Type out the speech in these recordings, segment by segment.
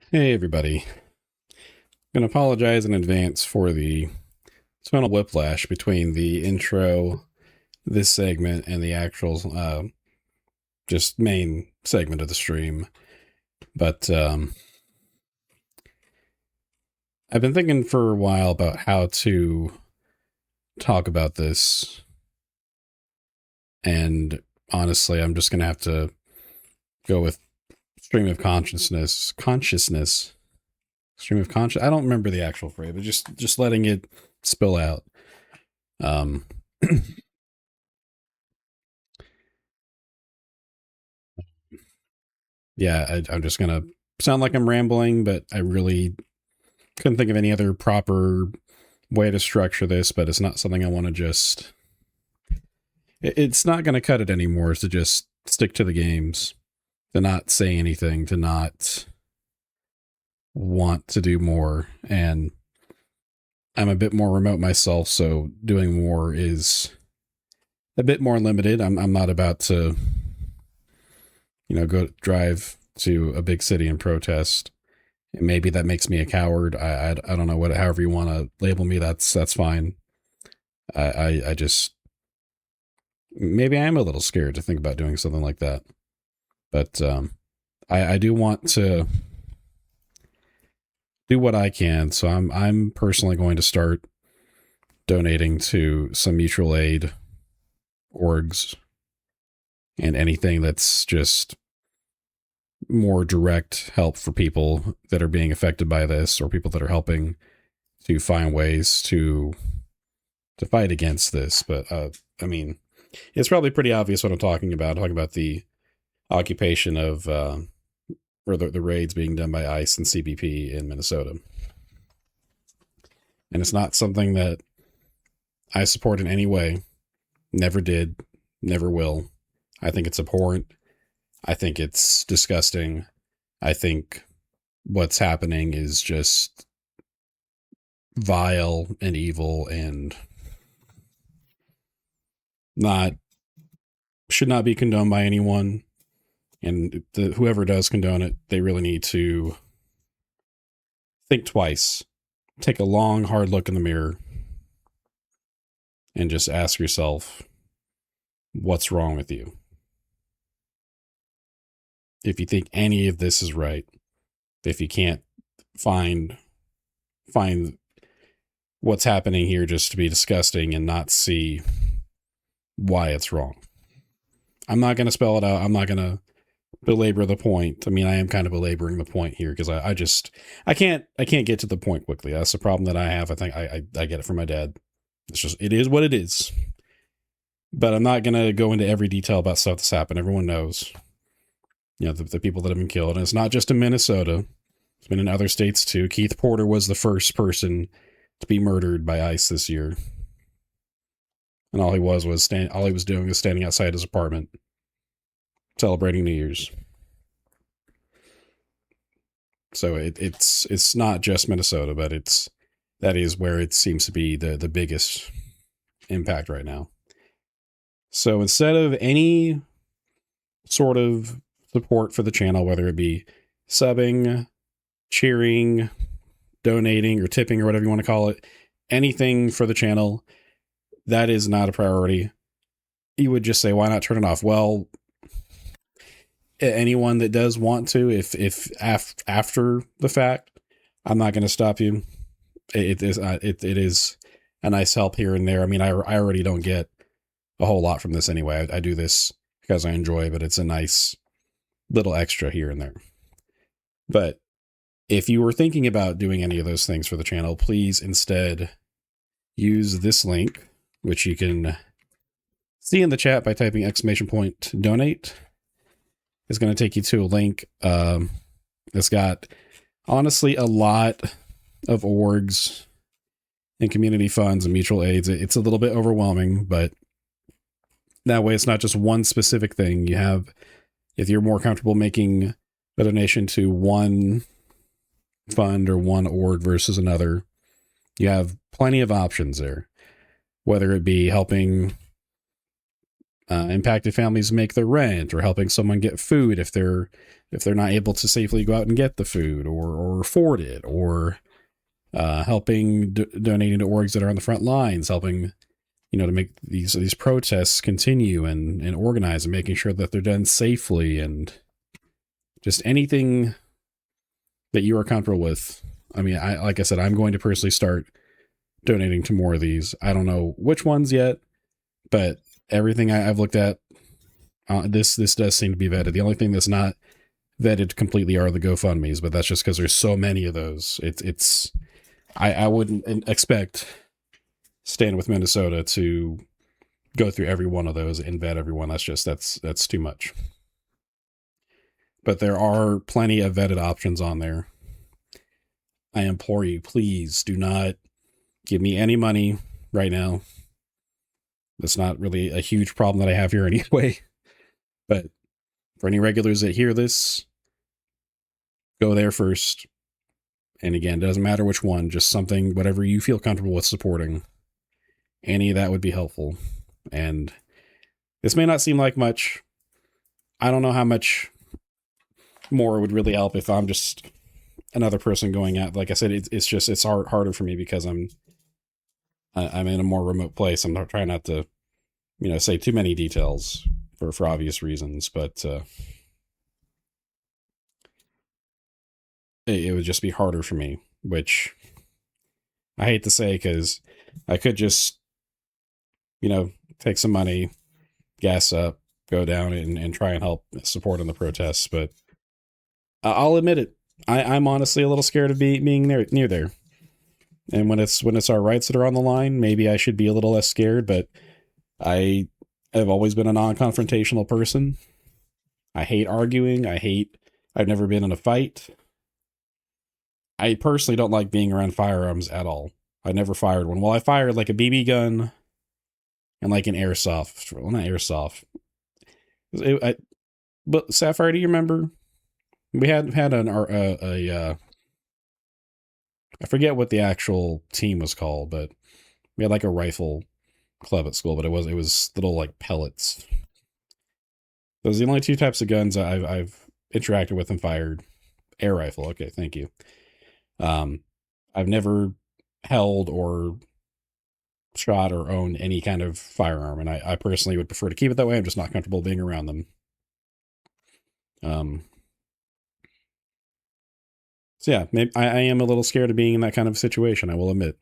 Hey everybody. I'm going to apologize in advance for the tonal whiplash between the intro, this segment, and the actual just main segment of the stream. But I've been thinking for a while about how to talk about this. And honestly, I'm just going to have to go with stream of consciousness. Stream of conscious. I don't remember the actual phrase, but just letting it spill out. Um, yeah, I'm just gonna sound like I'm rambling, but I really couldn't think of any other proper way to structure this. But it's not something I want to just. It's not going to cut it anymore. Is to just stick to the games, to not say anything, to not want to do more, and I'm a bit more remote myself, so doing more is a bit more limited. I'm not about to, go drive to a big city and protest. And maybe that makes me a coward. I don't know, however you want to label me. That's fine. I just maybe I am a little scared to think about doing something like that. But I do want to do what I can. So I'm personally going to start donating to some mutual aid orgs and anything that's just more direct help for people that are being affected by this, or people that are helping to find ways to fight against this. But I mean, it's probably pretty obvious what I'm talking about. I'm talking about the occupation of or the raids being done by ICE and CBP in Minnesota. And it's not something that I support in any way. Never did, never will. I think it's abhorrent. I think it's disgusting. I think what's happening is just vile and evil and not should not be condoned by anyone. And whoever does condone it, they really need to think twice, take a long, hard look in the mirror, and just ask yourself, what's wrong with you? If you think any of this is right, if you can't find what's happening here just to be disgusting and not see why it's wrong. I'm not going to spell it out. I'm not going to belabor the point. I mean, I am kind of belaboring the point here because I can't get to the point quickly. That's the problem that I have. I think I get it from my dad. It is what it is. But I'm not going to go into every detail about stuff that's happened. Everyone knows, the people that have been killed. And it's not just in Minnesota. It's been in other states too. Keith Porter was the first person to be murdered by ICE this year. And all he was doing was standing outside his apartment celebrating New Year's. So it's not just Minnesota, but that is where it seems to be the biggest impact right now. So instead of any sort of support for the channel, whether it be subbing, cheering, donating, or tipping, or whatever you want to call it, anything for the channel, that is not a priority. You would just say, why not turn it off? Well, anyone that does want to, if after the fact, I'm not going to stop you. It is a nice help here and there. I mean, I already don't get a whole lot from this anyway. I do this because I enjoy, but it's a nice little extra here and there. But if you were thinking about doing any of those things for the channel, please instead use this link, which you can see in the chat by typing !donate. It's going to take you to a link that's got, honestly, a lot of orgs and community funds and mutual aids. It's a little bit overwhelming, but that way it's not just one specific thing. You have, if you're more comfortable making a donation to one fund or one org versus another, you have plenty of options there, whether it be helping impacted families make their rent, or helping someone get food if they're if they're not able to safely go out and get the food or afford it, or helping donating to orgs that are on the front lines, helping, to make these protests continue and organize, and making sure that they're done safely, and just anything that you are comfortable with. I mean, like I said, I'm going to personally start donating to more of these. I don't know which ones yet, but everything I've looked at, this does seem to be vetted. The only thing that's not vetted completely are the GoFundMe's, but that's just because there's so many of those. I wouldn't expect Stand With Minnesota to go through every one of those and vet everyone. That's too much. But there are plenty of vetted options on there. I implore you, please do not give me any money right now. That's not really a huge problem that I have here anyway. But for any regulars that hear this, go there first. And again, it doesn't matter which one, just something, whatever you feel comfortable with supporting. Any of that would be helpful. And this may not seem like much. I don't know how much more would really help if I'm just another person going out. Like I said, it's harder for me because I'm in a more remote place. I'm not trying not to, say too many details for obvious reasons, but it would just be harder for me, which I hate to say, because I could just, take some money, gas up, go down and try and help support in the protests. But I'll admit it, I'm honestly a little scared of being near there. And when it's our rights that are on the line, maybe I should be a little less scared. But I have always been a non-confrontational person. I hate arguing. I've never been in a fight. I personally don't like being around firearms at all. I never fired one. Well, I fired like a BB gun and like an airsoft. Well, not airsoft. But Sapphire, do you remember? We had I forget what the actual team was called, but we had like a rifle club at school, but it was little like pellets. Those are the only two types of guns I've interacted with and fired. Air rifle. Okay, thank you. I've never held or shot or owned any kind of firearm, and I personally would prefer to keep it that way. I'm just not comfortable being around them. So yeah, maybe I am a little scared of being in that kind of situation, I will admit.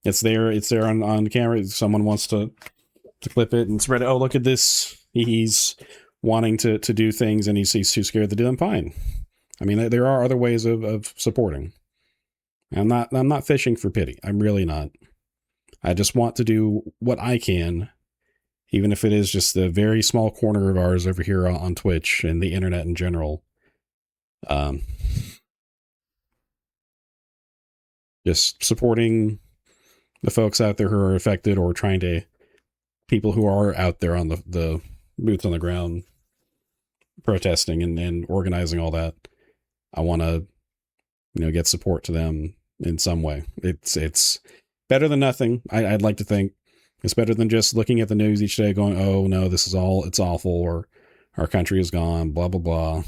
It's there on camera. Someone wants to clip it and spread it. Oh, look at this. He's wanting to do things and he's too scared to do them. Fine. I mean, there are other ways of supporting. I'm not fishing for pity. I'm really not. I just want to do what I can, even if it is just the very small corner of ours over here on Twitch and the internet in general. Just supporting the folks out there who are affected, or people who are out there on the boots on the ground protesting and organizing all that. I want to, get support to them in some way. It's better than nothing. I'd like to think it's better than just looking at the news each day going, oh no, it's awful, or our country is gone, blah, blah, blah.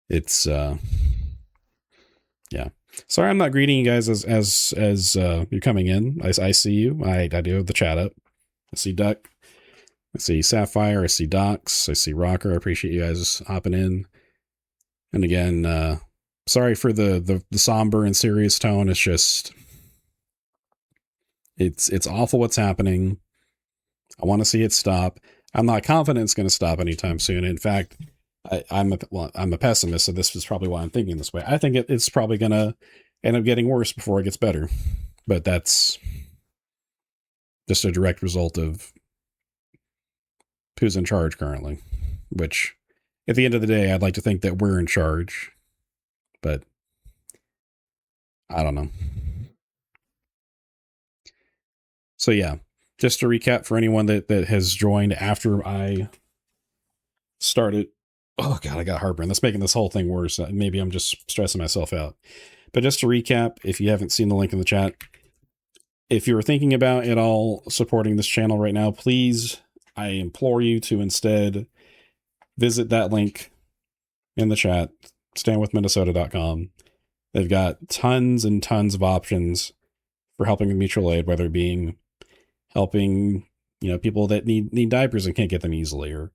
It's, yeah. Sorry, I'm not greeting you guys as you're coming in. I see you. I do have the chat up. I see Duck. I see Sapphire. I see Docs. I see Rocker. I appreciate you guys hopping in. And again, sorry for the somber and serious tone. It's just, it's awful what's happening. I want to see it stop. I'm not confident it's going to stop anytime soon. In fact, I'm a pessimist, so this is probably why I'm thinking this way. I think it's probably going to end up getting worse before it gets better. But that's just a direct result of who's in charge currently, which at the end of the day, I'd like to think that we're in charge, but I don't know. So yeah, just to recap for anyone that has joined after I started. Oh God, I got heartburn. That's making this whole thing worse. Maybe I'm just stressing myself out. But just to recap, if you haven't seen the link in the chat, if you're thinking about at all supporting this channel right now, please, I implore you to instead visit that link in the chat, standwithminnesota.com. They've got tons and tons of options for helping with mutual aid, whether it being helping, people that need diapers and can't get them easily, or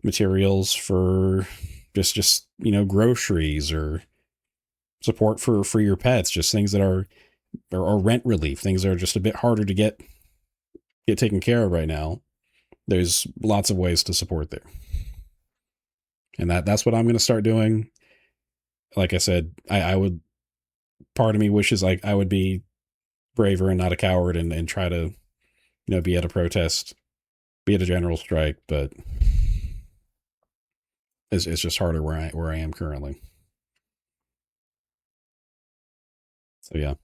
materials for just groceries, or support for your pets, just things that are or rent relief, things that are just a bit harder to get taken care of right now. There's lots of ways to support there. And that's what I'm going to start doing. Like I said, I would, part of me wishes like I would be braver and not a coward and try to, be at a protest, be at a general strike, but it's just harder where I am currently. So yeah.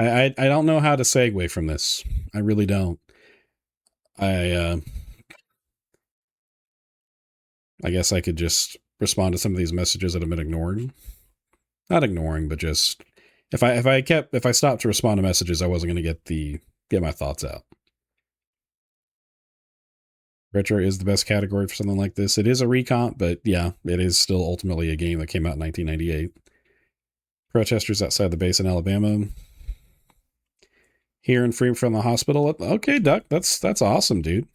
I don't know how to segue from this. I really don't. I I guess I could just respond to some of these messages that have been ignored. Not ignoring, but just if I stopped to respond to messages, I wasn't going to get my thoughts out. Retro is the best category for something like this. It is a recomp, but yeah, it is still ultimately a game that came out in 1998. Protesters outside the base in Alabama. Here and free from the hospital. Okay, Duck, that's awesome, dude.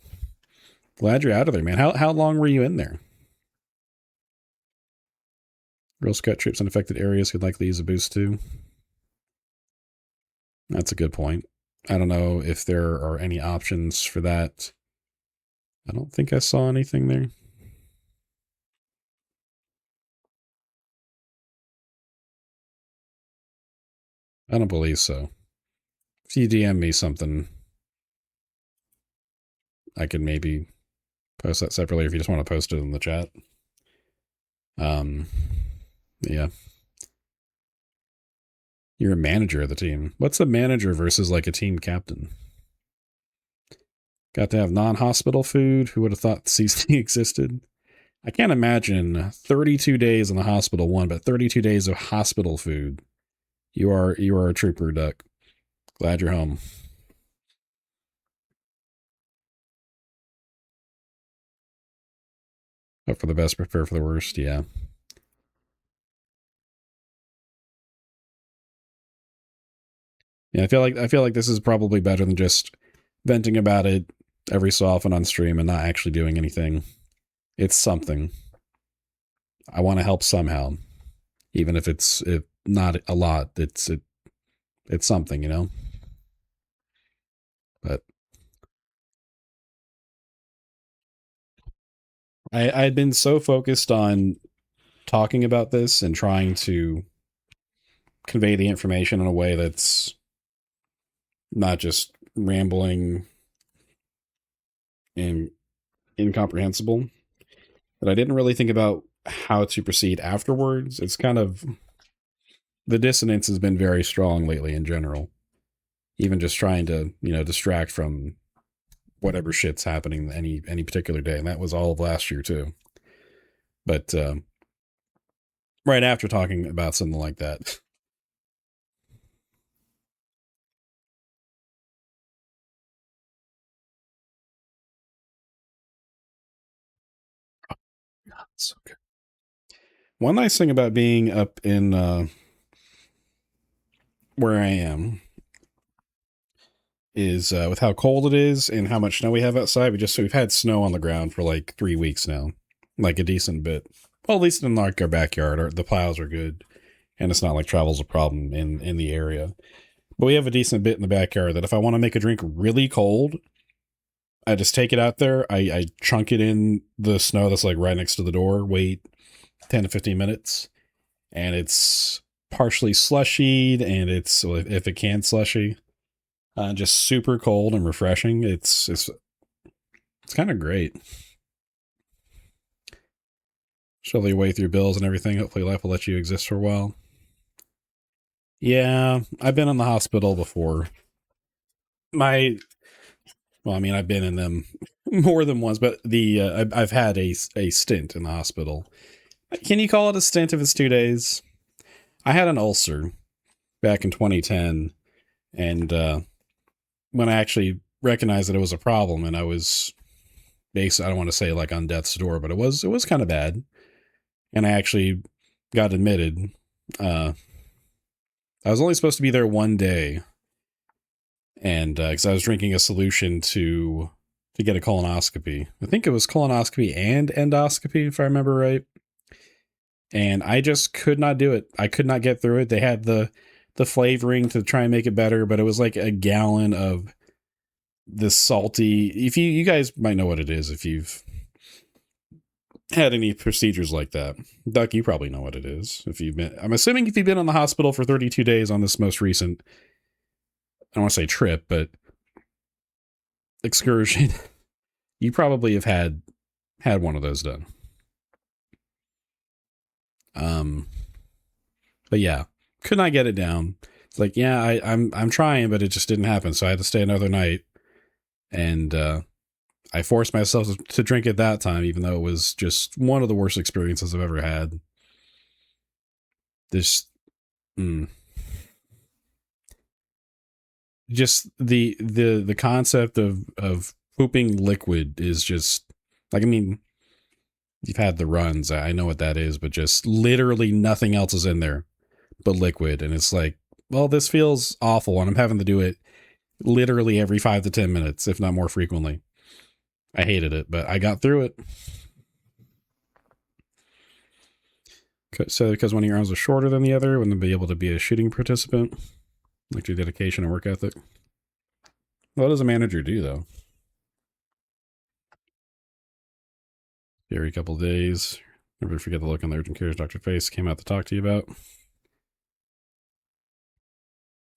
Glad you're out of there, man. How long were you in there? Girl Scout troops in affected areas could likely use a boost too. That's a good point. I don't know if there are any options for that. I don't think I saw anything there. I don't believe so. If you DM me something, I could maybe post that separately if you just want to post it in the chat. Yeah. You're a manager of the team. What's a manager versus like a team captain? Got to have non-hospital food. Who would have thought CC existed? I can't imagine 32 days in the hospital one, but 32 days of hospital food. You are a trooper, Duck. Glad you're home. Hope for the best, prepare for the worst. Yeah. Yeah, I feel like this is probably better than just venting about it every so often on stream and not actually doing anything. It's something. I want to help somehow, even if it's not a lot. It's something. But I had been so focused on talking about this and trying to convey the information in a way that's not just rambling and incomprehensible that I didn't really think about how to proceed afterwards. It's kind of, the dissonance has been very strong lately in general. Even just trying to, distract from whatever shit's happening any particular day. And that was all of last year too. But right after talking about something like that. So good. One nice thing about being up in where I am is with how cold it is and how much snow we have outside. We've had snow on the ground for like 3 weeks now, like a decent bit. Well, at least in like our backyard, the plows are good, and it's not like travel's a problem in the area. But we have a decent bit in the backyard that if I want to make a drink really cold, I just take it out there. I chunk it in the snow that's like right next to the door. Wait 10 to 15 minutes, and it's partially slushied, and it's, if it can, slushy. Just super cold and refreshing. It's kind of great. Shovel your way through bills and everything. Hopefully life will let you exist for a while. Yeah, I've been in the hospital before. I've been in them more than once, but I've had a stint in the hospital. Can you call it a stint if it's 2 days? I had an ulcer back in 2010, and when I actually recognized that it was a problem, and I was I don't want to say like on death's door, but it was kind of bad. And I actually got admitted. Uh, I was only supposed to be there one day, and because I was drinking a solution to get a colonoscopy. I think it was colonoscopy and endoscopy, if I remember right. And I just could not do it. I could not get through it. They had the flavoring to try and make it better, but it was like a gallon of this salty. If you guys might know what it is if you've had any procedures like that. Duck, you probably know what it is. If you've been, I'm assuming if you've been in the hospital for 32 days on this most recent, I don't want to say trip, but excursion, you probably have had one of those done. But yeah, could not get it down. It's like, yeah, I'm trying, but it just didn't happen. So I had to stay another night, and I forced myself to drink it that time, even though it was just one of the worst experiences I've ever had. This, just the concept of pooping liquid is just like, I mean, you've had the runs, I know what that is, but just literally nothing else is in there but liquid, and it's like, well, this feels awful, and I'm having to do it literally every 5 to 10 minutes, if not more frequently. I hated it, but I got through it. So because one of your arms was shorter than the other, wouldn't be able to be a shooting participant, like your dedication and work ethic. What does a manager do, though? Every couple of days. Never forget the look on the urgent care's doctor face came out to talk to you about.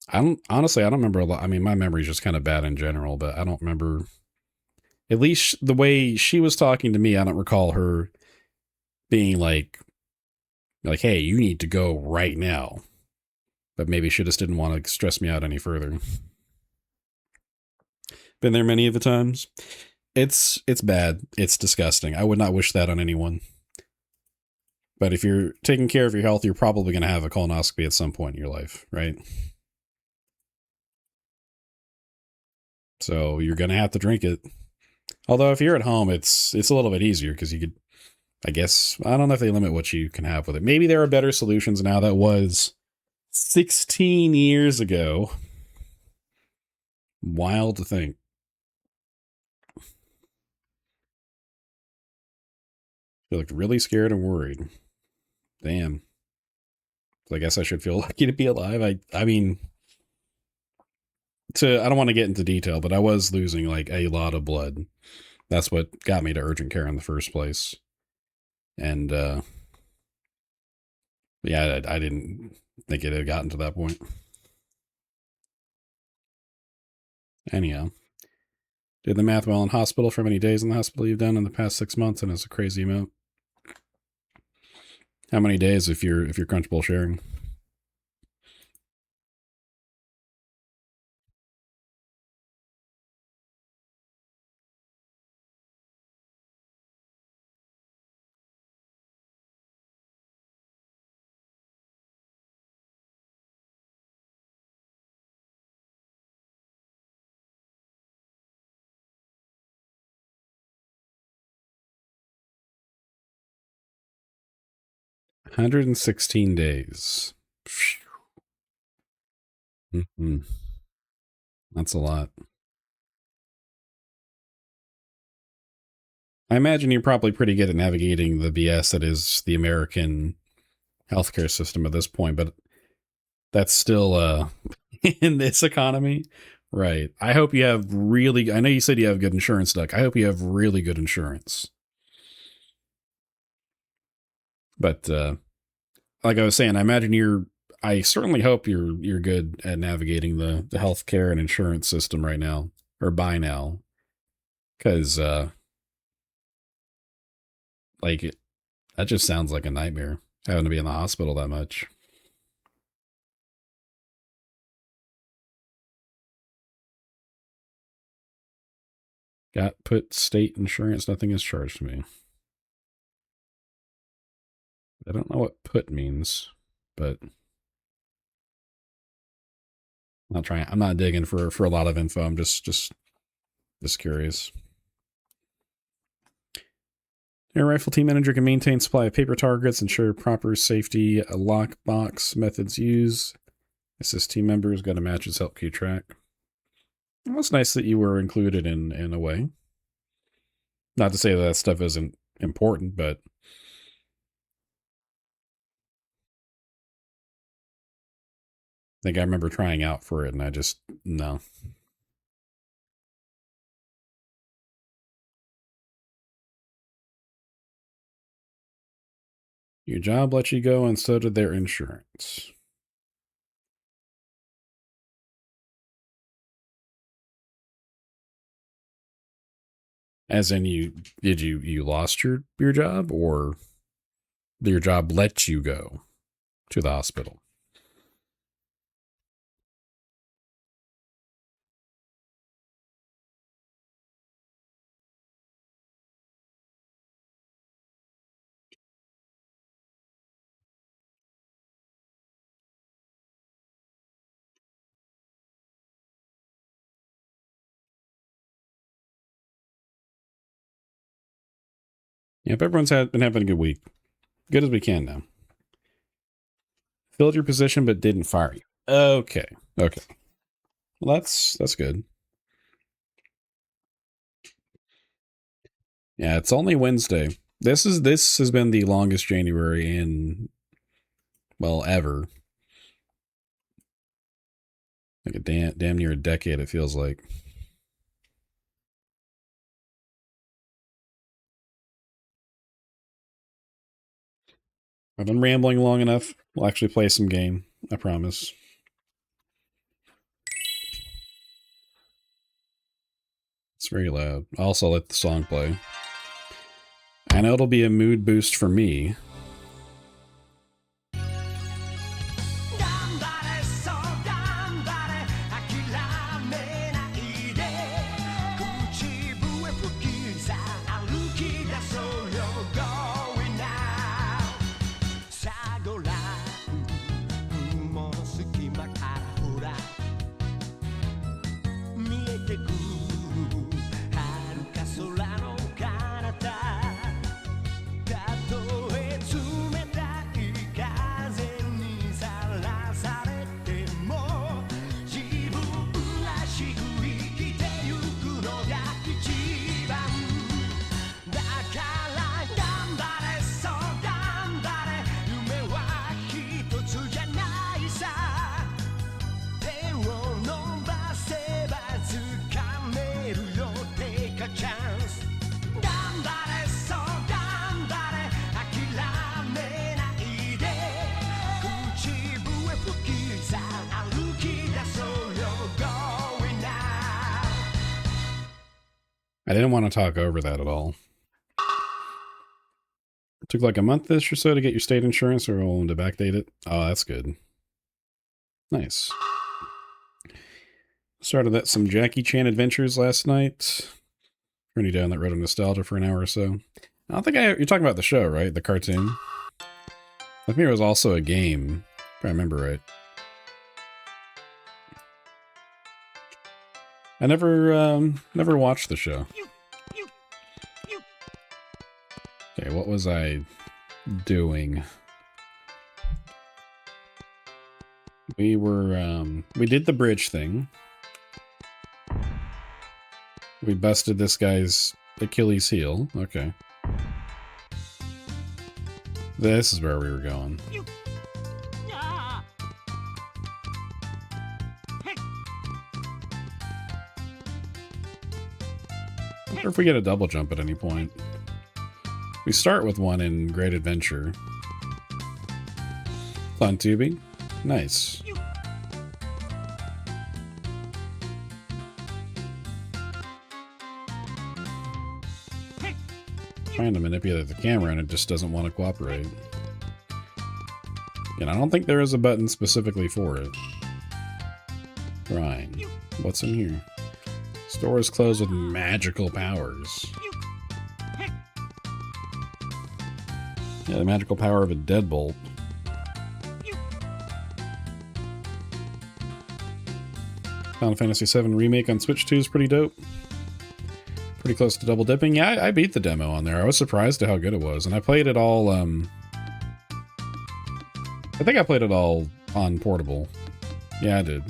I don't remember a lot. I mean, my memory's just kind of bad in general, but I don't remember, at least the way she was talking to me, I don't recall her being like, hey, you need to go right now. But maybe she just didn't want to stress me out any further. Been there many of the times. It's bad. It's disgusting. I would not wish that on anyone. But if you're taking care of your health, you're probably going to have a colonoscopy at some point in your life, right? So you're going to have to drink it. Although if you're at home, it's a little bit easier because you could, I guess, I don't know if they limit what you can have with it. Maybe there are better solutions now. That was 16 years ago. Wild to think. You looked really scared and worried. Damn. I guess I should feel lucky to be alive. I mean, I don't want to get into detail, but I was losing like a lot of blood. That's what got me to urgent care in the first place. And yeah, I didn't think it had gotten to that point. Anyhow, did the math well in hospital for how many days in the hospital you've done in the past 6 months, and it's a crazy amount. How many days if you're comfortable sharing? – 116 days. Mm-hmm. That's a lot. I imagine you're probably pretty good at navigating the BS that is the American healthcare system at this point, but that's still in this economy, right? I hope you have really, I know you said you have good insurance, Duck. I hope you have really good insurance. But like I was saying, I imagine I certainly hope you're good at navigating the healthcare and insurance system right now, or by now, because like that just sounds like a nightmare, having to be in the hospital that much. Got put state insurance, nothing is charged me. I don't know what put means, but I'm not digging for a lot of info. I'm just curious. Air rifle team manager can maintain supply of paper targets, ensure proper safety lockbox methods used. Assist team members, got to match his help key track. Well, it's nice that you were included in a way. Not to say that stuff isn't important, but I think I remember trying out for it and I just, no. Your job let you go and so did their insurance. As in you lost your job, or your job let you go to the hospital? Yep, everyone's been having a good week. Good as we can now. Filled your position but didn't fire you. Okay. Okay. Well, that's good. Yeah, it's only Wednesday. This has been the longest January in, well, ever. Like a damn near a decade, it feels like. I've been rambling long enough. We'll actually play some game. I promise. It's very loud. I'll also let the song play. I know it'll be a mood boost for me. I didn't want to talk over that at all. It took like a month-ish or so to get your state insurance, or willing to backdate it. Oh, that's good. Nice. Started that some Jackie Chan adventures last night. Running down that road of nostalgia for an hour or so. I don't think you're talking about the show, right? The cartoon. I think it was also a game, if I remember right. I never watched the show. Okay, what was I doing? We did the bridge thing. We busted this guy's Achilles heel. Okay. This is where we were going. I wonder if we get a double jump at any point. We start with one in Great Adventure. Fun tubing. Nice. Trying to manipulate the camera and it just doesn't want to cooperate. And I don't think there is a button specifically for it. Trying. What's in here? Store is closed with magical powers. Yeah, the magical power of a deadbolt. Final Fantasy VII Remake on Switch 2 is pretty dope. pretty close to double dipping. Yeah, I beat the demo on there. I was surprised at how good it was, and I played it all. I think I played it all on portable. Yeah, I did.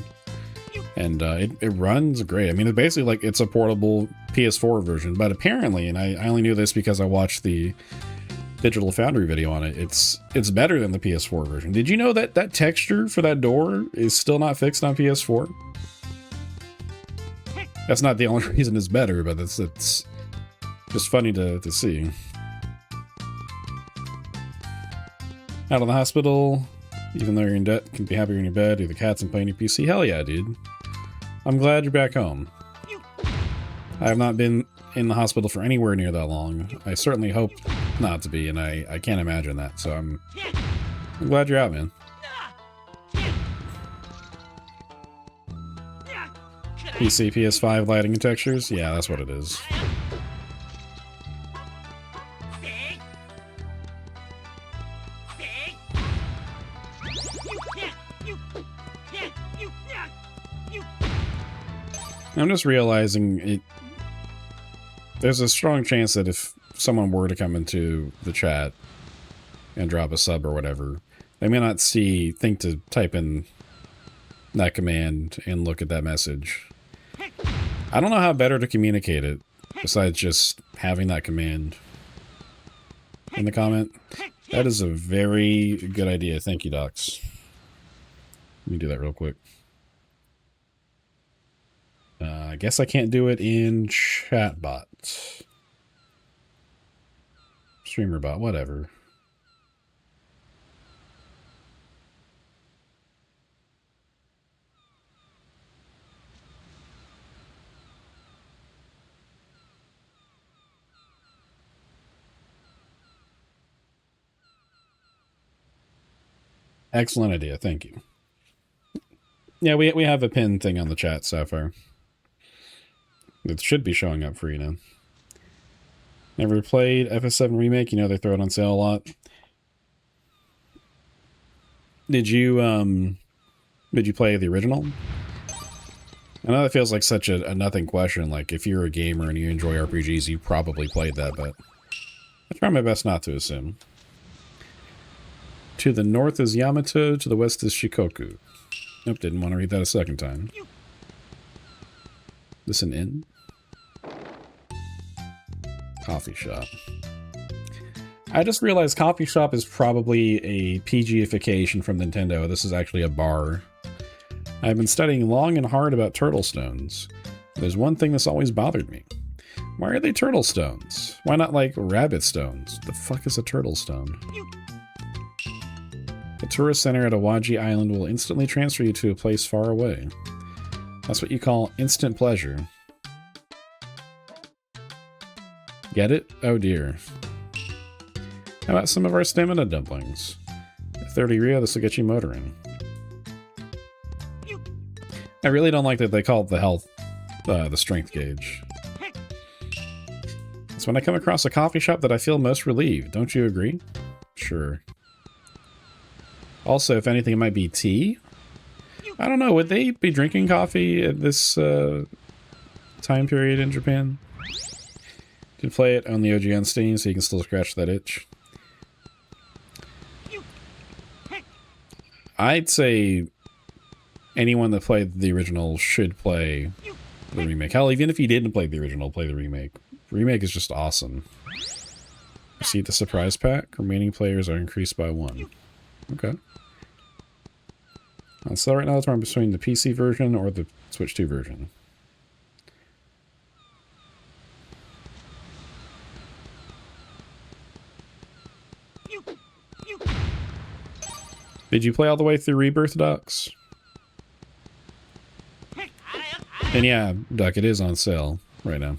And it runs great. I mean, it's basically like it's a portable PS4 version, but apparently, and I only knew this because I watched the Digital Foundry video on it, it's better than the PS4 version. Did you know that that texture for that door is still not fixed on PS4? That's not the only reason it's better, but it's just funny to see. Out of the hospital, even though you're in debt, can be happier in your bed, do the cats and play on your PC. Hell yeah, dude. I'm glad you're back home. I have not been in the hospital for anywhere near that long. I certainly hope not to be, and I can't imagine that, so I'm glad you're out, man. PC, PS5 lighting and textures? Yeah, that's what it is. I'm just realizing it. There's a strong chance that if someone were to come into the chat and drop a sub or whatever, they may not think to type in that command and look at that message. I don't know how better to communicate it besides just having that command in the comment. That is a very good idea. Thank you, Docs. Let me do that real quick. I guess I can't do it in chatbot. Streamerbot, whatever. Excellent idea, thank you. Yeah, we have a pin thing on the chat, Sapphire. It should be showing up for you now. Never played FS7 Remake? You know they throw it on sale a lot. Did you play the original? I know that feels like such a nothing question. Like, if you're a gamer and you enjoy RPGs, you probably played that, but I try my best not to assume. To the north is Yamato, to the west is Shikoku. Nope, didn't want to read that a second time. This an inn? Coffee shop. I just realized coffee shop is probably a PG-ification from Nintendo. This is actually a bar. I've been studying long and hard about turtle stones. There's one thing that's always bothered me. Why are they turtle stones? Why not like rabbit stones? The fuck is a turtle stone? The tourist center at Awaji Island will instantly transfer you to a place far away. That's what you call instant pleasure. Get it? Oh dear. How about some of our stamina dumplings? At 30 Rio, this will get you motoring. I really don't like that they call it the health, the strength gauge. It's when I come across a coffee shop that I feel most relieved. Don't you agree? Sure. Also, if anything, it might be tea? I don't know, would they be drinking coffee at this time period in Japan? You can play it on the OG on Steam so you can still scratch that itch. I'd say anyone that played the original should play the remake. Hell, even if you didn't play the original, play the remake. The remake is just awesome. See the surprise pack? Remaining players are increased by 1. Okay. So right now it's wrong between the PC version or the Switch 2 version. Did you play all the way through Rebirth, Ducks? And yeah, Duck, it is on sale right now.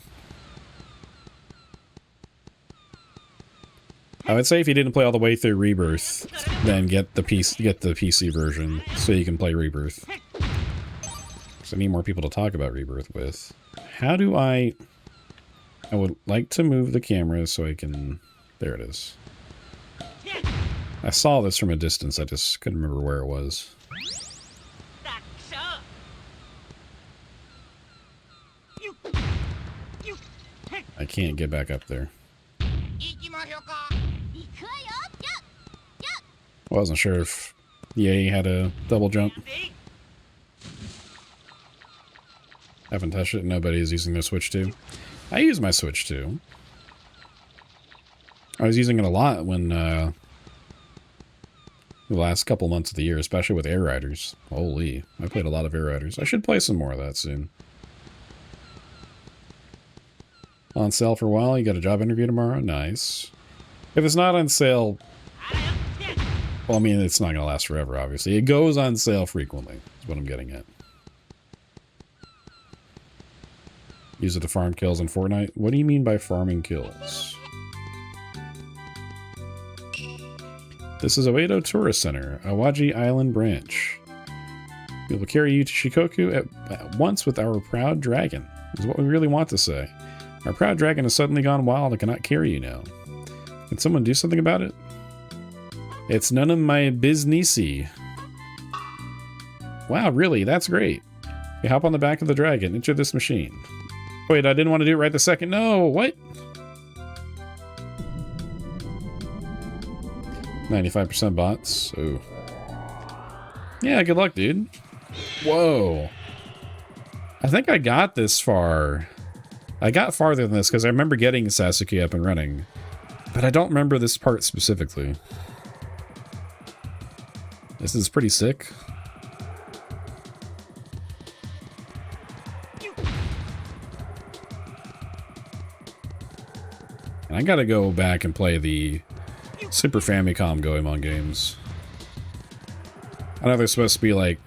I would say if you didn't play all the way through Rebirth, then get the PC version so you can play Rebirth. Because I need more people to talk about Rebirth with. How do I would like to move the camera so I can... There it is. I saw this from a distance, I just couldn't remember where it was. can't get back up there. Wasn't sure if EA had a double jump. Haven't touched it. Nobody's using their Switch 2. I use my Switch 2. I was using it a lot when the last couple months of the year, especially with Air Riders. Holy, I played a lot of Air Riders. I should play some more of that soon. On sale for a while. You got a job interview tomorrow? Nice. If it's not on sale, well, I mean, it's not going to last forever, obviously. It goes on sale frequently, is what I'm getting at. Use it to farm kills in Fortnite? What do you mean by farming kills? This is Oedo Tourist Center, Awaji Island branch. We will carry you to Shikoku at once with our proud dragon, is what we really want to say. Our proud dragon has suddenly gone wild and cannot carry you now. Can someone do something about it? It's none of my businessy. Wow, really? That's great. You hop on the back of the dragon, enter this machine. Wait, I didn't want to do it right this second. No, what? 95% bots. Ooh. Yeah, good luck, dude. Whoa. I think I got this far. I got farther than this because I remember getting Sasuke up and running. But I don't remember this part specifically. This is pretty sick. I gotta go back and play the Super Famicom Goemon games. I know they're supposed to be like...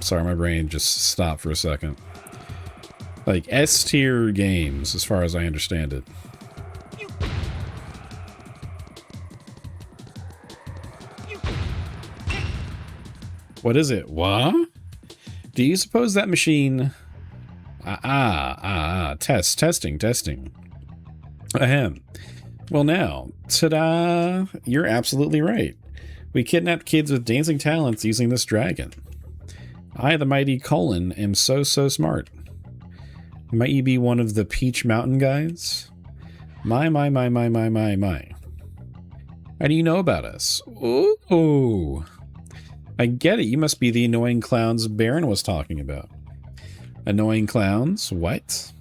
Sorry, my brain just stopped for a second. Like S-tier games, as far as I understand it. What is it? What? Do you suppose that machine... testing. Ahem. Well now, ta-da! You're absolutely right. We kidnapped kids with dancing talents using this dragon. I, the mighty Colin, am so smart. Might you be one of the Peach Mountain guys? My. How do you know about us? Ooh. I get it. You must be the annoying clowns Baron was talking about. Annoying clowns? What?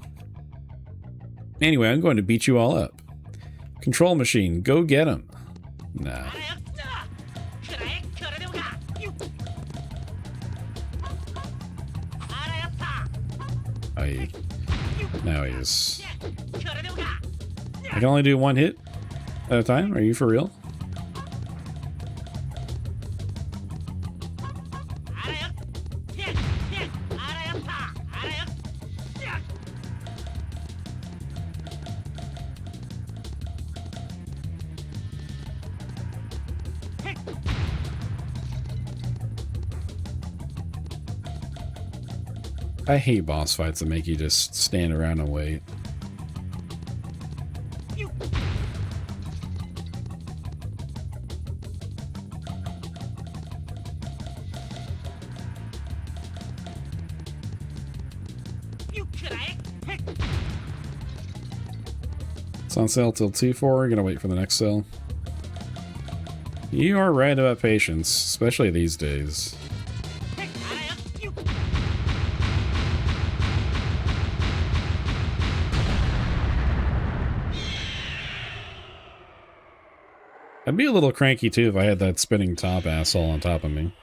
Anyway, I'm going to beat you all up. Control machine, go get him. Nah. Now he's... I can only do one hit at a time? Are you for real? I hate boss fights that make you just stand around and wait. It's on sale till 2/4. Gonna wait for the next sale. You are right about patience, especially these days. I'd be a little cranky too if I had that spinning top asshole on top of me.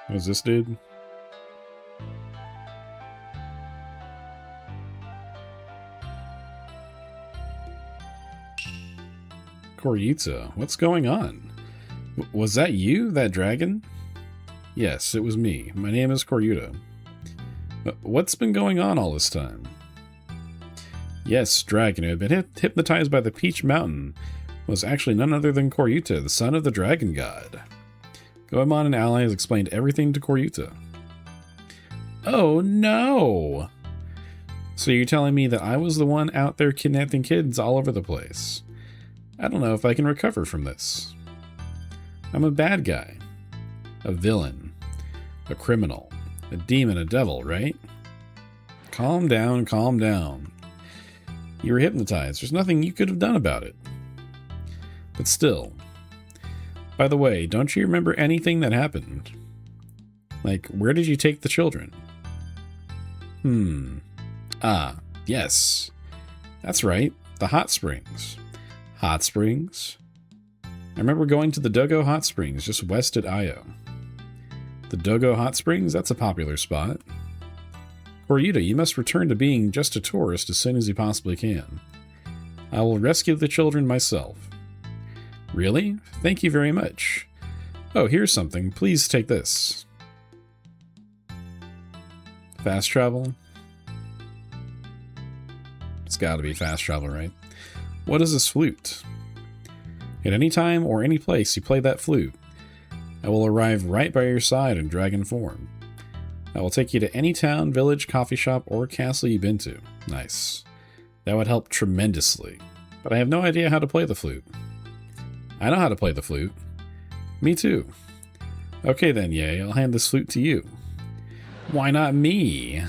Who's this dude? Koryuta, what's going on? Was that you, that dragon? Yes, it was me. My name is Koryuta. What's been going on all this time? Yes, dragon, who had been hypnotized by the Peach Mountain. was actually none other than Koryuta, the son of the dragon god. Goemon and allies explained everything to Koryuta. Oh no! So you're telling me that I was the one out there kidnapping kids all over the place? I don't know if I can recover from this. I'm a bad guy. A villain. A criminal. A demon, a devil, right? Calm down, calm down. You were hypnotized. There's nothing you could have done about it. But still. By the way, don't you remember anything that happened? Like, where did you take the children? Ah, yes. That's right. The hot springs. Hot springs? I remember going to the Dogo Hot Springs just west at Io. The Dogo Hot Springs? That's a popular spot. Koryuta, you must return to being just a tourist as soon as you possibly can. I will rescue the children myself. Really? Thank you very much. Oh, here's something. Please take this. Fast travel? It's gotta be fast travel, right? What is this flute? At any time or any place you play that flute, I will arrive right by your side in dragon form. I will take you to any town, village, coffee shop, or castle you've been to. Nice. That would help tremendously. But I have no idea how to play the flute. I know how to play the flute. Me too. Okay then, Yay, I'll hand this flute to you. Why not me?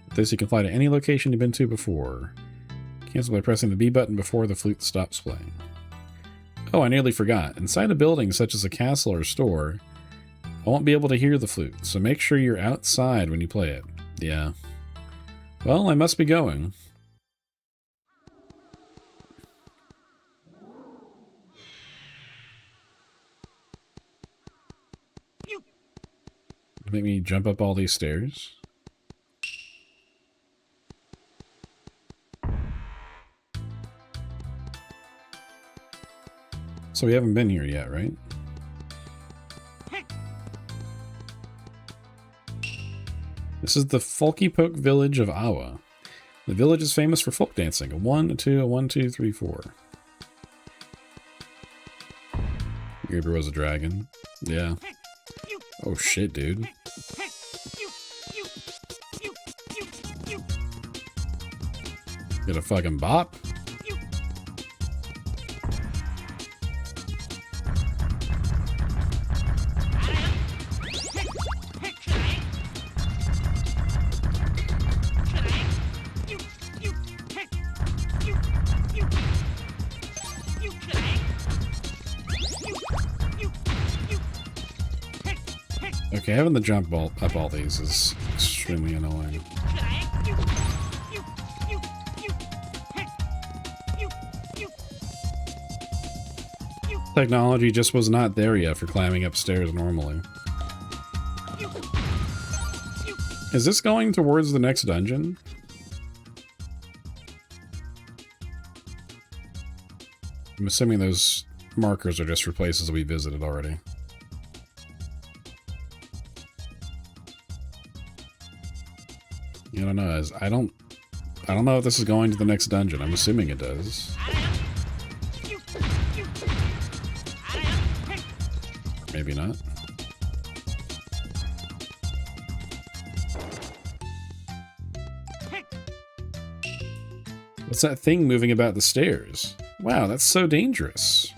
With this, you can fly to any location you've been to before. Cancel by pressing the B button before the flute stops playing. Oh, I nearly forgot. Inside a building such as a castle or store, I won't be able to hear the flute, so make sure you're outside when you play it. Yeah. Well, I must be going. Make me jump up all these stairs. So we haven't been here yet, right? This is the Folkypoke village of Awa. The village is famous for folk dancing. A 1, a 2, a 1, 2, 3, 4. Gerber was a dragon. Yeah. Oh shit, dude. Get a fucking bop? Okay, having the jump up all these is extremely annoying. Technology just was not there yet for climbing upstairs normally. Is this going towards the next dungeon? I'm assuming those markers are just for places that we visited already. I don't know. I don't know if this is going to the next dungeon. I'm assuming it does. Maybe not. What's that thing moving about the stairs? Wow, that's so dangerous.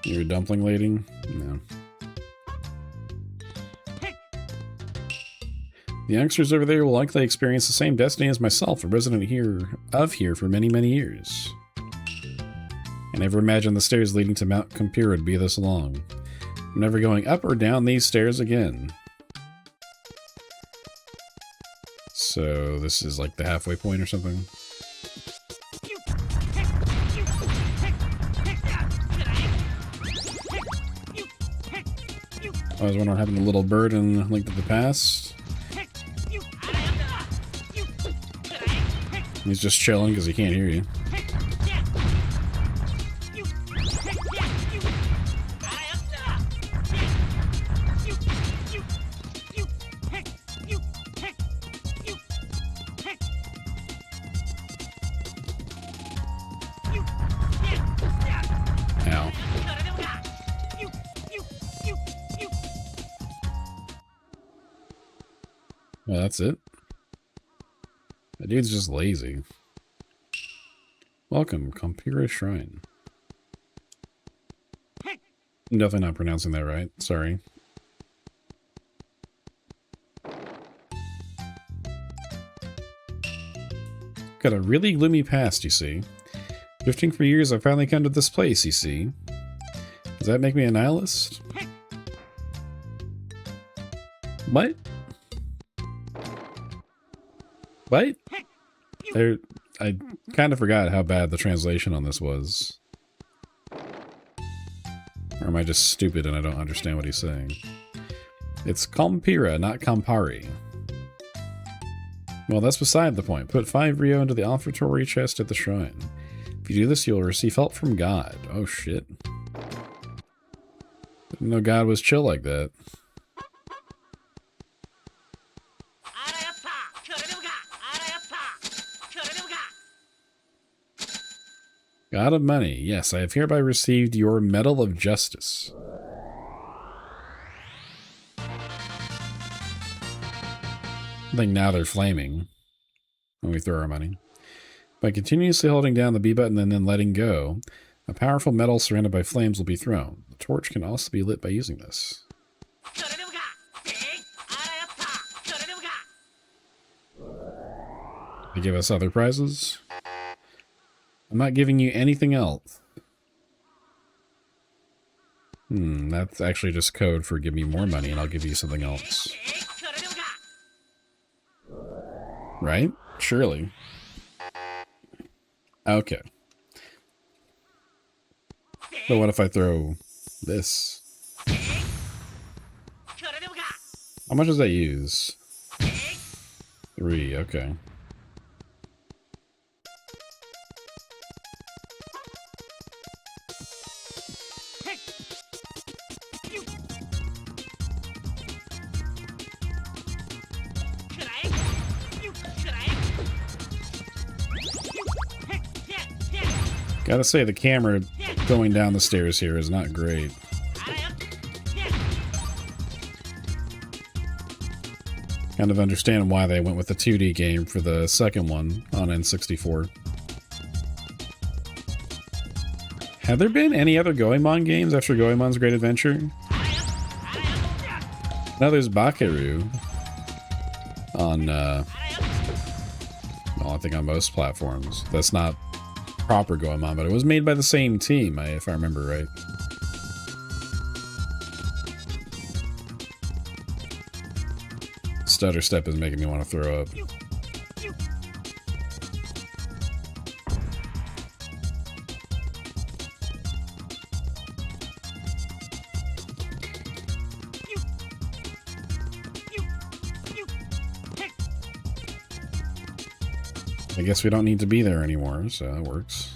You're a dumpling lady? No. The youngsters over there will likely experience the same destiny as myself, a resident here for many, many years. I never imagined the stairs leading to Mount Compure would be this long. I'm never going up or down these stairs again. So this is like the halfway point or something? I was wondering what happened to Little Bird in Link to the Past. He's just chilling because he can't hear you. Well, that's it. That dude's just lazy. Welcome, Compira Shrine. I'm definitely not pronouncing that right. Sorry. Got a really gloomy past, you see. Drifting for years, I've finally come to this place, you see. Does that make me a nihilist? What? What? There, I kind of forgot how bad the translation on this was. Or am I just stupid and I don't understand what he's saying? It's Compira, not Campari. Well, that's beside the point. Put 5 Rio into the offertory chest at the shrine. If you do this, you'll receive help from God. Oh, shit. Didn't know God was chill like that. God of money. Yes, I have hereby received your Medal of Justice. I think now they're flaming when we throw our money. By continuously holding down the B button and then letting go, a powerful medal surrounded by flames will be thrown. The torch can also be lit by using this. They give us other prizes? I'm not giving you anything else. That's actually just code for give me more money and I'll give you something else. Right? Surely. Okay. But what if I throw this? How much does that use? 3, okay. Gotta say, the camera going down the stairs here is not great. Kind of understand why they went with the 2D game for the second one on N64. Have there been any other Goemon games after Goemon's Great Adventure? No, there's Bakeru on, well, I think on most platforms. That's not proper Goemon, but it was made by the same team, if I remember right. Stutter Step is making me want to throw up. I guess we don't need to be there anymore, so that works.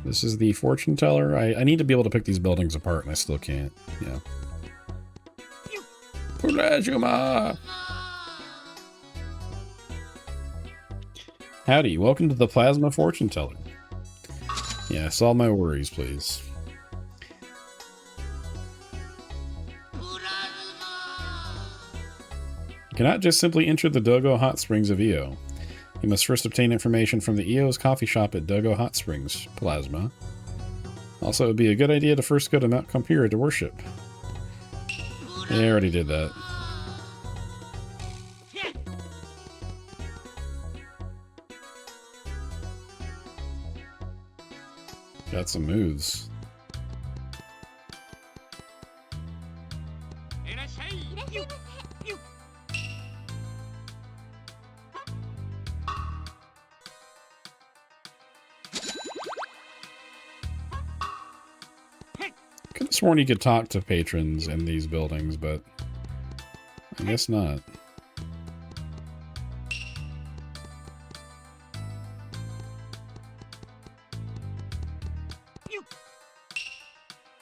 This is the fortune teller. I need to be able to pick these buildings apart, and I still can't. Yeah. Howdy, welcome to the Plasma Fortune Teller. Yeah, solve my worries, please. You cannot just simply enter the Dogo Hot Springs of Io. You must first obtain information from the Io's coffee shop at Dogo Hot Springs, Plasma. Also, it would be a good idea to first go to Mount Compira to worship. Yeah, I already did that. Got some moves. Could have sworn you could talk to patrons in these buildings, but I guess not.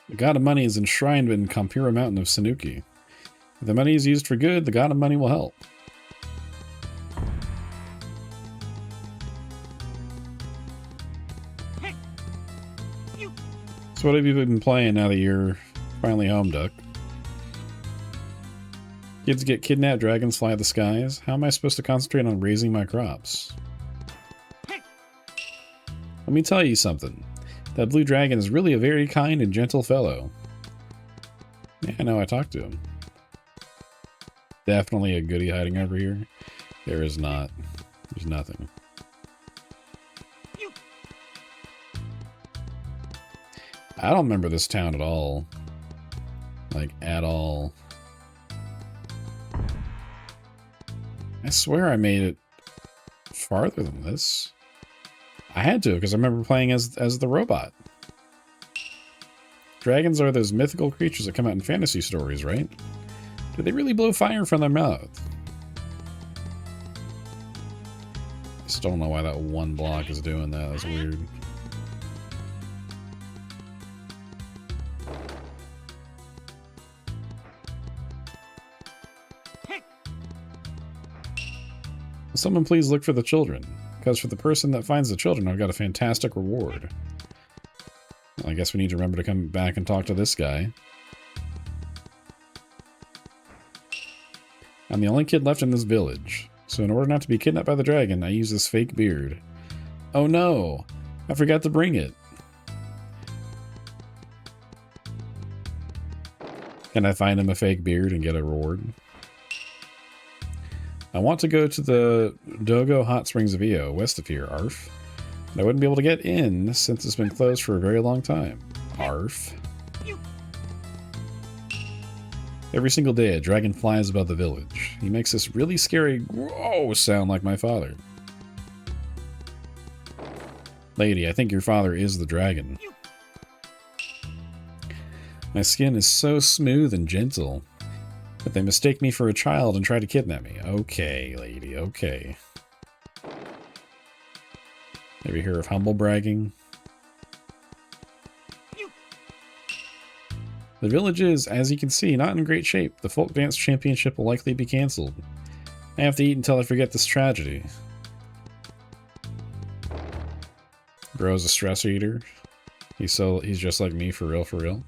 The god of money is enshrined in Compira Mountain of Sanuki. If the money is used for good, the god of money will help. So what have you been playing now that you're finally home, Duck? Kids get kidnapped, dragons fly the skies. How am I supposed to concentrate on raising my crops? Let me tell you something. That blue dragon is really a very kind and gentle fellow. Yeah, I know, I talked to him. Definitely a goodie hiding over here. There is not. There's nothing. I don't remember this town at all. Like, at all. I swear I made it farther than this. I had to, because I remember playing as the robot. Dragons are those mythical creatures that come out in fantasy stories, right? Do they really blow fire from their mouth? I still don't know why that one block is doing that. That's weird. Someone please look for the children. Because for the person that finds the children, I've got a fantastic reward. Well, I guess we need to remember to come back and talk to this guy. I'm the only kid left in this village. So in order not to be kidnapped by the dragon, I use this fake beard. Oh no! I forgot to bring it. Can I find him a fake beard and get a reward? I want to go to the Dogo Hot Springs of Io, west of here, Arf. And I wouldn't be able to get in since it's been closed for a very long time. Arf. Every single day, a dragon flies above the village. He makes this really scary "whoa" sound like my father. Lady, I think your father is the dragon. My skin is so smooth and gentle. But they mistake me for a child and try to kidnap me. Okay, lady, okay. Ever hear of humble bragging? The village is, as you can see, not in great shape. The folk dance championship will likely be cancelled. I have to eat until I forget this tragedy. Bro's a stress eater. He's just like me, for real, for real.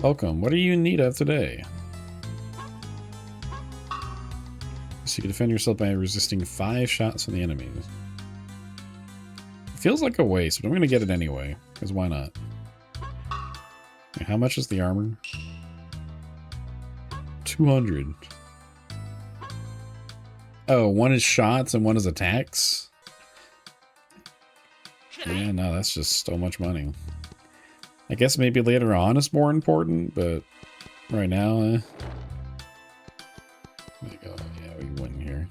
Welcome. What are you in need of today? So you can defend yourself by resisting 5 shots from the enemies. It feels like a waste, but I'm going to get it anyway. Because why not? How much is the armor? 200. Oh, one is shots and one is attacks? Yeah, no, that's just so much money. I guess maybe later on it's more important, but right now, there you go. Yeah, we win here.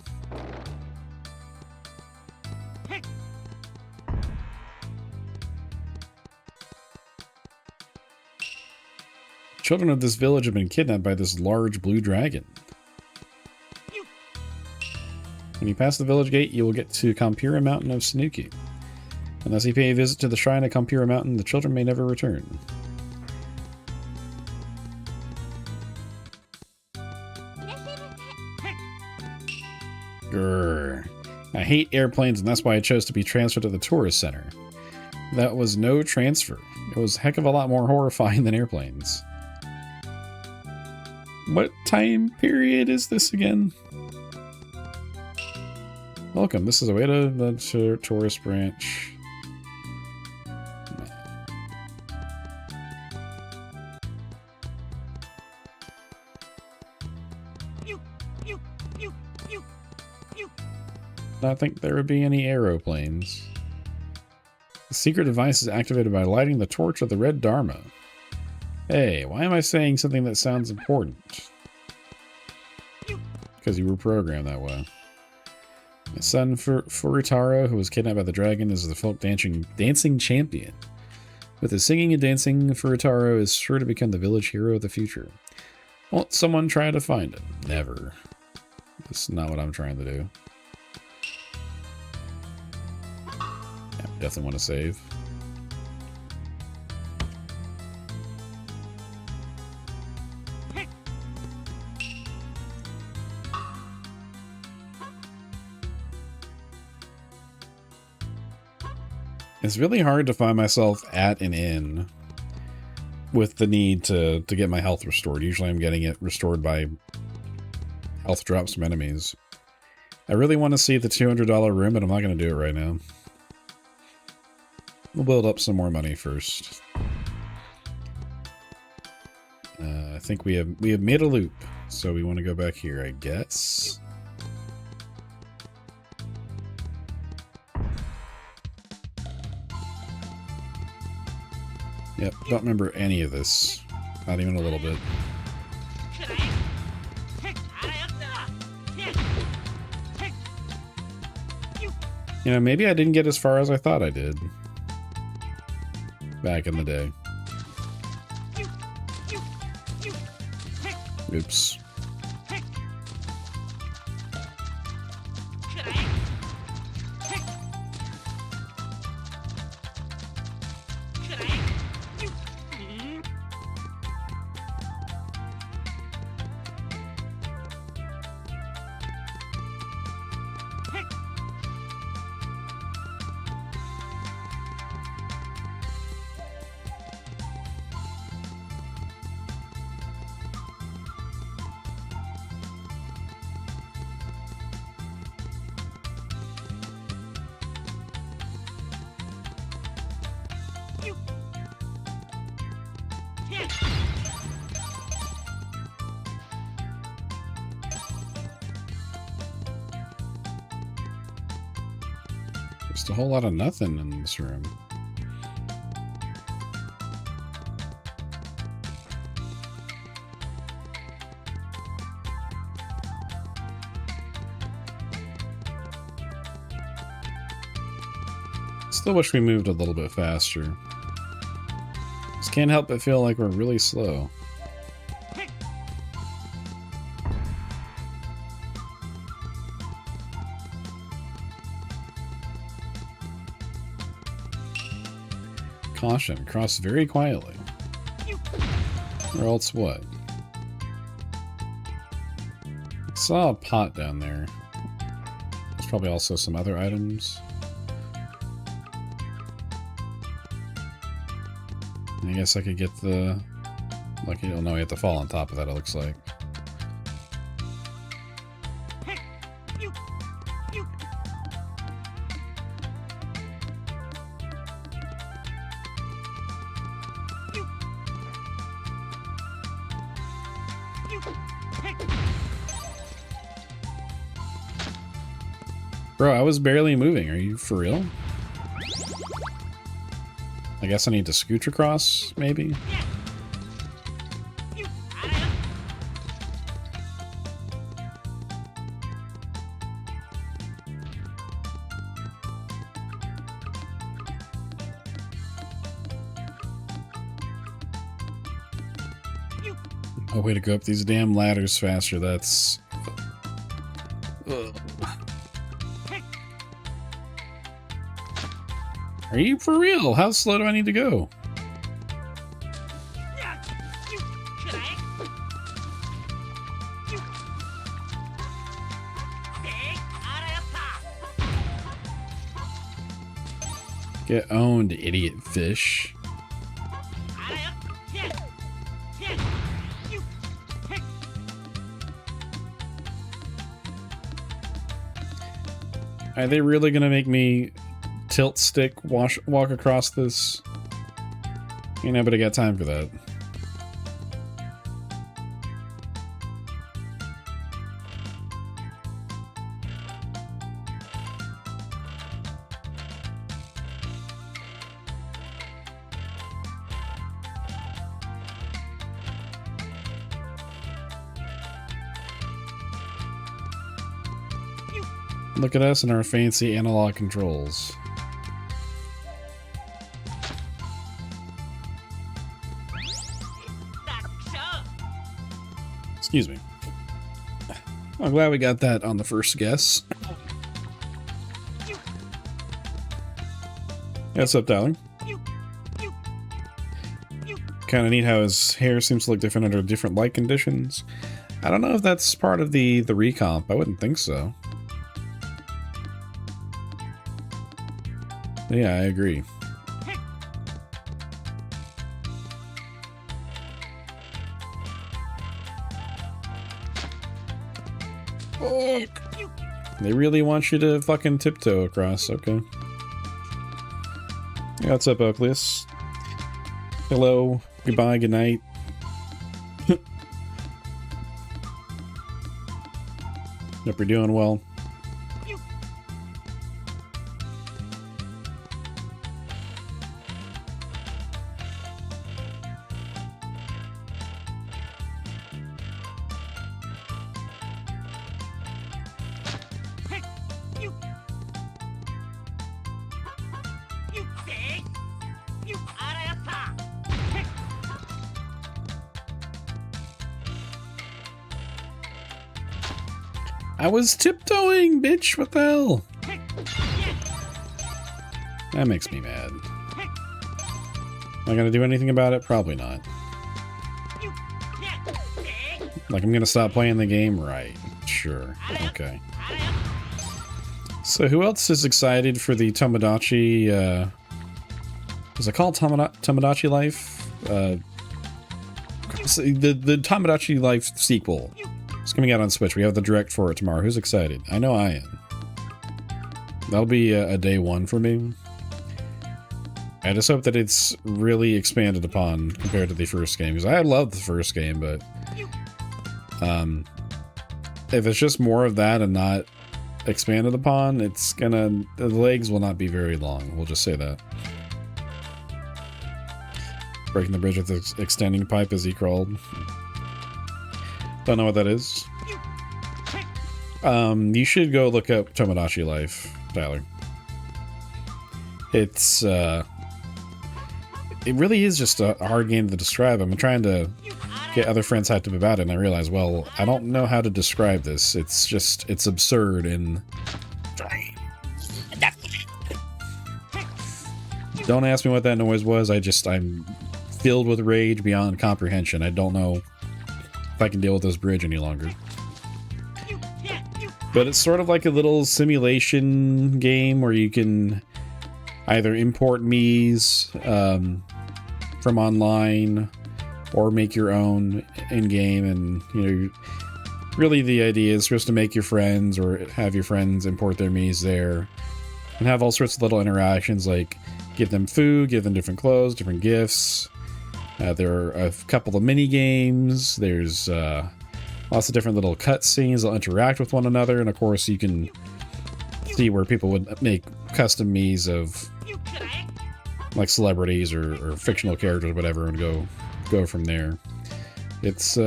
Children of this village have been kidnapped by this large blue dragon. When you pass the village gate, you will get to Kampira Mountain of Sanuki. Unless you pay a visit to the shrine at Kampira Mountain, the children may never return. Grrr. I hate airplanes, and that's why I chose to be transferred to the tourist center. That was no transfer. It was a heck of a lot more horrifying than airplanes. What time period is this again? Welcome, this is a way to the tourist branch. I don't think there would be any aeroplanes. The secret device is activated by lighting the torch of the red Dharma. Hey, why am I saying something that sounds important? Because you were programmed that way. My son Furutaro, who was kidnapped by the dragon, is the folk dancing champion. With his singing and dancing, Furutaro is sure to become the village hero of the future. Won't someone try to find him? Never. That's not what I'm trying to do. Yeah, definitely want to save. It's really hard to find myself at an inn with the need to get my health restored. Usually I'm getting it restored by health drops from enemies. I really want to see the $200 room, but I'm not going to do it right now. We'll build up some more money first. I think we have made a loop, so we want to go back here, I guess. Yep, don't remember any of this. Not even a little bit. You know, maybe I didn't get as far as I thought I did. Back in the day. Oops. Just a whole lot of nothing in this room. Still wish we moved a little bit faster. Just can't help but feel like we're really slow. Caution, cross very quietly. Or else what? Saw a pot down there. There's probably also some other items. I guess I could get the... Like, oh no, you have to fall on top of that, it looks like. Bro, I was barely moving. Are you for real? I guess I need to scooch across, maybe? Oh, way to go up these damn ladders faster. That's... Ugh. Are you for real? How slow do I need to go? Get owned, idiot fish. Are they really gonna make me tilt stick walk across this? You know, but I got time for that. Look at us and our fancy analog controls. Excuse me. I'm glad we got that on the first guess. Yeah, what's up, darling? Kind of neat how his hair seems to look different under different light conditions. I don't know if that's part of the recomp. I wouldn't think so. Yeah, I agree. They really want you to fucking tiptoe across. Okay. Yeah, what's up, Oakleus? Hello. Goodbye. Good night. Hope you're doing well. I was tiptoeing, bitch. What the hell? That makes me mad. Am I gonna do anything about it? Probably not. Like, I'm gonna stop playing the game? Right. Sure. Okay. So, who else is excited for the Tomodachi, is it called Tomodachi Life? The Tomodachi Life sequel. It's coming out on Switch. We have the direct for it tomorrow. Who's excited? I know I am. That'll be a day one for me. I just hope that it's really expanded upon compared to the first game, because I love the first game, but if it's just more of that and not expanded upon, it's gonna, the legs will not be very long. We'll just say that. Breaking the bridge with the extending pipe as he crawled. Don't know what that is. You should go look up Tomodachi Life, Tyler. It's, it really is just a hard game to describe. I'm trying to get other friends hyped up about it, and I realize, well, I don't know how to describe this. It's just, it's absurd and... Don't ask me what that noise was. I'm filled with rage beyond comprehension. I don't know if I can deal with this bridge any longer. But it's sort of like a little simulation game where you can either import Miis from online or make your own in-game, and you know, really the idea is just to make your friends or have your friends import their Miis there and have all sorts of little interactions, like give them food, give them different clothes, different gifts. There are a couple of mini games. There's lots of different little cutscenes that interact with one another, and of course you can see where people would make custom Miis of like celebrities or fictional characters or whatever, and go from there. It's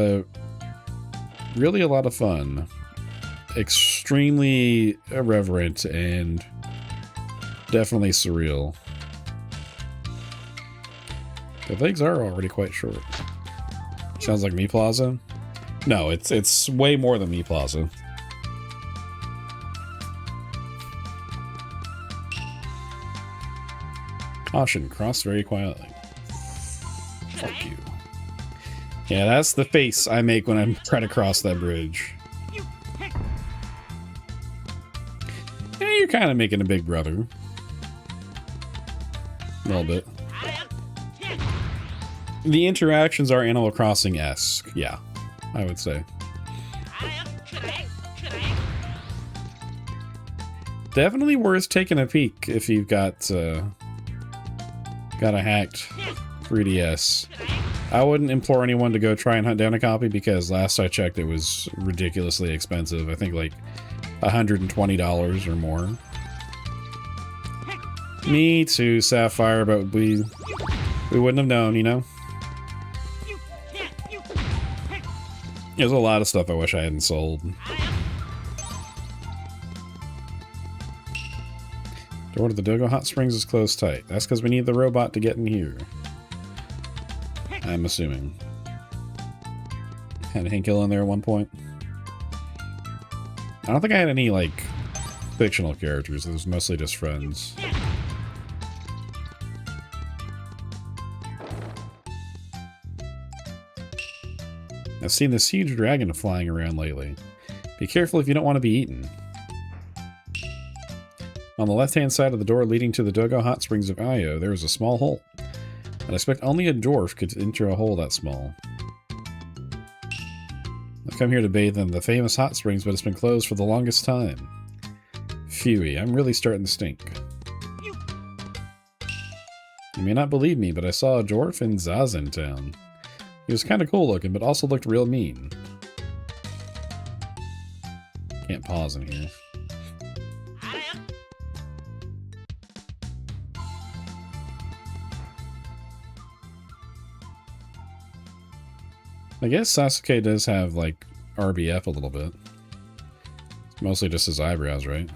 really a lot of fun. Extremely irreverent and definitely surreal. The legs are already quite short. Sounds like Mii Plaza? No, it's way more than Mii Plaza. Caution, cross very quietly. Fuck you. Yeah, that's the face I make when I'm trying to cross that bridge. Yeah, you're kind of making a big brother. A little bit. The interactions are Animal Crossing-esque, yeah, I would say. Definitely worth taking a peek if you've got a hacked 3DS. I wouldn't implore anyone to go try and hunt down a copy, because last I checked it was ridiculously expensive. I think like $120 or more. Me too, Sapphire, but we wouldn't have known, you know? There's a lot of stuff I wish I hadn't sold. Door to the Dogo Hot Springs is closed tight. That's because we need the robot to get in here. I'm assuming. Had a Hinkle in there at one point. I don't think I had any, like, fictional characters. It was mostly just friends. I've seen this huge dragon flying around lately. Be careful if you don't want to be eaten. On the left-hand side of the door leading to the Dogo Hot Springs of Io, there is a small hole. I expect only a dwarf could enter a hole that small. I've come here to bathe in the famous hot springs, but it's been closed for the longest time. Phewy, I'm really starting to stink. You may not believe me, but I saw a dwarf in Zazen Town. He was kind of cool looking, but also looked real mean. Can't pause in here. I guess Sasuke does have, like, RBF a little bit. It's mostly just his eyebrows, right?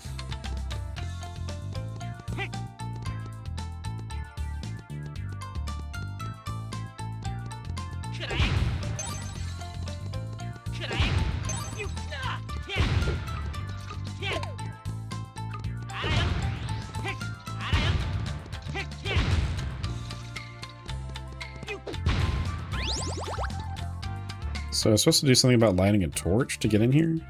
So I was supposed to do something about lighting a torch to get in here?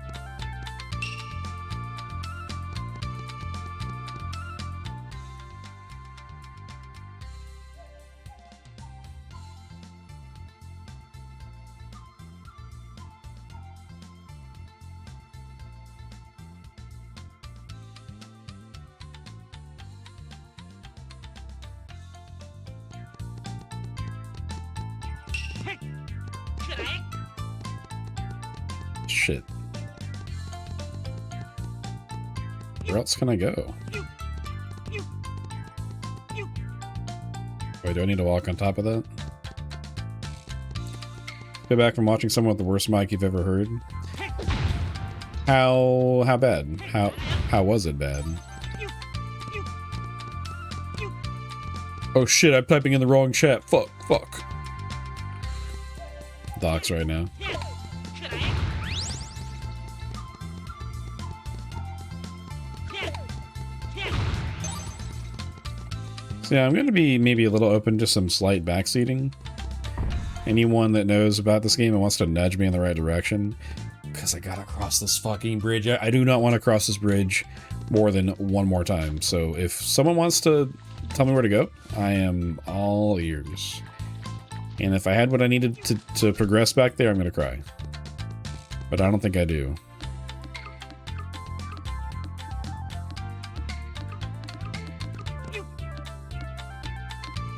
Shit. Where else can I go? Wait, do I need to walk on top of that? Go back from watching someone with the worst mic you've ever heard. How bad? How was it bad? Oh shit, I'm typing in the wrong chat. Fuck. Docs right now. So yeah, I'm going to be maybe a little open to some slight backseating. Anyone that knows about this game and wants to nudge me in the right direction. Because I gotta cross this fucking bridge. I do not want to cross this bridge more than one more time. So if someone wants to tell me where to go, I am all ears. And if I had what I needed to progress back there, I'm going to cry. But I don't think I do.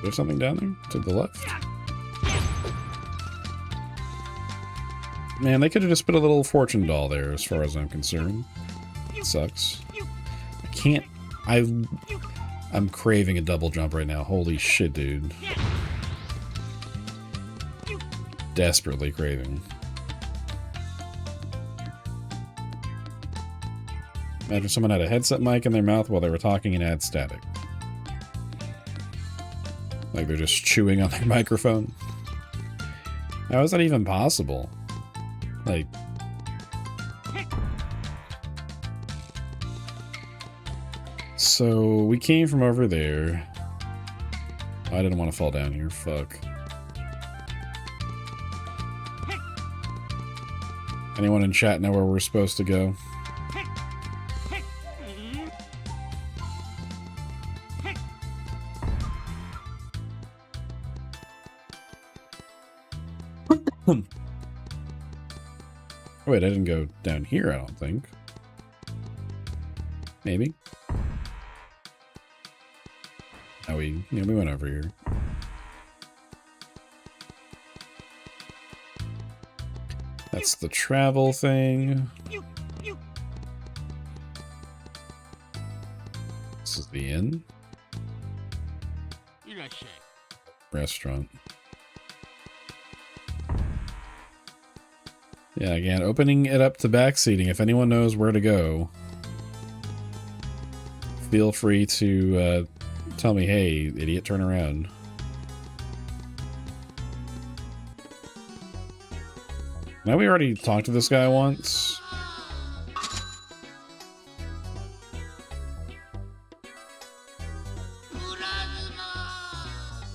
There's something down there to the left. Man, they could have just put a little fortune doll there as far as I'm concerned. It sucks. I can't... I'm craving a double jump right now. Holy shit, dude. Desperately craving. Imagine someone had a headset mic in their mouth while they were talking and had static. Like they're just chewing on their microphone. How is that even possible? Like... So, we came from over there. I didn't want to fall down here, fuck. Anyone in chat know where we're supposed to go? Wait, I didn't go down here, I don't think. Maybe. No, we went over here. That's the travel thing. This is the inn. Restaurant. Yeah, again, opening it up to backseating. If anyone knows where to go, feel free to tell me, hey, idiot, turn around. Now we already talked to this guy once.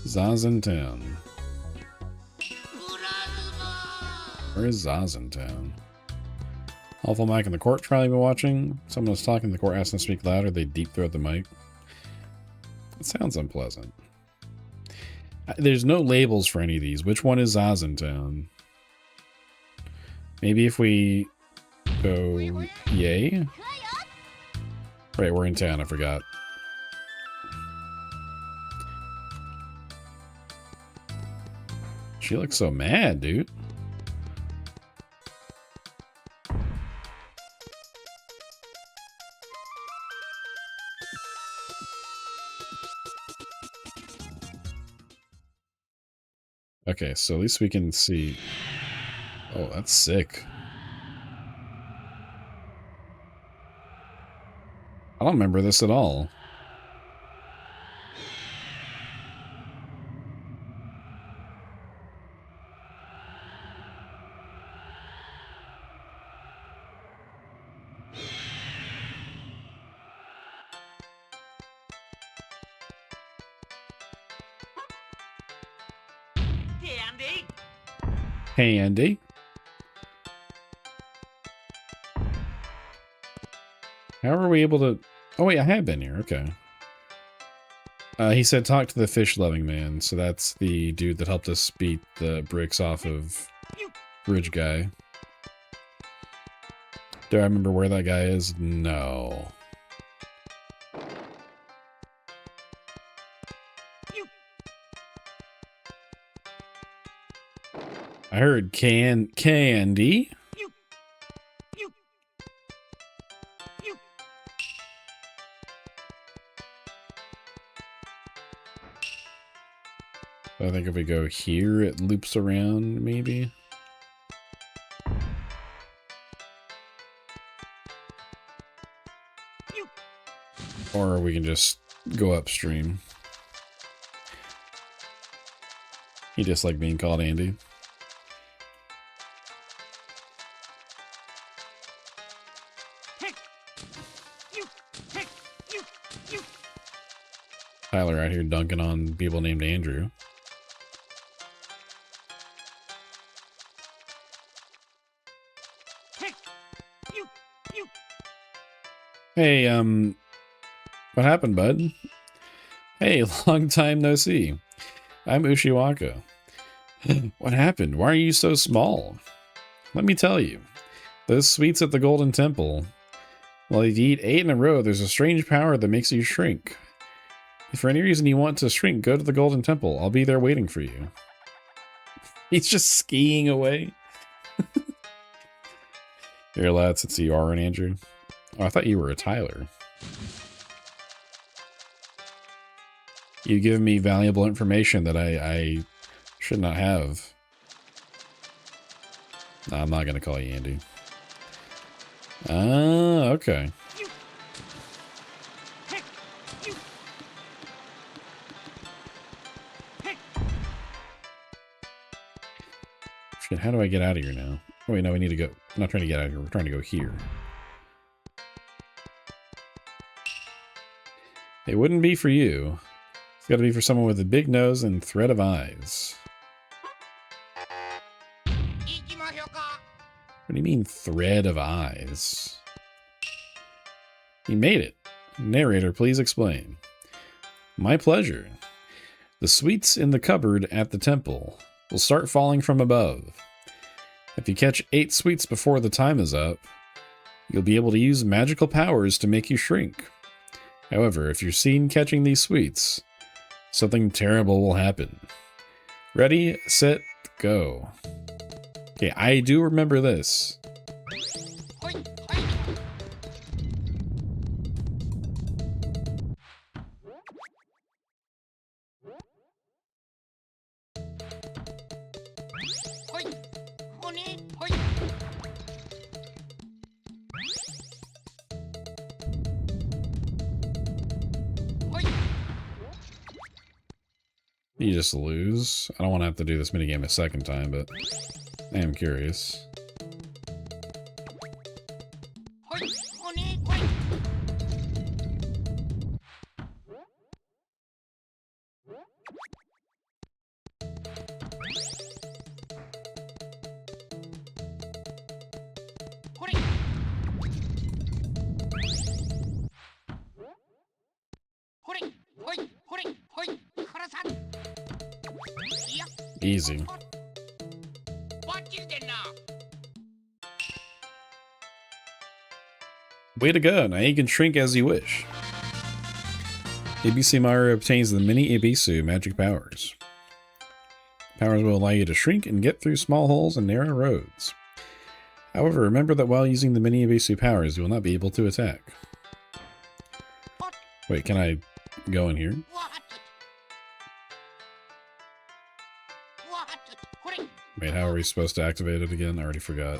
Zazen Town. Where is Zazen Town? Awful mic in the court trial you've been watching. Someone was talking in the court, asked them to speak louder. They deep throat the mic. It sounds unpleasant. There's no labels for any of these. Which one is Zazen Town? Maybe if we go yay? Right, we're in town, I forgot. She looks so mad, dude. Okay, so at least we can see. Oh, that's sick. I don't remember this at all. Hey, Andy. How are we able to... Oh, wait, I have been here. Okay. He said talk to the fish-loving man. So that's the dude that helped us beat the bricks off of Bridge Guy. Do I remember where that guy is? No. I heard candy. I think if we go here, it loops around, maybe. Or we can just go upstream. He just like being called Andy. Tyler out here dunking on people named Andrew. Hey, what happened, bud? Hey, long time no see. I'm Ushiwaka. What happened? Why are you so small? Let me tell you. Those sweets at the Golden Temple. Well, if you eat 8 in a row, there's a strange power that makes you shrink. If for any reason you want to shrink, go to the Golden Temple. I'll be there waiting for you. He's just skiing away. Here, lads, it's you are an Andrew. Oh, I thought you were a Tyler. You've given me valuable information that I should not have. No, I'm not going to call you Andy. Ah, okay. Shit, how do I get out of here now? Oh, wait, no, we need to go. I'm not trying to get out of here. We're trying to go here. It wouldn't be for you. It's got to be for someone with a big nose and thread of eyes. What do you mean, thread of eyes? You made it. Narrator, please explain. My pleasure. The sweets in the cupboard at the temple will start falling from above. If you catch 8 sweets before the time is up, you'll be able to use magical powers to make you shrink. However, if you're seen catching these sweets, something terrible will happen. Ready, set, go. Okay, I do remember this. You just lose. I don't want to have to do this minigame a second time, but I am curious. Easy. Way to go. Now you can shrink as you wish. ABC Mario obtains the Mini Ibisu magic powers. Powers will allow you to shrink and get through small holes and narrow roads. However, remember that while using the Mini Ibisu powers, you will not be able to attack. Wait, can I go in here? Wait, how are we supposed to activate it again? I already forgot.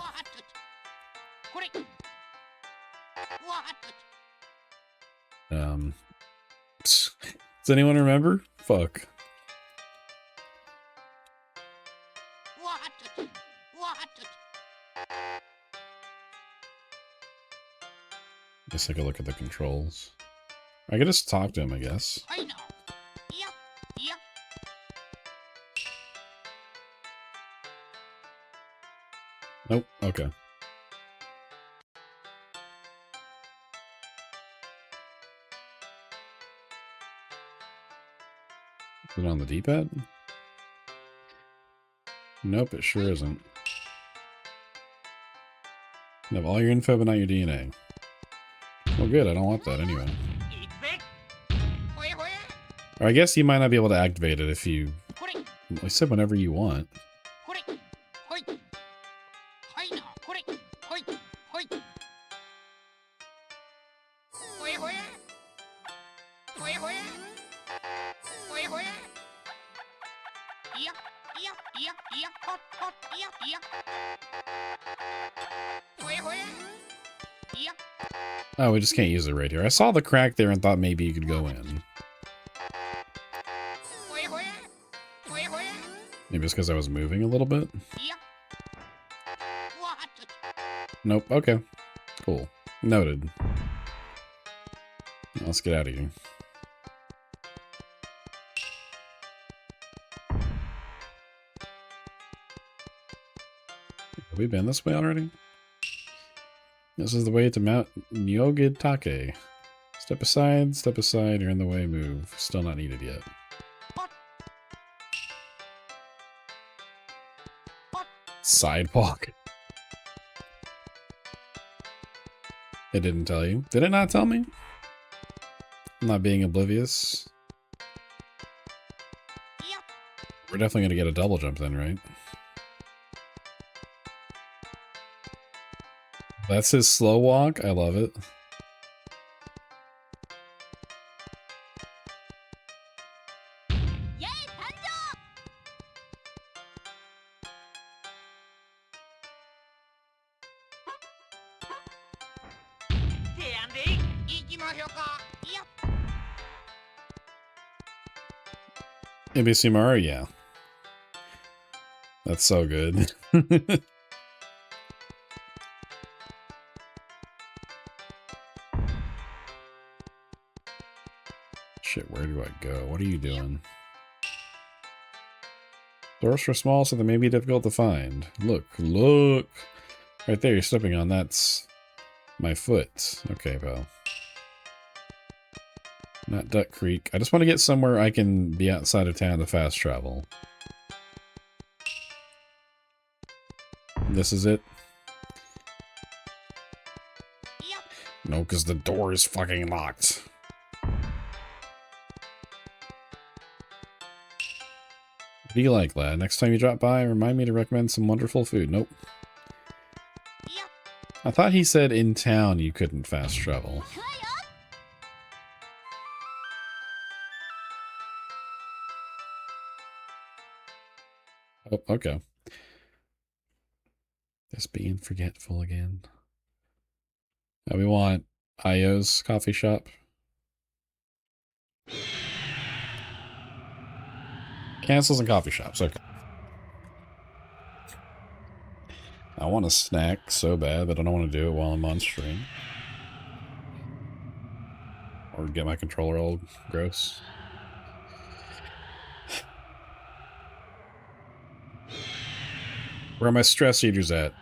Does anyone remember? Fuck. Let's take a look at the controls. I could just talk to him, I guess. Nope, okay. Is it on the D-pad? Nope, it sure isn't. You have all your info but not your DNA. Well good, I don't want that anyway. Or I guess you might not be able to activate it if you... Well, I said whenever you want. Oh, we just can't use it right here. I saw the crack there and thought maybe you could go in. Maybe it's because I was moving a little bit? Nope, okay. Cool. Noted. Let's get out of here. Have we been this way already? This is the way to Mount Nyogitake. Step aside, you're in the way, move. Still not needed yet. Sidewalk. It didn't tell you. Did it not tell me? I'm not being oblivious. We're definitely going to get a double jump then, right? That's his slow walk. I love it. ABC Mario, yeah. That's so good. Shit, where do I go? What are you doing? Doors are small, so they may be difficult to find. Look, look! Right there, you're stepping on. That's my foot. Okay, pal. Not Duck Creek. I just want to get somewhere I can be outside of town to fast travel. This is it? No, because the door is fucking locked. What do you like, lad? Next time you drop by, remind me to recommend some wonderful food. Nope. I thought he said in town you couldn't fast travel. Oh, okay. Just being forgetful again. Now we want Io's coffee shop. Cancels and coffee shops, okay. I want a snack so bad, but I don't want to do it while I'm on stream. Or get my controller all gross. Where are my stress eaters at?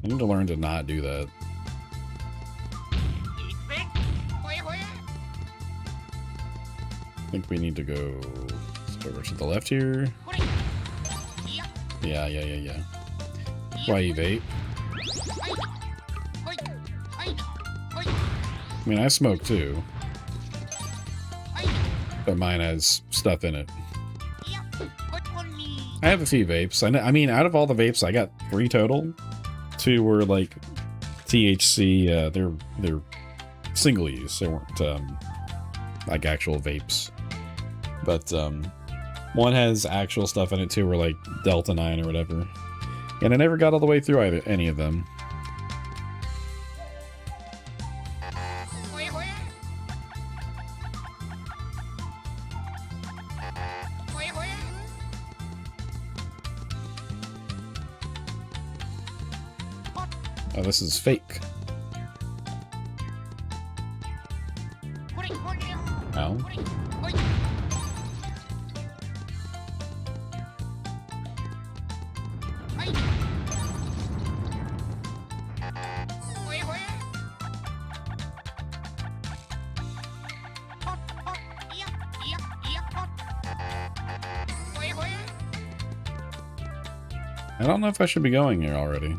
I need to learn to not do that. I think we need to go over to the left here. Yeah. Why you vape? I mean, I smoke too, but mine has stuff in it. I have a few vapes. I mean, out of all the vapes, I got 3 total. 2 were like THC. They're single use. They weren't like actual vapes. But 1 has actual stuff in it. 2 were like Delta 9 or whatever. And I never got all the way through any of them. Oh, this is fake. Ow. I don't know if I should be going here already.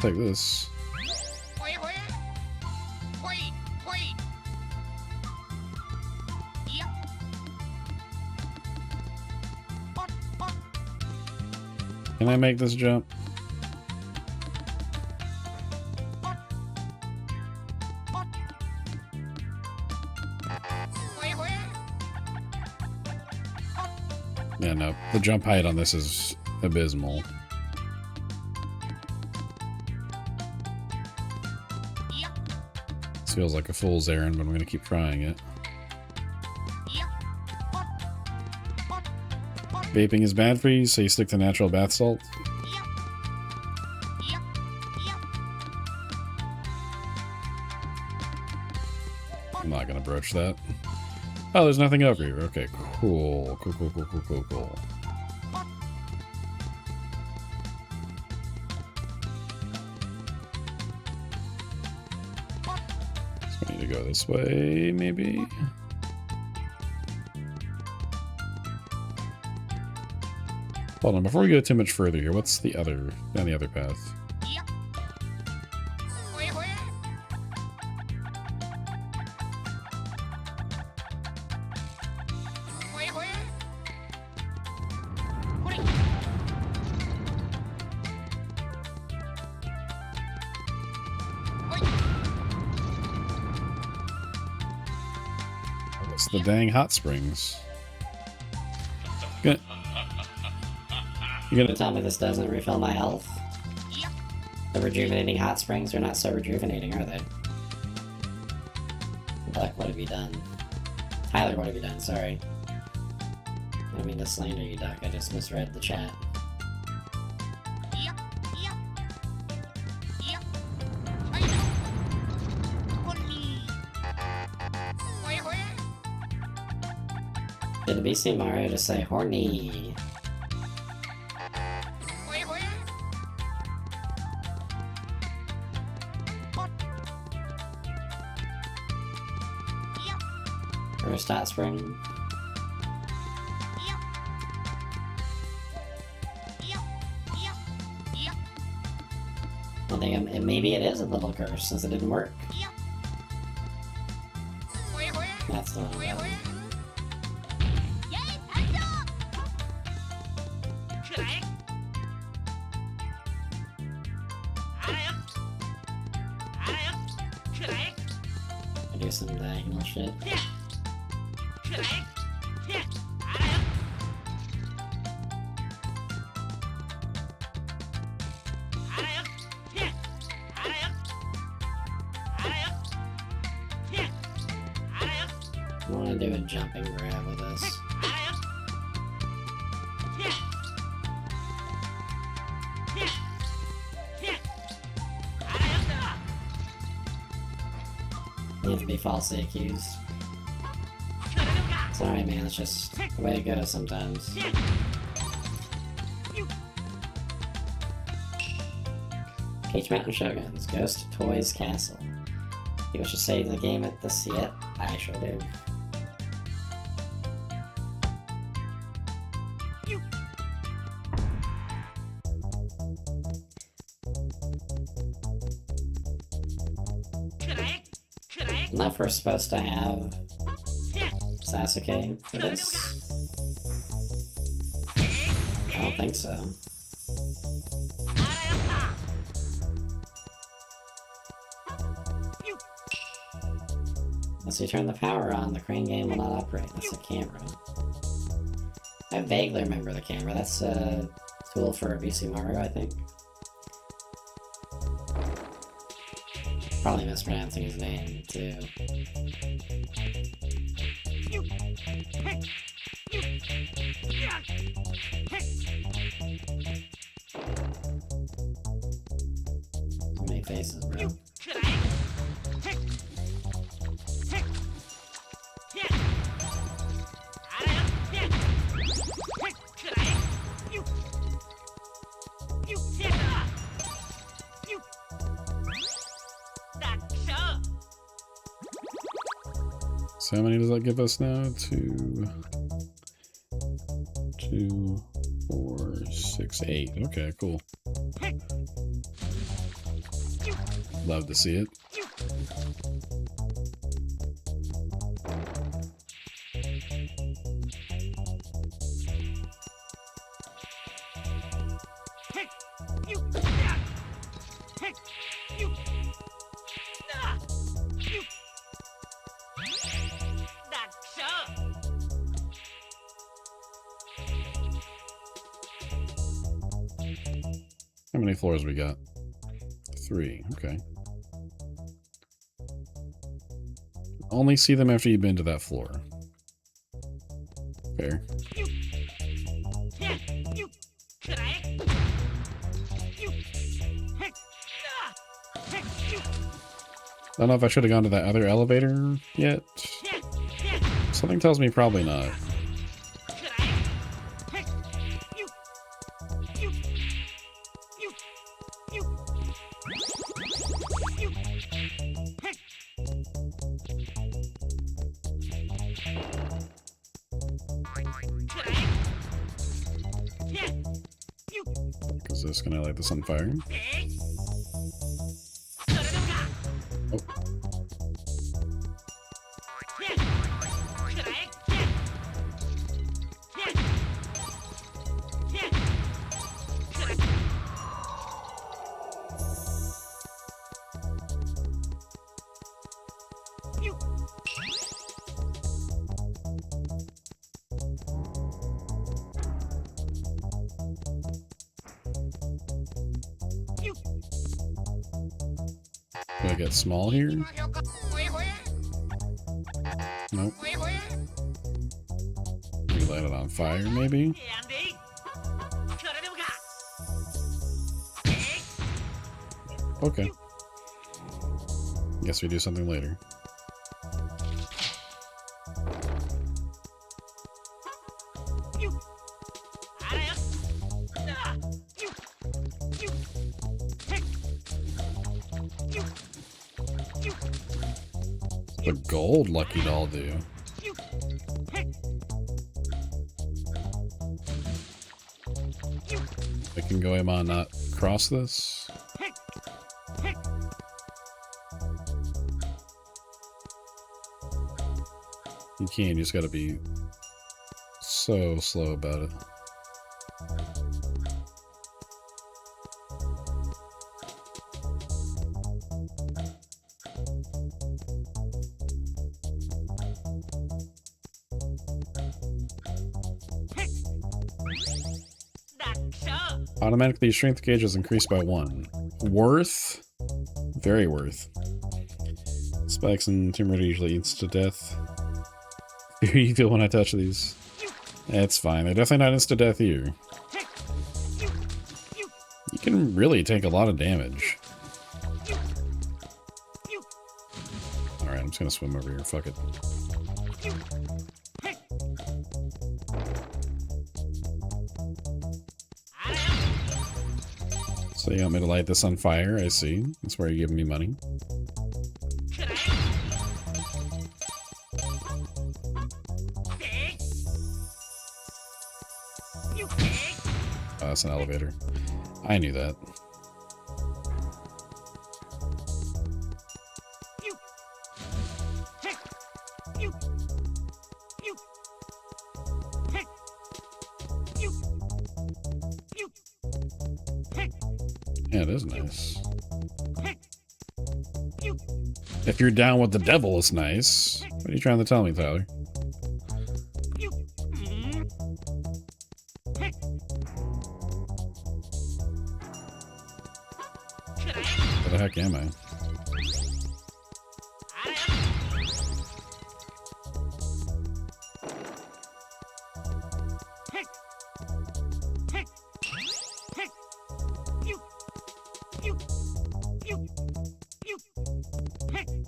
Take this. Can I make this jump? Yeah, no. The jump height on this is abysmal. This feels like a fool's errand, but I'm going to keep trying it. Vaping is bad for you, so you stick to natural bath salt. I'm not going to broach that. Oh, there's nothing over here. Okay, cool. Cool. So we need to go this way, maybe? Hold on, before we go too much further here, what's the other, down the other path? It's the dang hot springs. Good. You're gonna tell me this doesn't refill my health? The rejuvenating hot springs are not so rejuvenating, are they? Buck, what have you done? Tyler, what have you done? Sorry. I don't mean to slander you, Duck. I just misread the chat. Did the BC Mario just say horny? First hot spring. I think maybe it is a little curse since it didn't work. That's the wrong button. I do some diagonal shit. I want to do a jumping grab with this. Need to be falsely accused. Sorry, man, it's just the way it goes sometimes. Peach Mountain Shoguns, Ghost Toys Castle. You wish to save the game at this yet? I sure do. I'm not first supposed to have Sasuke for this? I don't think so. Unless you turn the power on, the crane game will not operate. That's the camera. I vaguely remember the camera. That's a tool for BC Mario, I think. Probably mispronouncing his name, too. So many faces, bro. So how many does that give us now? 2, 4, 6, 8. Okay, cool. Love to see it. How many floors we got? 3. Okay. Only see them after you've been to that floor. Fair. I don't know if I should have gone to that other elevator yet. Something tells me probably not. Is this gonna light this on fire? Oh. Do I get small here? Nope. We light it on fire, maybe? Okay. Guess we do something later. The gold lucky doll do. I can Goemon not cross this. You can, you just gotta be so slow about it. Automatically, strength gauge is increased by 1. Worth? Very worth. Spikes and Tomb Raider usually eats to death. You feel when I touch these? It's fine. They're definitely not insta-death here. You can really take a lot of damage. Alright, I'm just gonna swim over here. Fuck it. So you want me to light this on fire? I see. That's where you're giving me money. Oh, that's an elevator. I knew that. Yeah, it is nice. If you're down with the devil, it's nice. What are you trying to tell me, Tyler? Where the heck am I?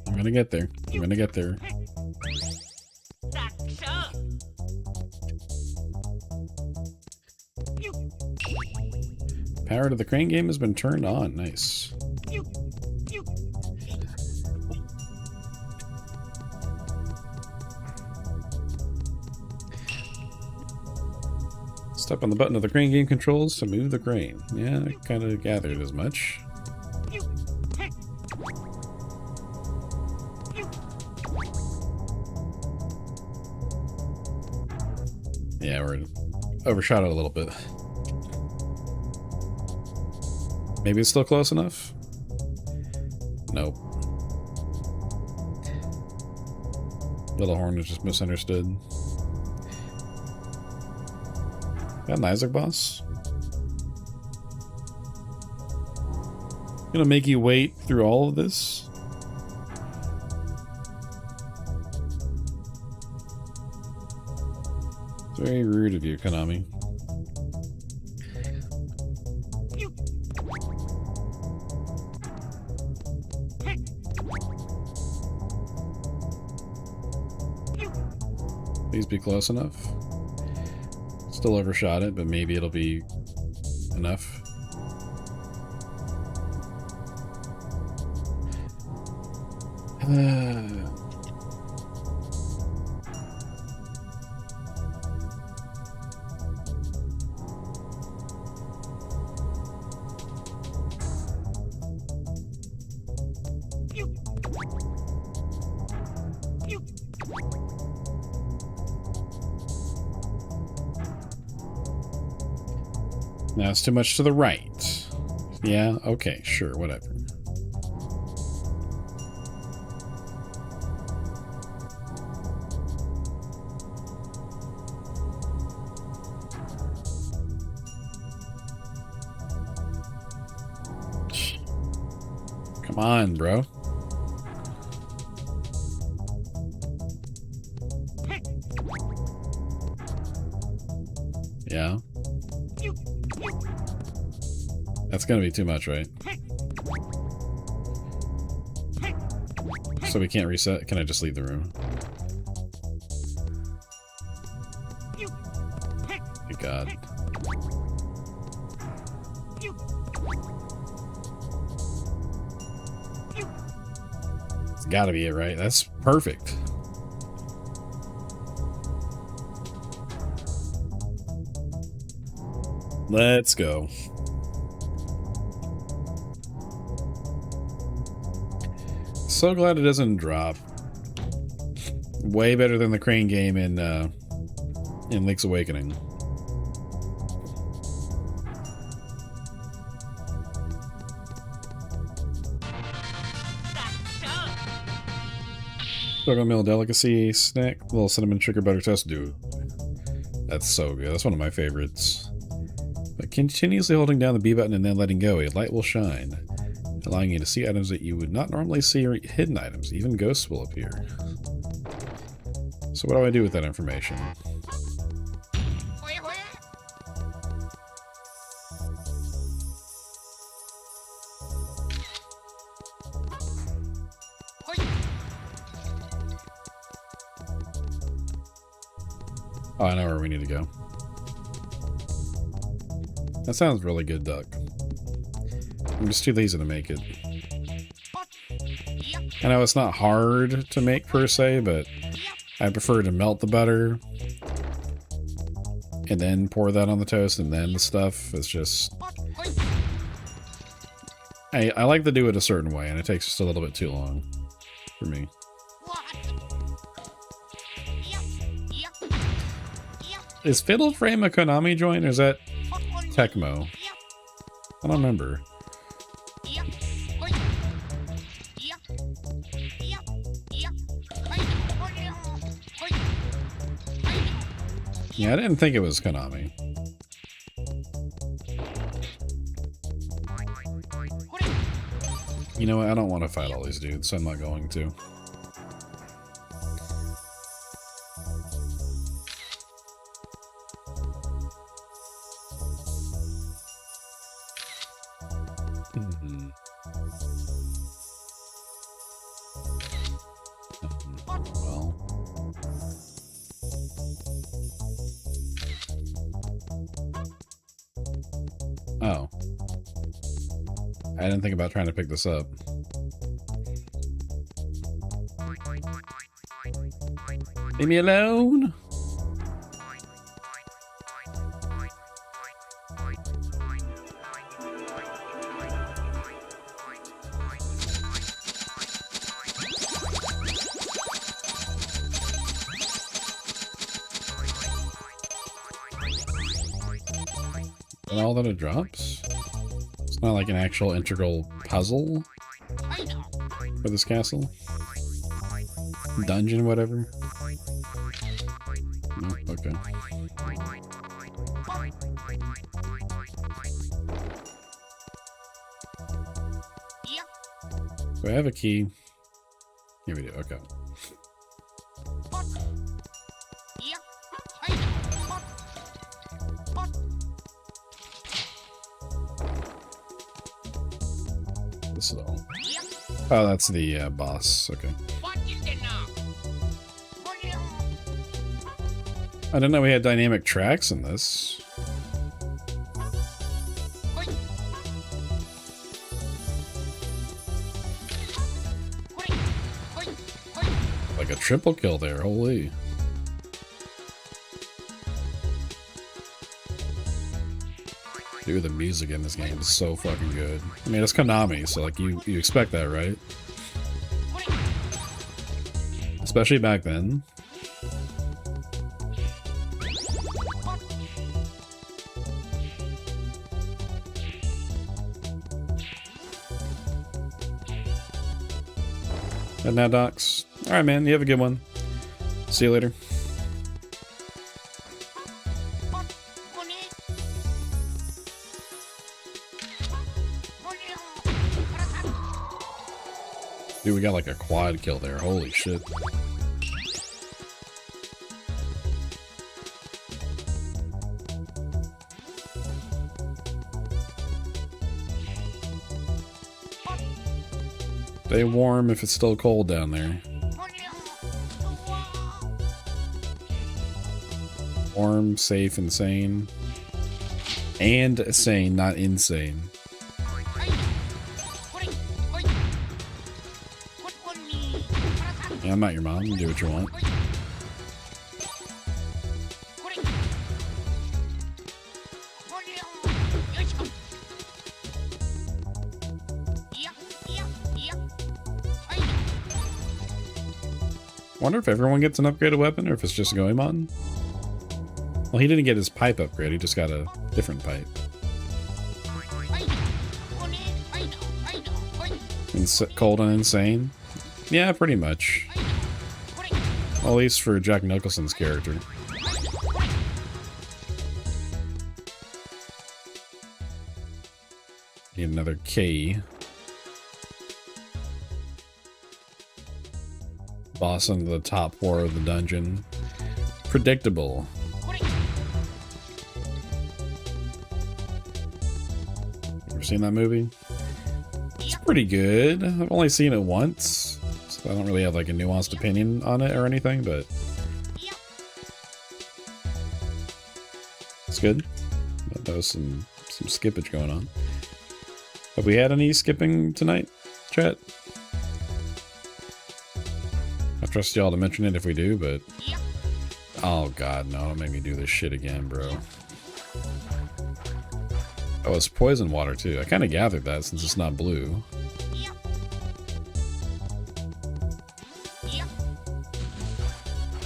I'm gonna get there. I'm gonna get there. Power to the crane game has been turned on. Nice. Step on the button of the crane game controls to move the crane. Yeah, I kind of gathered as much. Yeah, we're overshot it a little bit. Maybe it's still close enough? Nope. Little Horn was just misunderstood. Got an Isaac boss? Gonna make you wait through all of this? It's very rude of you, Konami. Please be close enough. Still overshot it, but maybe it'll be enough. Now it's too much to the right. Yeah, okay, sure, whatever. Come on, bro. Yeah. That's gonna be too much, right? So we can't reset? Can I just leave the room? Thank God. It's gotta be it, right? That's perfect. Let's go. So glad it doesn't drop. Way better than the crane game in Link's Awakening. Sugar Mill Delicacy snack, little cinnamon sugar butter toast, dude. That's so good. That's one of my favorites. But continuously holding down the B button and then letting go, a light will shine, allowing you to see items that you would not normally see, or hidden items. Even ghosts will appear. So what do I do with that information? Oh, I know where we need to go. That sounds really good, Duck. I'm just too lazy to make it. I know it's not hard to make per se, but I prefer to melt the butter and then pour that on the toast and then the stuff. It's just... I like to do it a certain way, and it takes just a little bit too long for me. Is Fatal Frame a Konami joint, or is that Tecmo? I don't remember. Yeah, I didn't think it was Konami. You know what? I don't want to fight all these dudes, so I'm not going to. Well. Oh. I didn't think about trying to pick this up. Leave me alone. And all that it drops? It's not like an actual integral puzzle for this castle? Dungeon, whatever? No? Okay. Do I have a key? Here we do, okay. This is all. Oh, that's the boss. Okay. I didn't know we had dynamic tracks in this. Like a triple kill there, holy. Dude, the music in this game is so fucking good. I mean, it's Konami, so like you expect that, right? Especially back then. And now, Docs. Alright, man. You have a good one. See you later. Dude, we got like a quad kill there. Holy shit. Stay warm if it's still cold down there. Warm, safe, and sane. And sane, not insane. Yeah, I'm not your mom. You do what you want. Wonder if everyone gets an upgraded weapon or if it's just Goemon. Well, he didn't get his pipe upgrade, he just got a different pipe. Cold and insane? Yeah, pretty much. Well, at least for Jack Nicholson's character. Need another key. Boss into the top floor of the dungeon. Predictable. Ever seen that movie? It's pretty good. I've only seen it once, so I don't really have like a nuanced opinion on it or anything, but it's good. There was some skippage going on. Have we had any skipping tonight, chat? I trust y'all to mention it if we do, but... Oh god, no, don't make me do this shit again, bro. Oh, it's poison water, too. I kind of gathered that since it's not blue.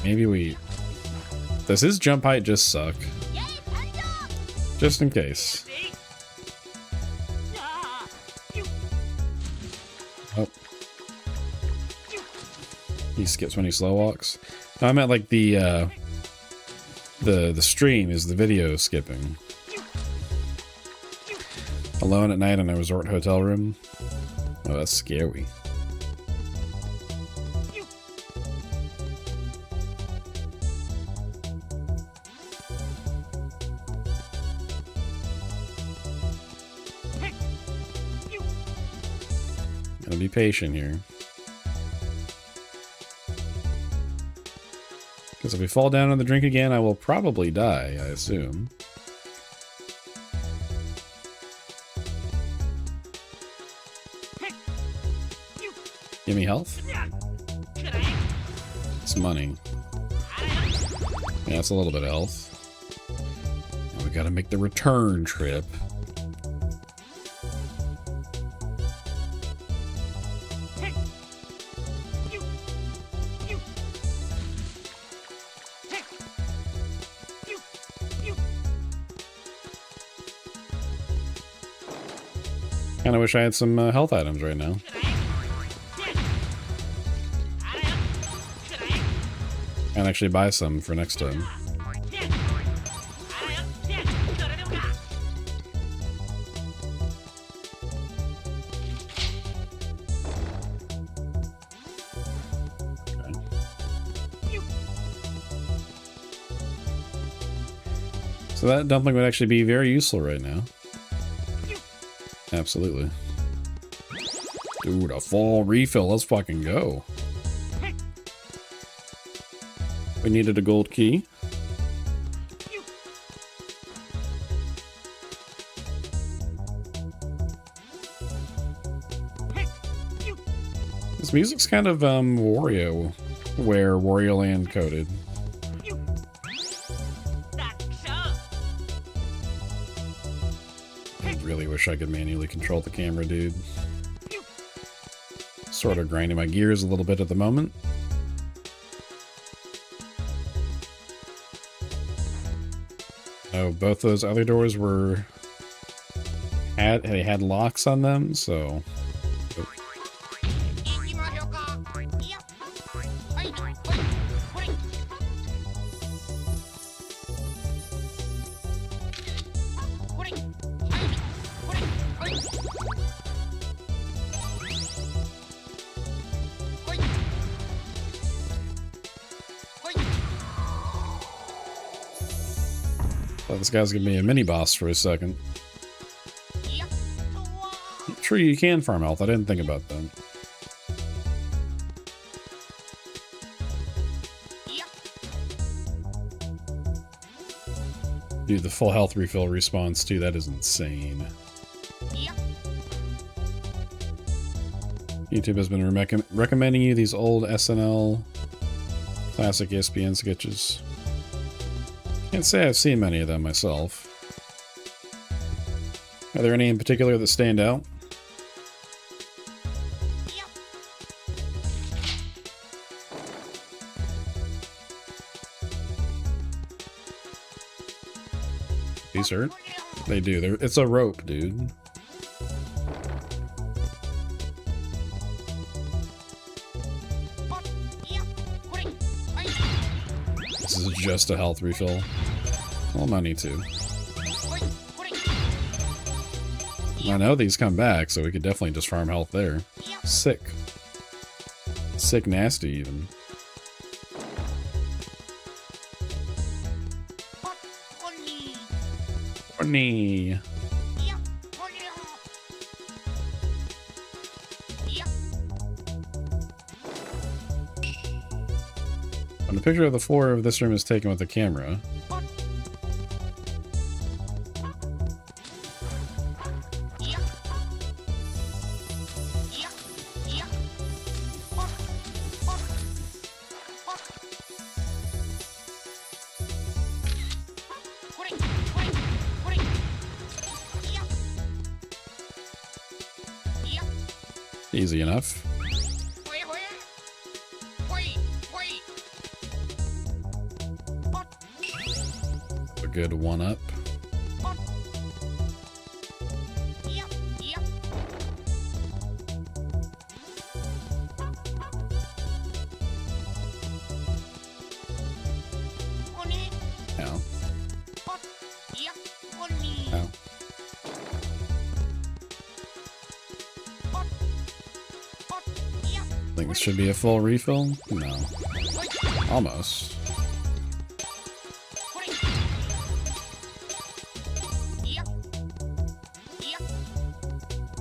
Maybe we... Does his jump height just suck? Just in case. Oh. He skips when he slow walks. No, I meant like the The stream is the video skipping. Alone at night in a resort hotel room. Oh, that's scary. Gotta be patient here. Because if we fall down on the drink again, I will probably die, I assume. Give me health? It's money. Yeah, it's a little bit of health. Now we gotta make the return trip. Kinda wish I had some health items right now. And actually buy some for next time. Okay. So that dumpling would actually be very useful right now. Absolutely. Dude, a full refill. Let's fucking go. We needed a gold key. This music's kind of Wario, where Wario Land coded. I really wish I could manually control the camera, dude. Sort of grinding my gears a little bit at the moment. Oh, both those other doors were they had locks on them, so this guy's gonna be a mini boss for a second. True, you can farm health. I didn't think about that. Dude, the full health refill response too. That is insane. YouTube has been recommending you these old SNL classic ESPN sketches. Can't say I've seen many of them myself. Are there any in particular that stand out? These hurt? They do. It's a rope, dude. This is just a health refill. Well, money too. I know these come back, so we could definitely just farm health there. Sick. Sick nasty, even. Horny. When the picture of the floor of this room is taken with the camera, easy enough. A good one-up. Ow. Think this should be a full refill? No. Almost.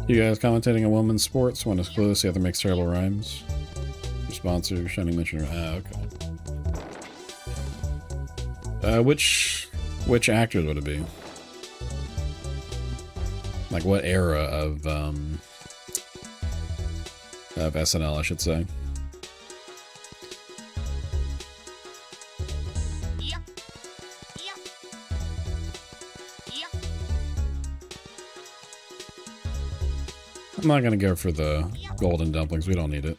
You guys commentating on women's sports? One is clueless, the other makes terrible rhymes. Your sponsor, Shining Mention. Okay. Which actors would it be? Like what era of SNL, I should say. I'm not gonna go for the golden dumplings, we don't need it.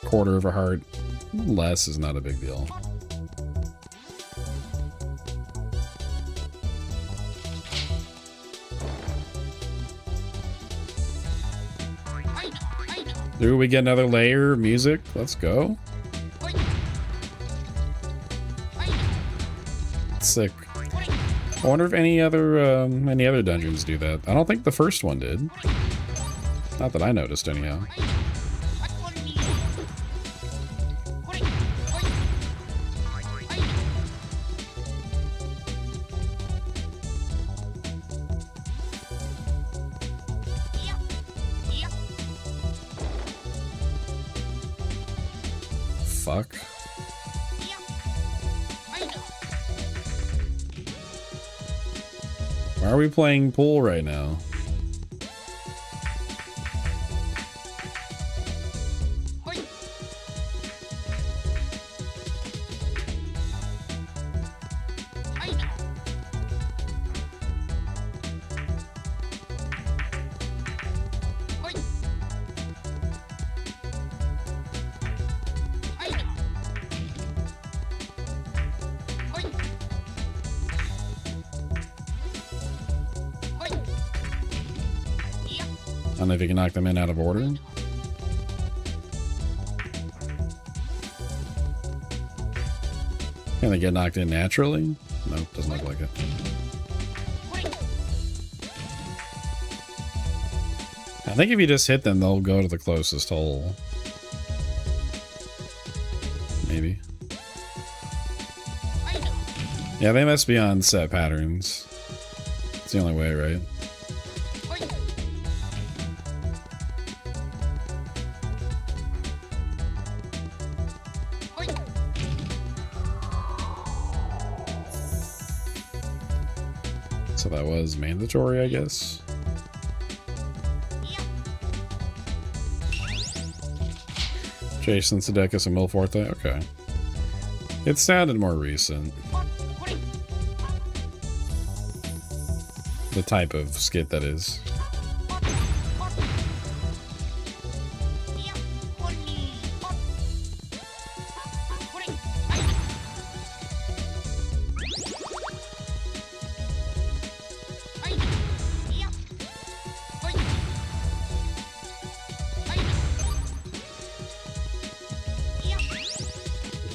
Quarter of a heart, less is not a big deal. Do we get another layer of music? Let's go. Sick. I wonder if any other dungeons do that. I don't think the first one did. Not that I noticed, anyhow. Fuck. Why are we playing pool right now? I don't know if you can knock them in out of order. Can they get knocked in naturally? Nope, doesn't look like it. I think if you just hit them, they'll go to the closest hole. Maybe. Yeah, they must be on set patterns. It's the only way, right? So that was mandatory, I guess. Jason Sudeikis and Milforte? Okay. It sounded more recent. The type of skit that is.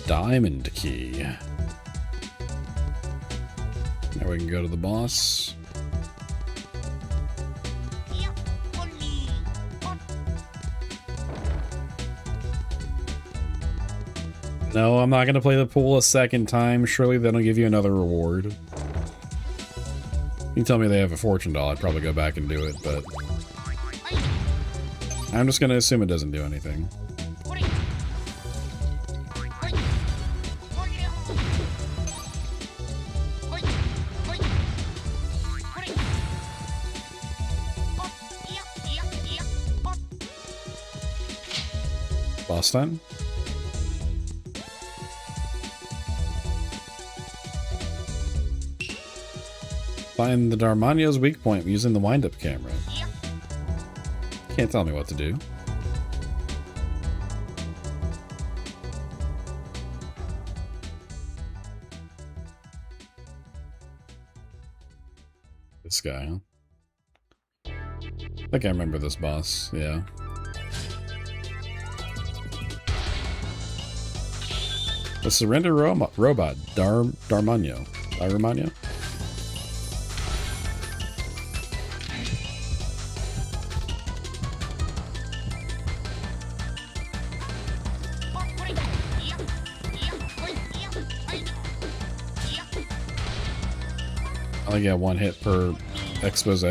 Diamond key. Now we can go to the boss. No, I'm not going to play the pool a second time. Surely that'll give you another reward. You tell me they have a fortune doll, I'd probably go back and do it, but I'm just going to assume it doesn't do anything. Boss time? Find the Darmanio's weak point using the wind-up camera. Can't tell me what to do. This guy, huh? I think I remember this boss, yeah. The surrender robot, Darmanio. only get 1 hit per expose.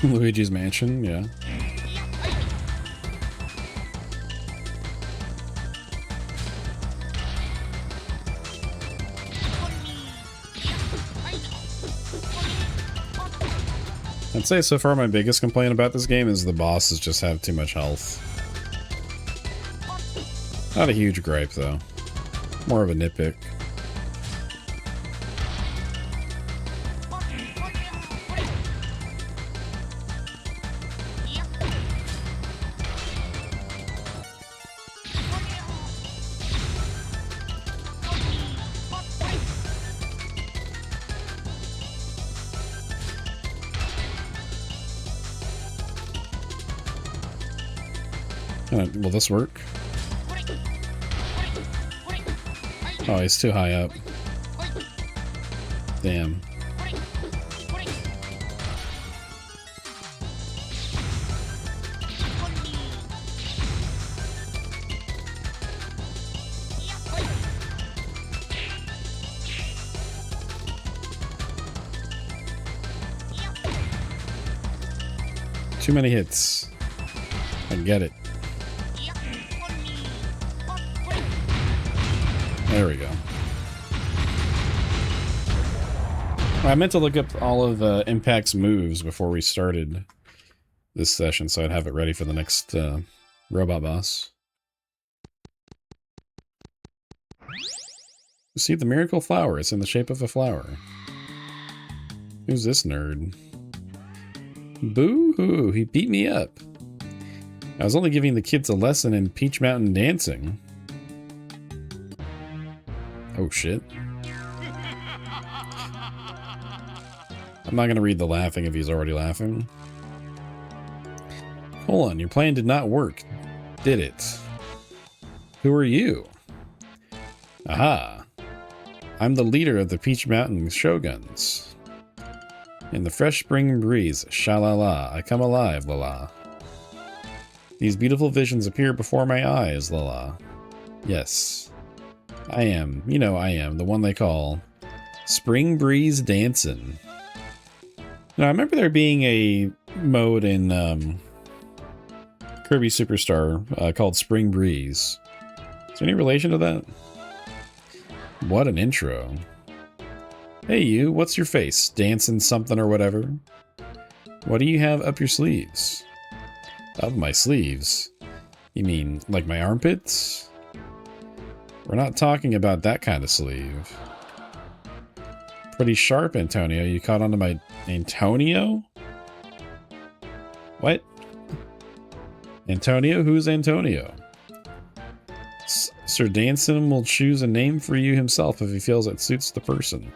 Luigi's Mansion, yeah. I'd say so far my biggest complaint about this game is the bosses just have too much health. Not a huge gripe, though. More of a nitpick. Will this work? Oh, he's too high up. Damn. Too many hits. I get it. There we go. I meant to look up all of Impact's moves before we started this session, so I'd have it ready for the next robot boss. See the miracle flower. It's in the shape of a flower. Who's this nerd? Boo-hoo, he beat me up. I was only giving the kids a lesson in Peach Mountain dancing. Oh shit. I'm not gonna read the laughing if he's already laughing. Hold on, your plan did not work, did it? Who are you? Aha. I'm the leader of the Peach Mountain Shoguns. In the fresh spring breeze, sha-la-la, I come alive, la-la. These beautiful visions appear before my eyes, la-la. Yes. I am, you know I am, the one they call Spring Breeze Dancin'. Now, I remember there being a mode in Kirby Superstar called Spring Breeze. Is there any relation to that? What an intro. Hey you, what's your face? Dancing something or whatever? What do you have up your sleeves? Up my sleeves? You mean like my armpits? We're not talking about that kind of sleeve. Pretty sharp, Antonio. You caught on to my... Antonio? What? Antonio? Who's Antonio? Sir Danson will choose a name for you himself if he feels it suits the person.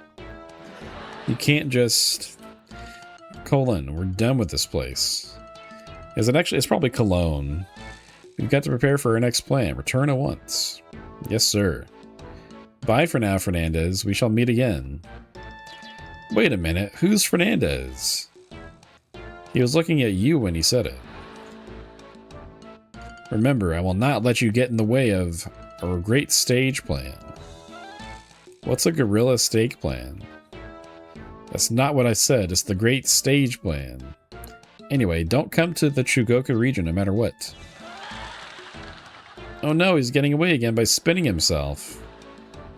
You can't just... Colon, we're done with this place. Is it actually... It's probably Cologne. We've got to prepare for our next plan. Return at once. Yes, sir. Bye for now, Fernandez. We shall meet again. Wait a minute. Who's Fernandez? He was looking at you when he said it. Remember, I will not let you get in the way of our great stage plan. What's a gorilla steak plan? That's not what I said. It's the great stage plan. Anyway, don't come to the Chugoku region no matter what. Oh no, he's getting away again by spinning himself.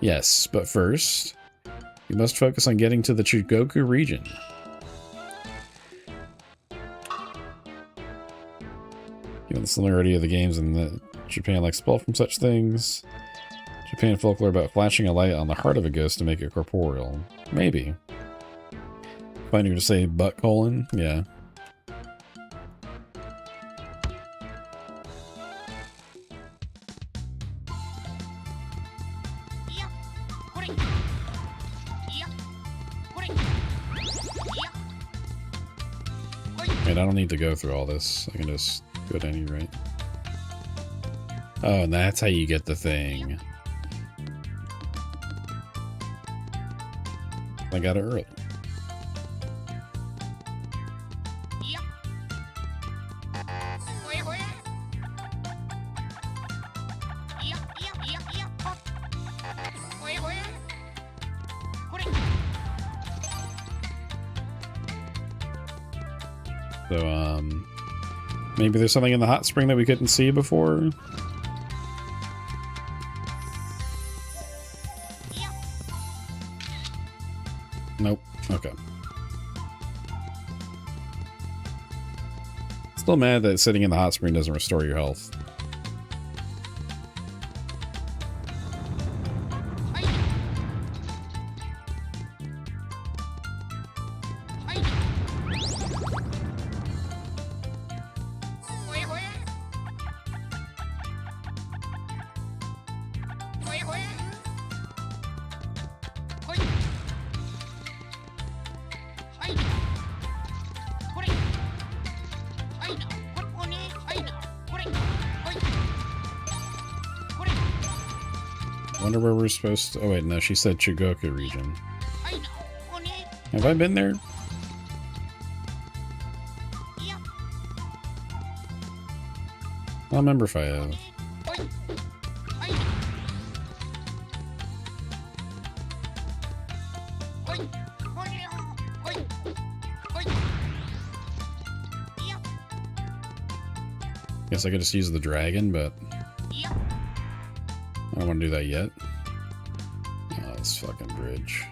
Yes, but first, you must focus on getting to the Chugoku region. Given the similarity of the games and the Japan likes to pull from such things, Japan folklore about flashing a light on the heart of a ghost to make it corporeal. Maybe. Find you to say butt colon? Yeah. Wait, I don't need to go through all this. I can just go to any rate. Oh, and that's how you get the thing. I got it early. So, maybe there's something in the hot spring that we couldn't see before? Nope. Okay. Still mad that sitting in the hot spring doesn't restore your health. Wonder where we're supposed to... Oh wait, no, she said Chugoku region. Have I been there? I don't remember if I have. Guess I could just use the dragon, but I don't want to do that yet. Oh, this fucking bridge.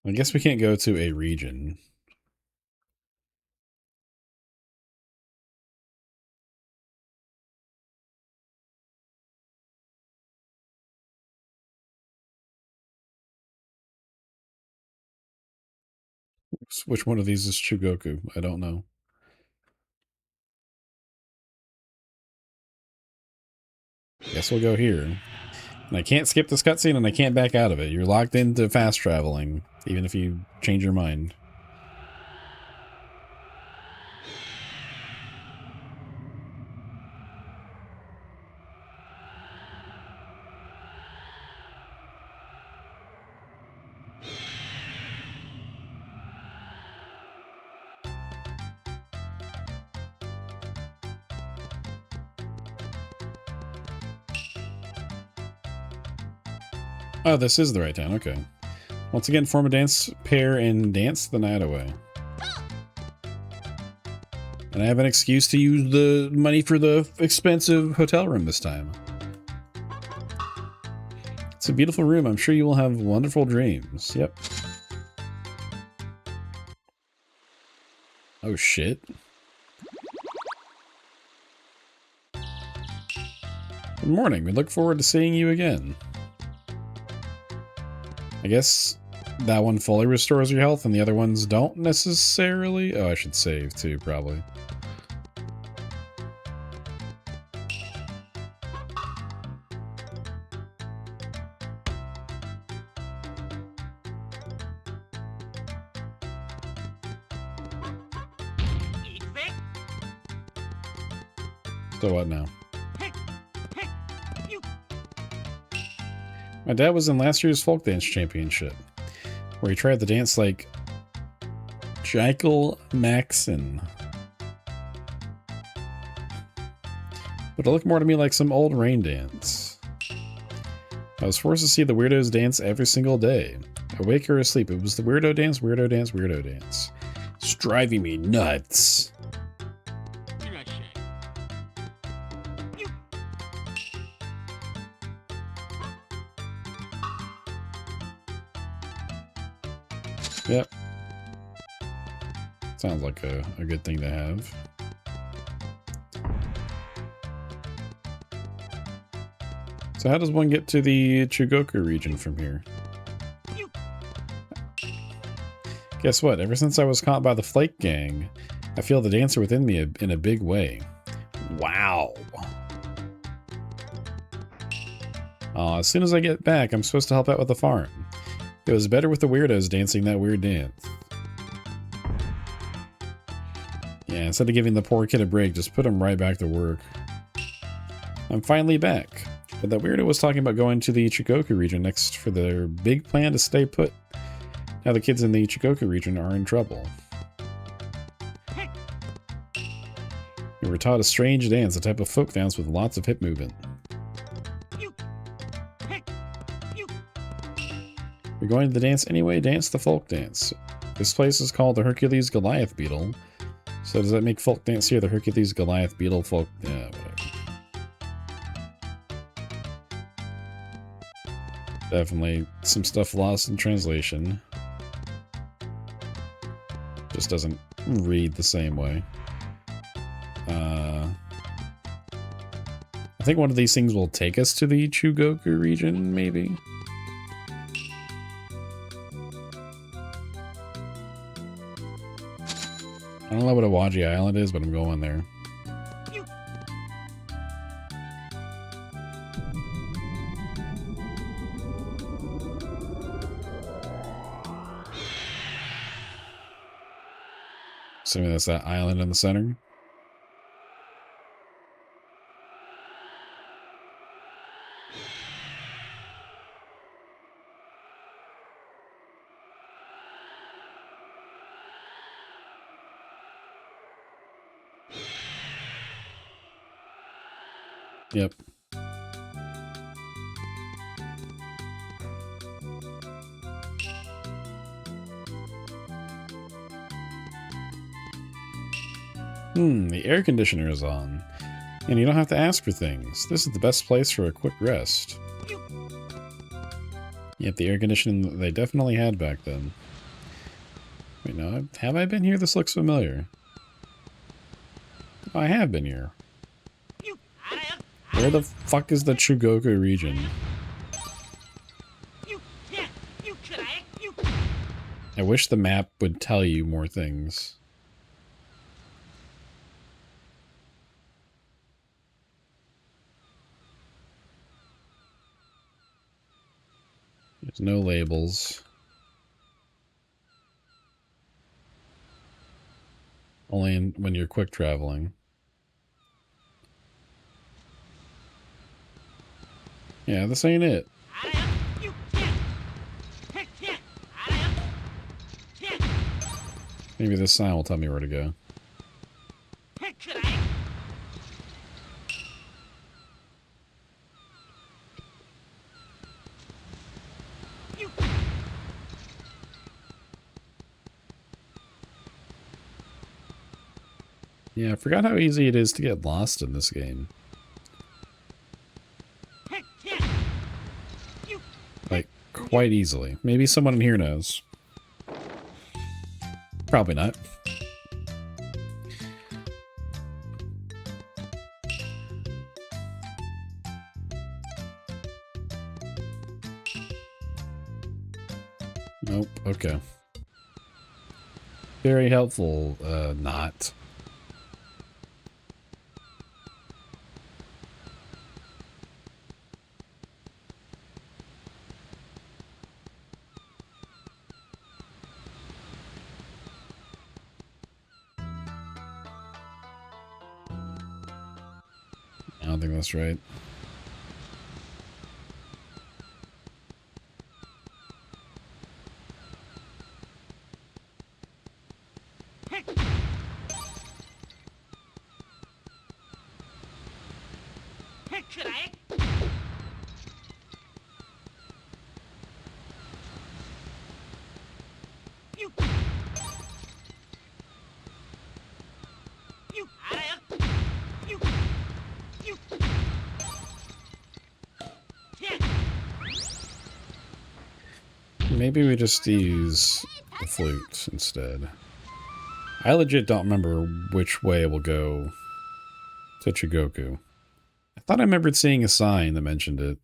I guess we can't go to a region. Which one of these is Chugoku? I don't know. Guess we'll go here. And I can't skip this cutscene and I can't back out of it. You're locked into fast traveling, even if you change your mind. Oh, this is the right town. Okay. Once again, form a dance pair and dance the night away. And I have an excuse to use the money for the expensive hotel room this time. It's a beautiful room. I'm sure you will have wonderful dreams. Yep. Oh, shit. Good morning. We look forward to seeing you again. I guess that one fully restores your health and the other ones don't necessarily. Oh, I should save too, probably. So what now? My dad was in last year's folk dance championship, where he tried to dance like Jekyll Maxon. But it looked more to me like some old rain dance. I was forced to see the weirdos dance every single day. Awake or asleep, it was the weirdo dance, weirdo dance, weirdo dance. It's driving me nuts. Yep. Sounds like a good thing to have. So how does one get to the Chugoku region from here? Guess what? Ever since I was caught by the Flake Gang, I feel the dancer within me in a big way. Wow. As soon as I get back, I'm supposed to help out with the farm. It was better with the weirdos dancing that weird dance. Yeah, instead of giving the poor kid a break, just put him right back to work. I'm finally back. But that weirdo was talking about going to the Chugoku region next for their big plan to stay put. Now the kids in the Chugoku region are in trouble. We were taught a strange dance, a type of folk dance with lots of hip movement. We're going to the dance anyway, dance the folk dance. This place is called the Hercules Goliath Beetle. So does that make folk dance here the Hercules Goliath Beetle folk? Yeah, whatever. Definitely some stuff lost in translation. Just doesn't read the same way. I think one of these things will take us to the Chugoku region, maybe? I don't know what Awaji Island is, but I'm going there. Assuming that's that island in the center. Yep. The air conditioner is on. And you don't have to ask for things. This is the best place for a quick rest. Yep, the air conditioning they definitely had back then. Wait, no, have I been here? This looks familiar. Oh, I have been here. Where the fuck is the Chugoku region? I wish the map would tell you more things. There's no labels. Only when you're quick traveling. Yeah, this ain't it. Maybe this sign will tell me where to go. Yeah, I forgot how easy it is to get lost in this game. Like, quite easily. Maybe someone in here knows. Probably not. Nope, okay. Very helpful, not. I don't think that's right. Maybe we just use the flute instead. I legit don't remember which way it will go to Chugoku. I thought I remembered seeing a sign that mentioned it.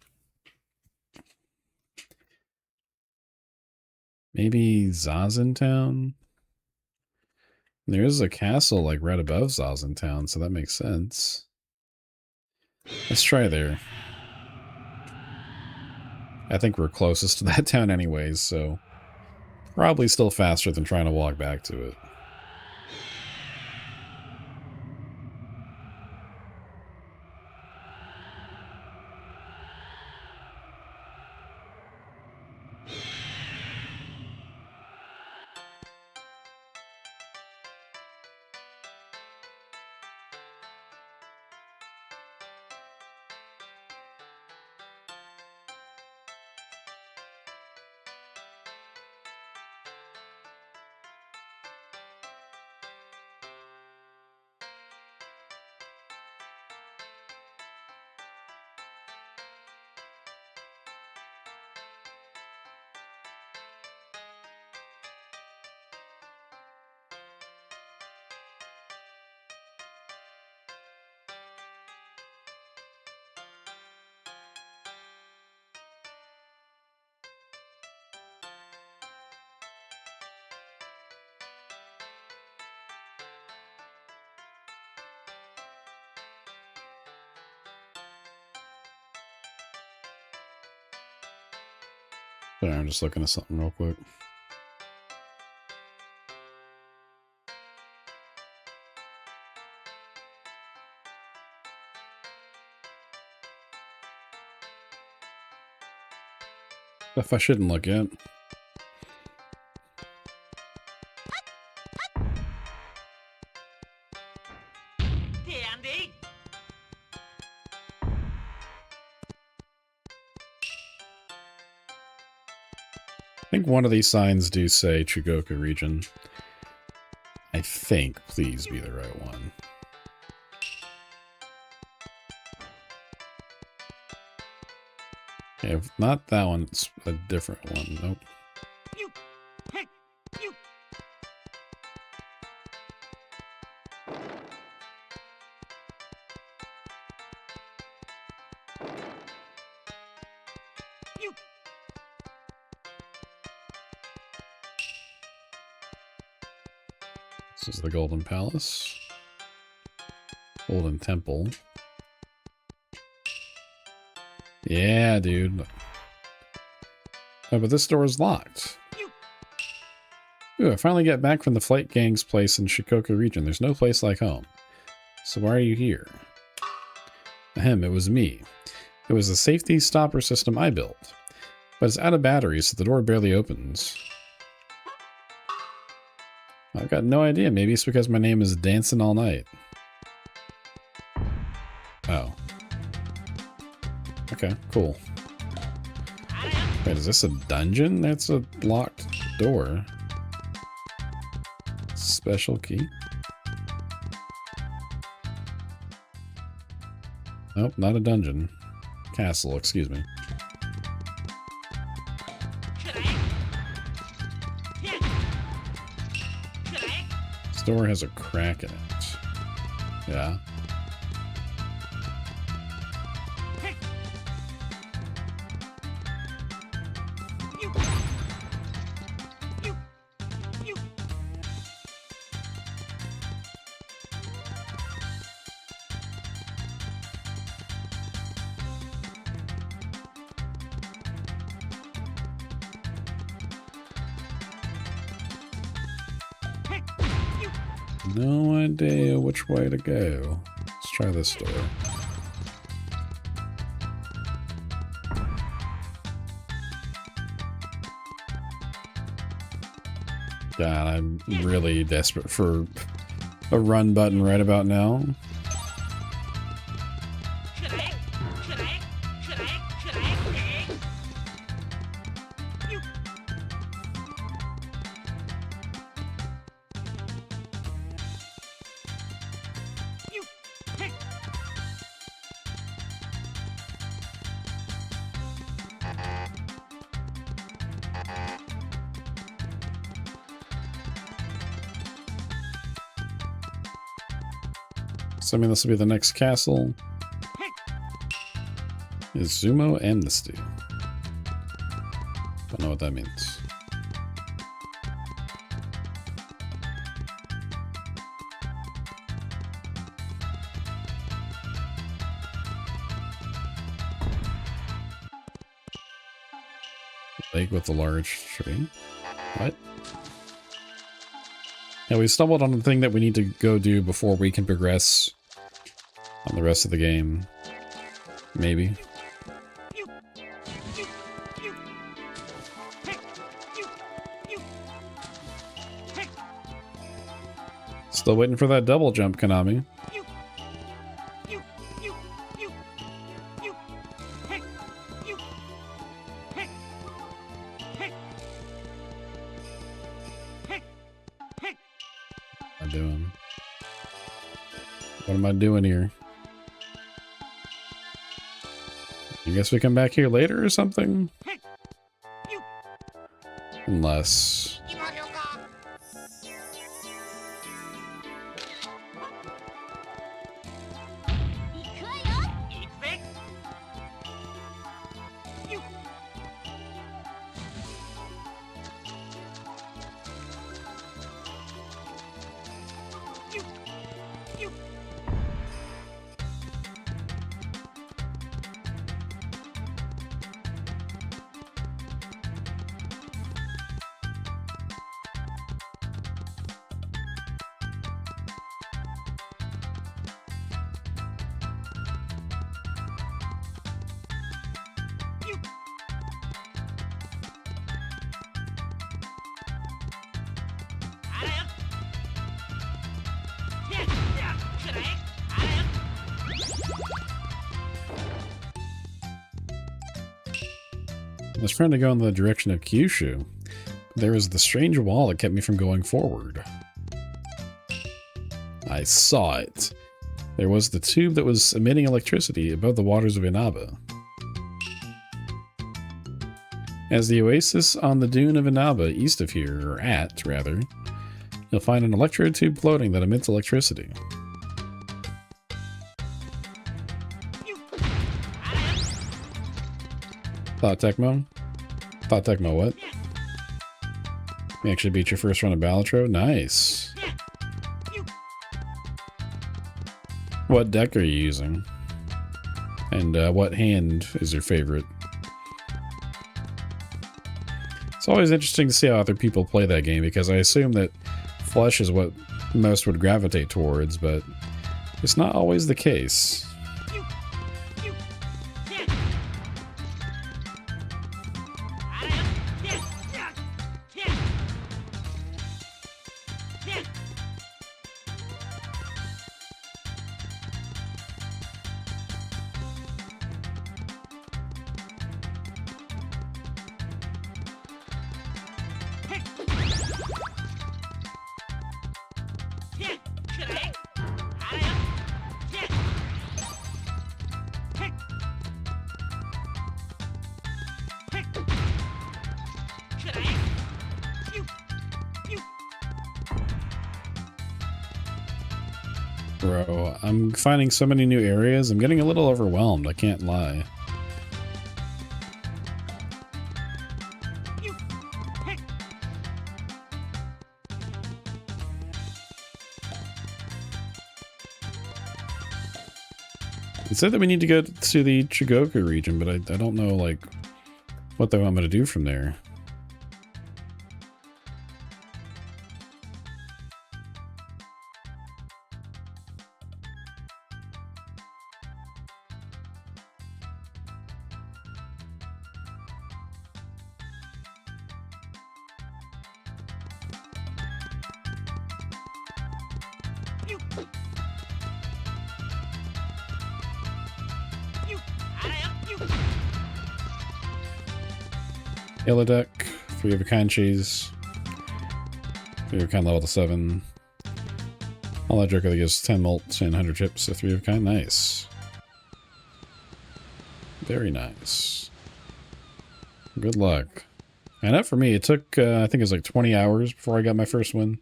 Maybe Zazen Town? There is a castle like right above Zazen Town, so that makes sense. Let's try there. I think we're closest to that town anyways, so probably still faster than trying to walk back to it. Sorry, I'm just looking at something real quick. Stuff I shouldn't look at. I think one of these signs do say Chugoku region. I think. Please be the right one. Okay, if not that one, it's a different one. Nope. This is the Golden Palace. Golden Temple. Yeah, dude. Oh, but this door is locked. Ooh, I finally get back from the flight gang's place in Shikoku region. There's no place like home. So why are you here? Ahem, it was me. It was the safety stopper system I built. But it's out of batteries, so the door barely opens. I've got no idea. Maybe it's because my name is Dancing All Night. Oh. Okay, cool. Wait, is this a dungeon? That's a locked door. Special key. Nope, not a dungeon. Castle, excuse me. This door has a crack in it. Yeah. No idea which way to go. Let's try this door. God, I'm really desperate for a run button right about now. So I mean, this will be the next castle. Izumo Amnesty. Don't know what that means. Lake with a large tree. What? Yeah, we stumbled on the thing that we need to go do before we can progress on the rest of the game. Maybe. Still waiting for that double jump, Konami. What am I doing here? I guess we come back here later or something? Unless... was trying to go in the direction of Kyushu. There was the strange wall that kept me from going forward. I saw it. There was the tube that was emitting electricity above the waters of Inaba. As the oasis on the dune of Inaba, east of here, or at, rather, you'll find an electrode tube floating that emits electricity. Thought Tecmo? Thought Tecmo what? You actually beat your first run of Balatro? Nice. What deck are you using? And what hand is your favorite? It's always interesting to see how other people play that game, because I assume that flesh is what most would gravitate towards, but it's not always the case. Bro, I'm finding so many new areas, I'm getting a little overwhelmed, I can't lie. It said that we need to go to the Chigoku region, but I don't know, like, what they want me to do from there. Yellow deck, 3 of a kind cheese, 3 of a kind level to 7. All that joker that gives 10 mults and 100 chips, so 3 of a kind, nice. Very nice. Good luck. And that for me, it took, I think it was like 20 hours before I got my first win.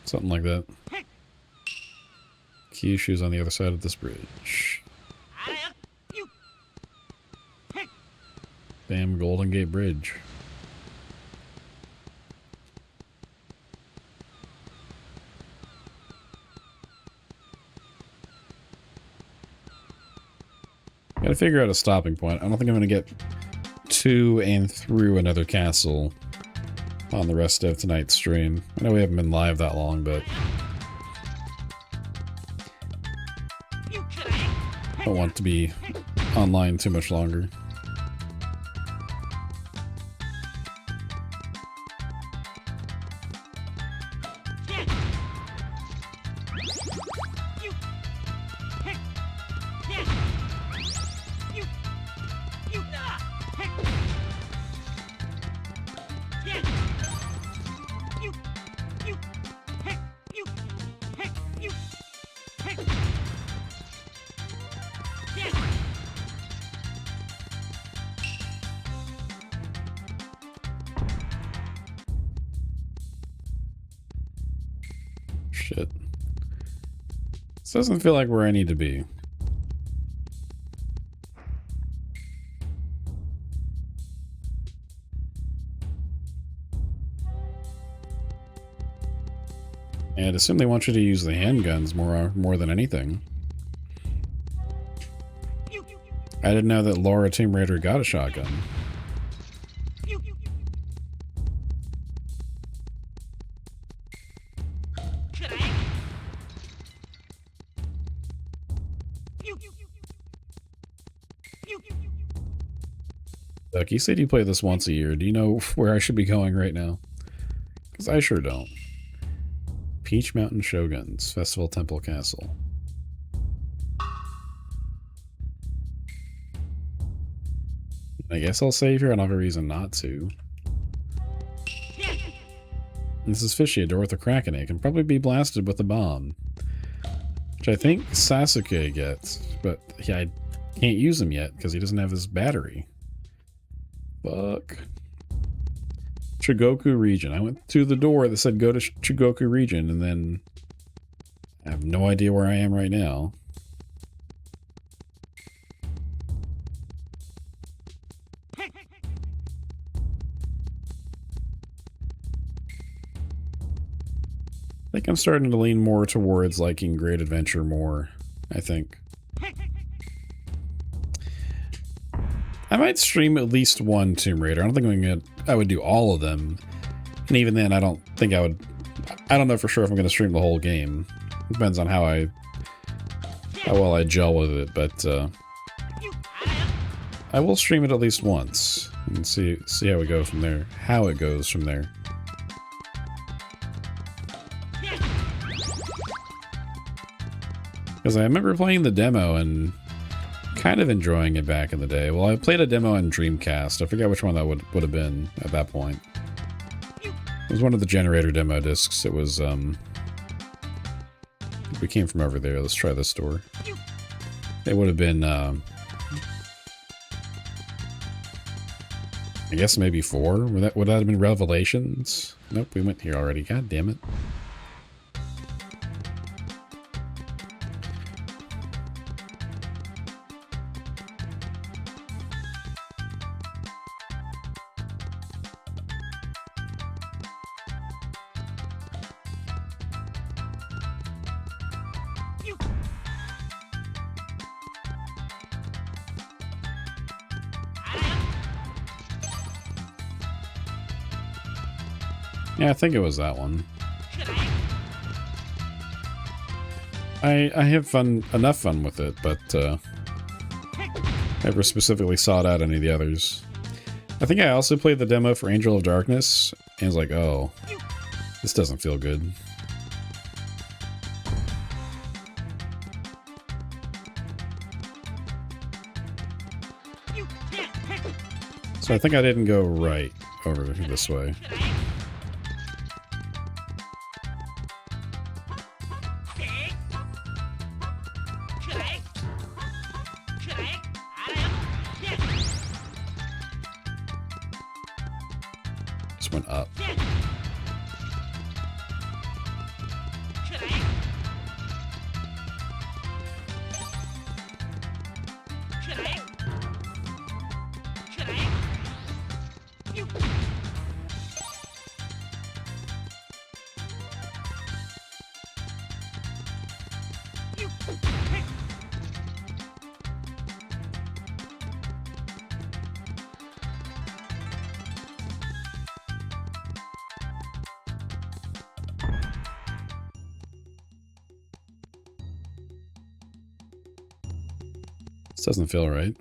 Something like that. Kyushu's on the other side of this bridge. Damn Golden Gate Bridge. Gotta figure out a stopping point. I don't think I'm gonna get to and through another castle on the rest of tonight's stream. I know we haven't been live that long, but I don't want to be online too much longer. Shit. This doesn't feel like where I need to be. And I'd assume they want you to use the handguns more than anything. I didn't know that Laura Tomb Raider got a shotgun. Duck, you said you play this once a year. Do you know where I should be going right now? Because I sure don't. Peach Mountain Shoguns, Festival Temple Castle. I guess I'll save here. I don't have a reason not to. This is fishy. A door with a crack in it. It can probably be blasted with a bomb. Which I think Sasuke gets. But yeah, I can't use him yet because he doesn't have his battery. Fuck. Chigoku region. I went to the door that said go to Chigoku region, and then I have no idea where I am right now. I think I'm starting to lean more towards liking Great Adventure more, I think. I might stream at least one Tomb Raider. I don't think I would do all of them. And even then, I don't think I would... I don't know for sure if I'm going to stream the whole game. It depends on how well I gel with it, but I will stream it at least once and see how we go from there. How it goes from there. Because I remember playing the demo and kind of enjoying it back in the day. Well, I played a demo on Dreamcast. I forget which one that would have been at that point. It was one of the Generator demo discs. It was, we came from over there. Let's try this door. It would have been, I guess maybe 4? Would that have been Revelations? Nope, we went here already. God damn it. Yeah, I think it was that one. I have enough fun with it, but never specifically sought out any of the others. I think I also played the demo for Angel of Darkness, and was like, oh, this doesn't feel good. So I think I didn't go right over this way. Just went up. This doesn't feel right.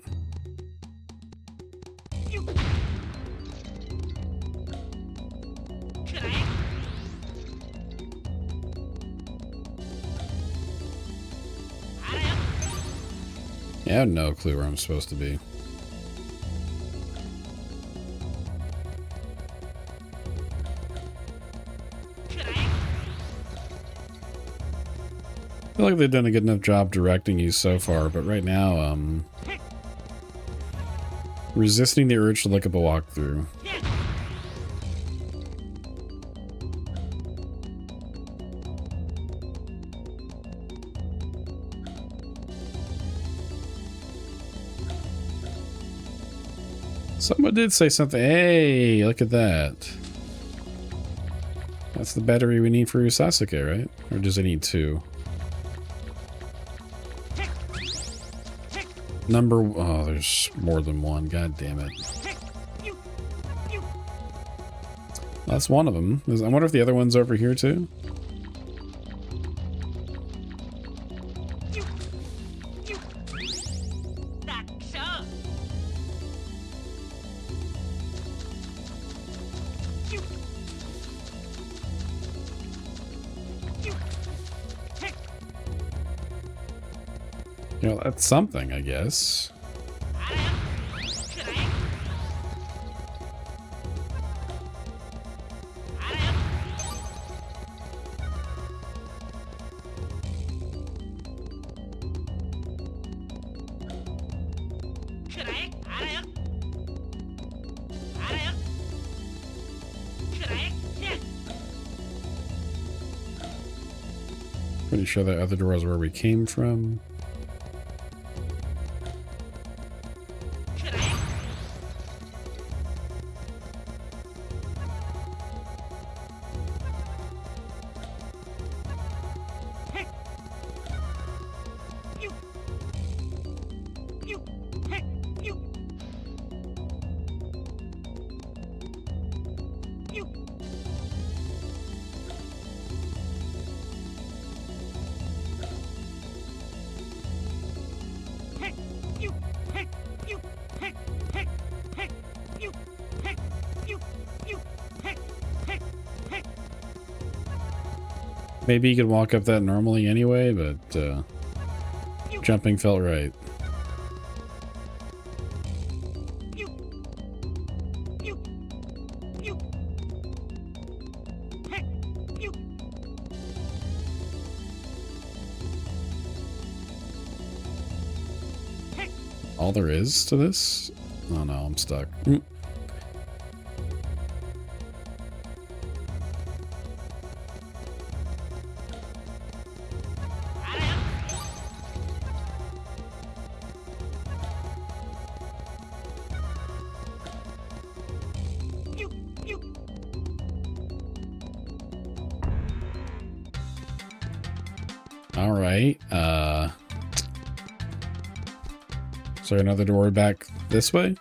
Yeah, I have no clue where I'm supposed to be. I feel like they've done a good enough job directing you so far, but right now, resisting the urge to look up a walkthrough. Someone did say something. Hey, look at that. That's the battery we need for Sasuke, right? Or does it need 2? Oh, there's more than one. God damn it. That's one of them. I wonder if the other one's over here too. You know, that's something, I guess. Pretty sure that other door is where we came from. Maybe you could walk up that normally anyway, but jumping felt right. All there is to this? Oh no, I'm stuck. All right. Is there another door back this way?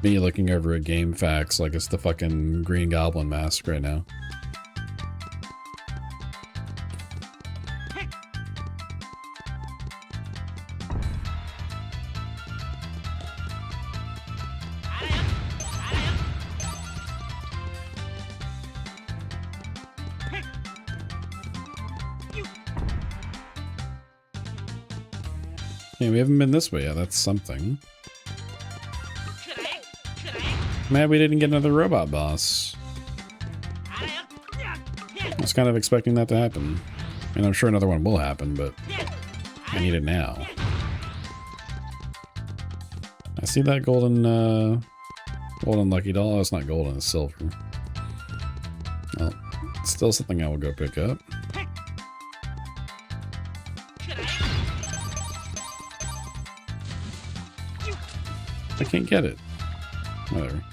Me looking over at game facts like it's the fucking Green Goblin mask right now. Yeah, we haven't been this way yet. That's something. Man, we didn't get another robot boss. I was kind of expecting that to happen. And I'm sure another one will happen, but I need it now. I see that golden lucky doll. Oh, it's not golden, it's silver. Well, it's still something I will go pick up. I can't get it. Whatever.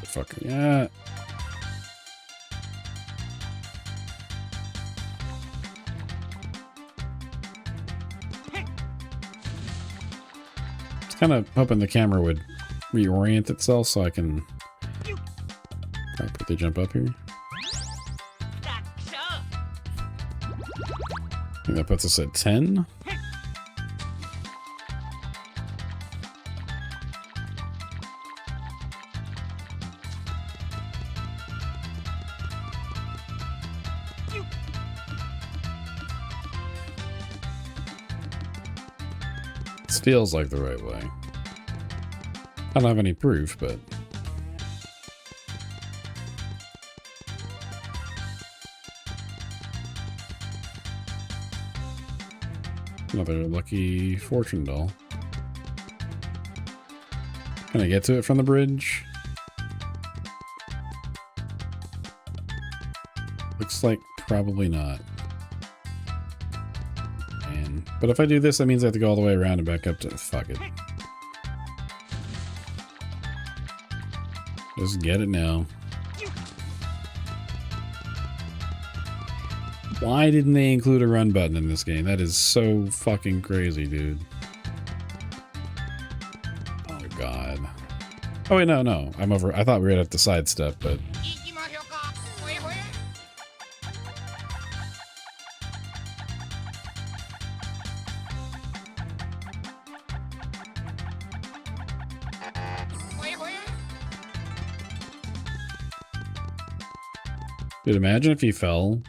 The fuck are you at? I was kind of hoping the camera would reorient itself so I can properly jump up here. I think that puts us at 10. This feels like the right way. I don't have any proof, but another lucky fortune doll. Can I get to it from the bridge? Looks like probably not. Man. But if I do this, that means I have to go all the way around and back up to... Fuck it. Just get it now. Why didn't they include a run button in this game? That is so fucking crazy, dude. Oh god. Oh wait, no. I'm over. I thought we were gonna have to sidestep, but... Dude, imagine if he fell.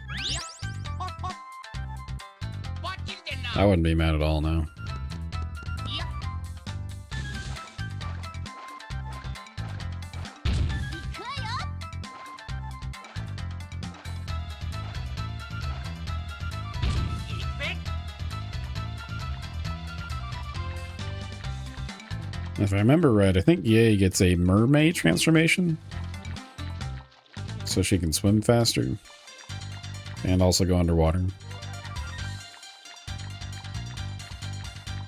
I wouldn't be mad at all now. If I remember right, I think Yae gets a mermaid transformation. So she can swim faster. And also go underwater.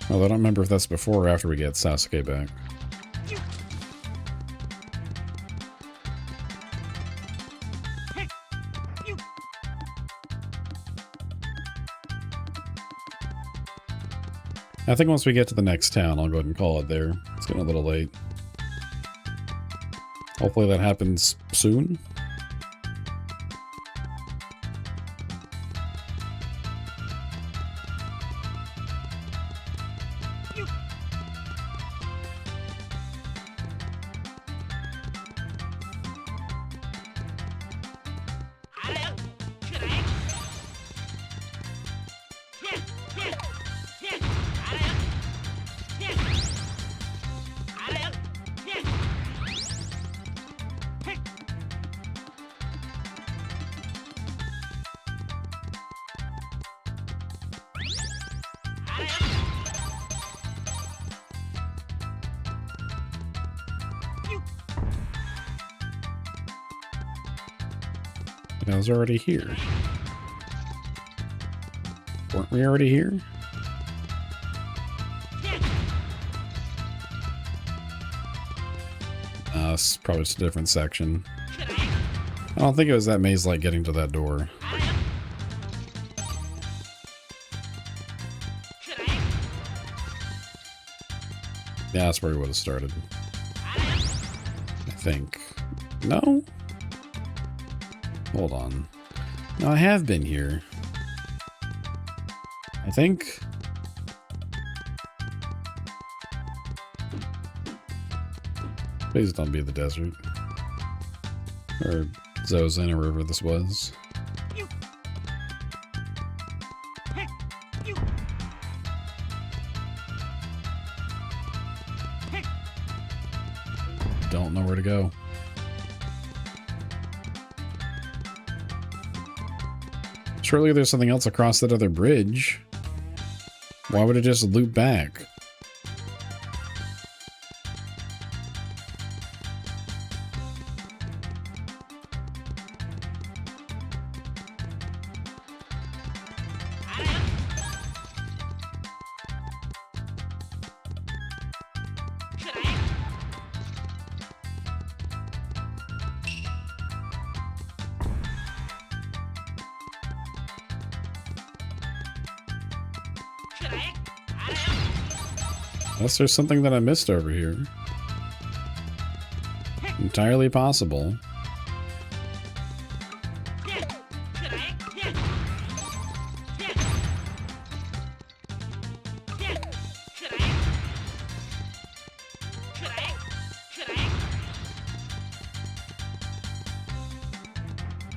Although I don't remember if that's before or after we get Sasuke back. I think once we get to the next town, I'll go ahead and call it there. It's getting a little late. Hopefully that happens soon. I was already here. Weren't we already here? It's probably just a different section. I don't think it was that maze-like getting to that door. Yeah, that's where we would have started. I think. No? Hold on. No, I have been here. I think. Please don't be the desert. Or Zozen or wherever this was. Don't know where to go. Surely there's something else across that other bridge. Why would it just loop back? Unless there's something that I missed over here. Entirely possible.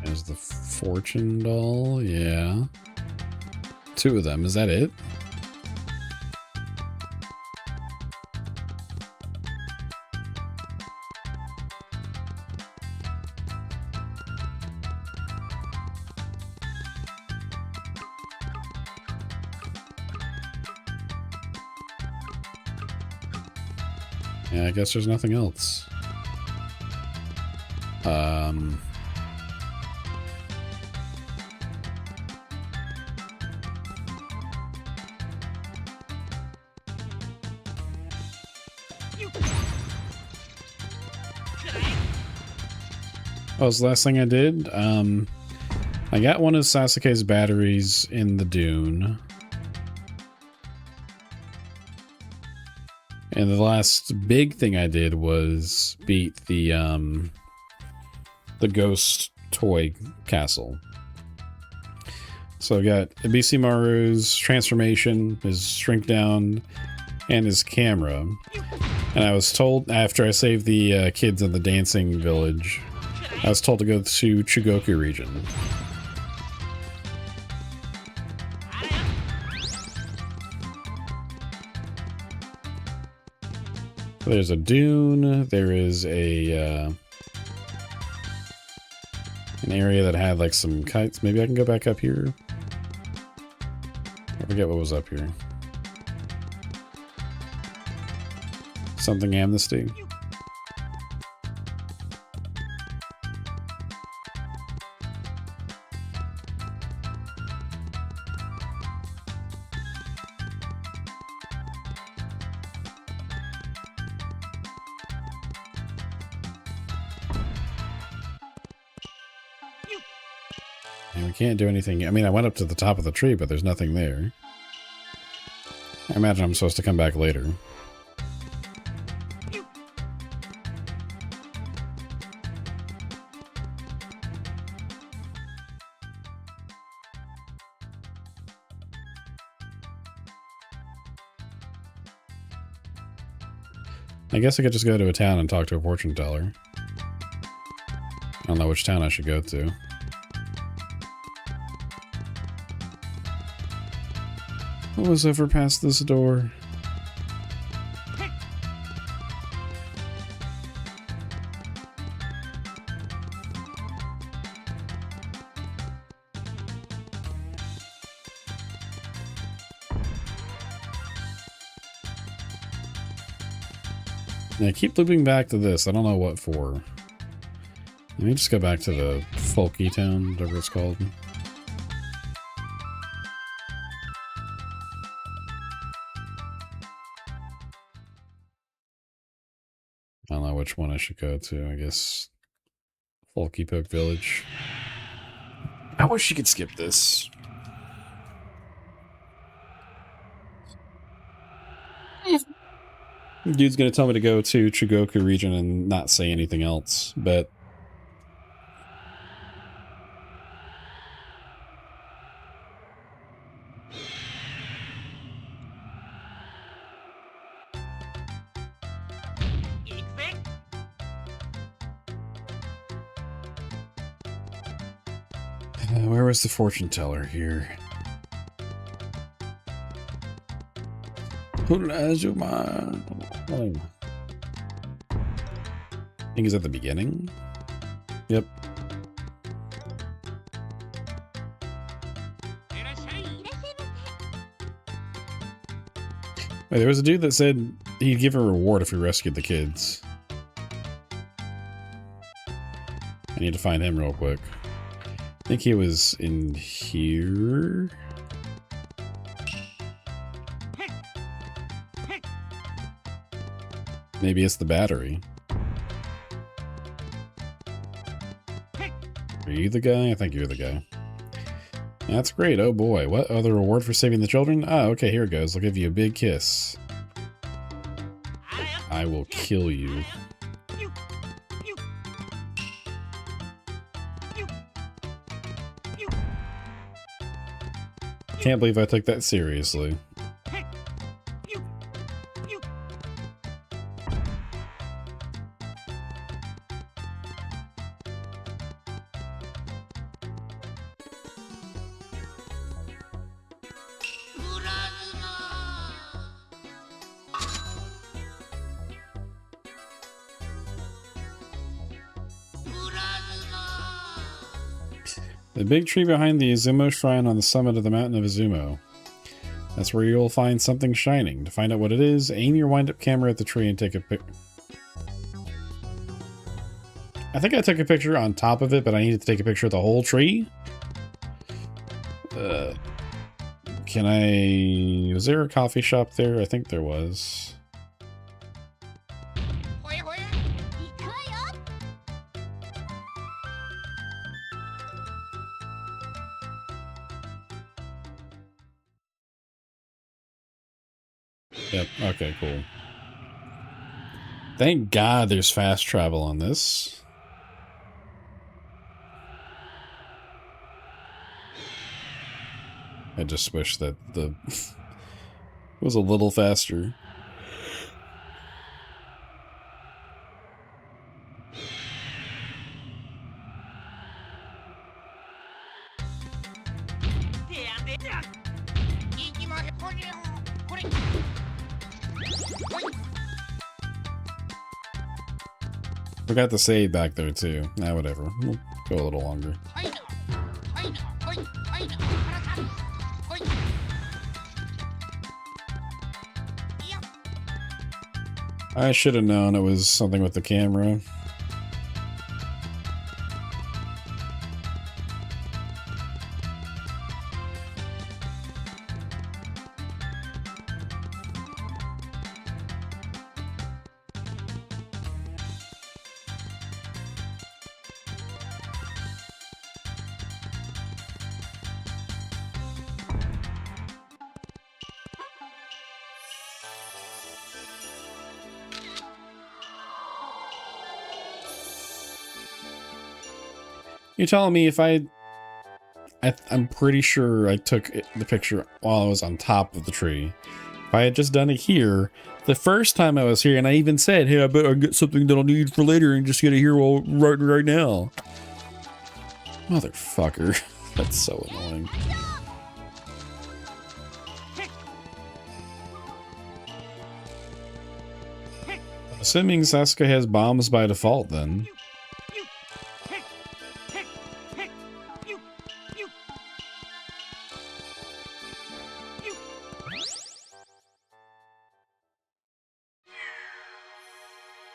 There's the fortune doll, yeah. 2 of them, is that it? Yeah, I guess there's nothing else. Oh, was the last thing I did? I got one of Sasuke's batteries in the dune. And the last big thing I did was beat the ghost toy castle. So I got Ibisimaru's transformation, his shrink down, and his camera. And I was told, after I saved the kids in the dancing village, I was told to go to Chugoku region. There's a dune, there is a an area that had like some kites. Maybe I can go back up here. I forget what was up here. Something amnesty. And we can't do anything. I mean, I went up to the top of the tree, but there's nothing there. I imagine I'm supposed to come back later. I guess I could just go to a town and talk to a fortune teller. I don't know which town I should go to. What was ever past this door? Yeah, I keep looping back to this. I don't know what for. Let me just go back to the folky town, whatever it's called. I don't know which one I should go to. I guess Folky Poke Village. I wish you could skip this. Dude's gonna tell me to go to Chugoku region and not say anything else, but where was the fortune teller here? Azuma. Oh. I think he's at the beginning. Yep. Wait, there was a dude that said he'd give a reward if we rescued the kids. I need to find him real quick. I think he was in here. Maybe it's the battery. Are you the guy? I think you're the guy. That's great. Oh boy. What other reward for saving the children? Oh, okay, here it goes. I'll give you a big kiss. I will kill you. Can't believe I took that seriously. The big tree behind the Izumo Shrine on the summit of the mountain of Izumo. That's where you'll find something shining. To find out what it is, aim your wind-up camera at the tree and take a pic. I think I took a picture on top of it, but I needed to take a picture of the whole tree. Can I... Was there a coffee shop there? I think there was. Yep, okay, cool. Thank God there's fast travel on this. I just wish that the was a little faster. Forgot to save back there too. Nah, whatever. We'll go a little longer. I should have known it was something with the camera. You're telling me if I'm pretty sure I took the picture while I was on top of the tree. If I had just done it here, the first time I was here, and I even said, hey, I bet I'll get something that I'll need for later and just get it here right now. Motherfucker. That's so annoying. Assuming Sasuke has bombs by default, then.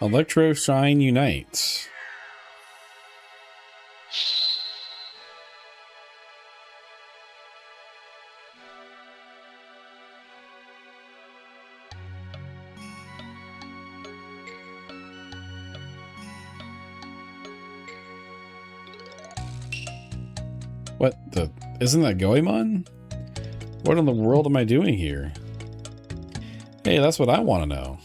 Electro Shine Unite. What the? Isn't that Goemon? What in the world am I doing here? Hey, that's what I want to know.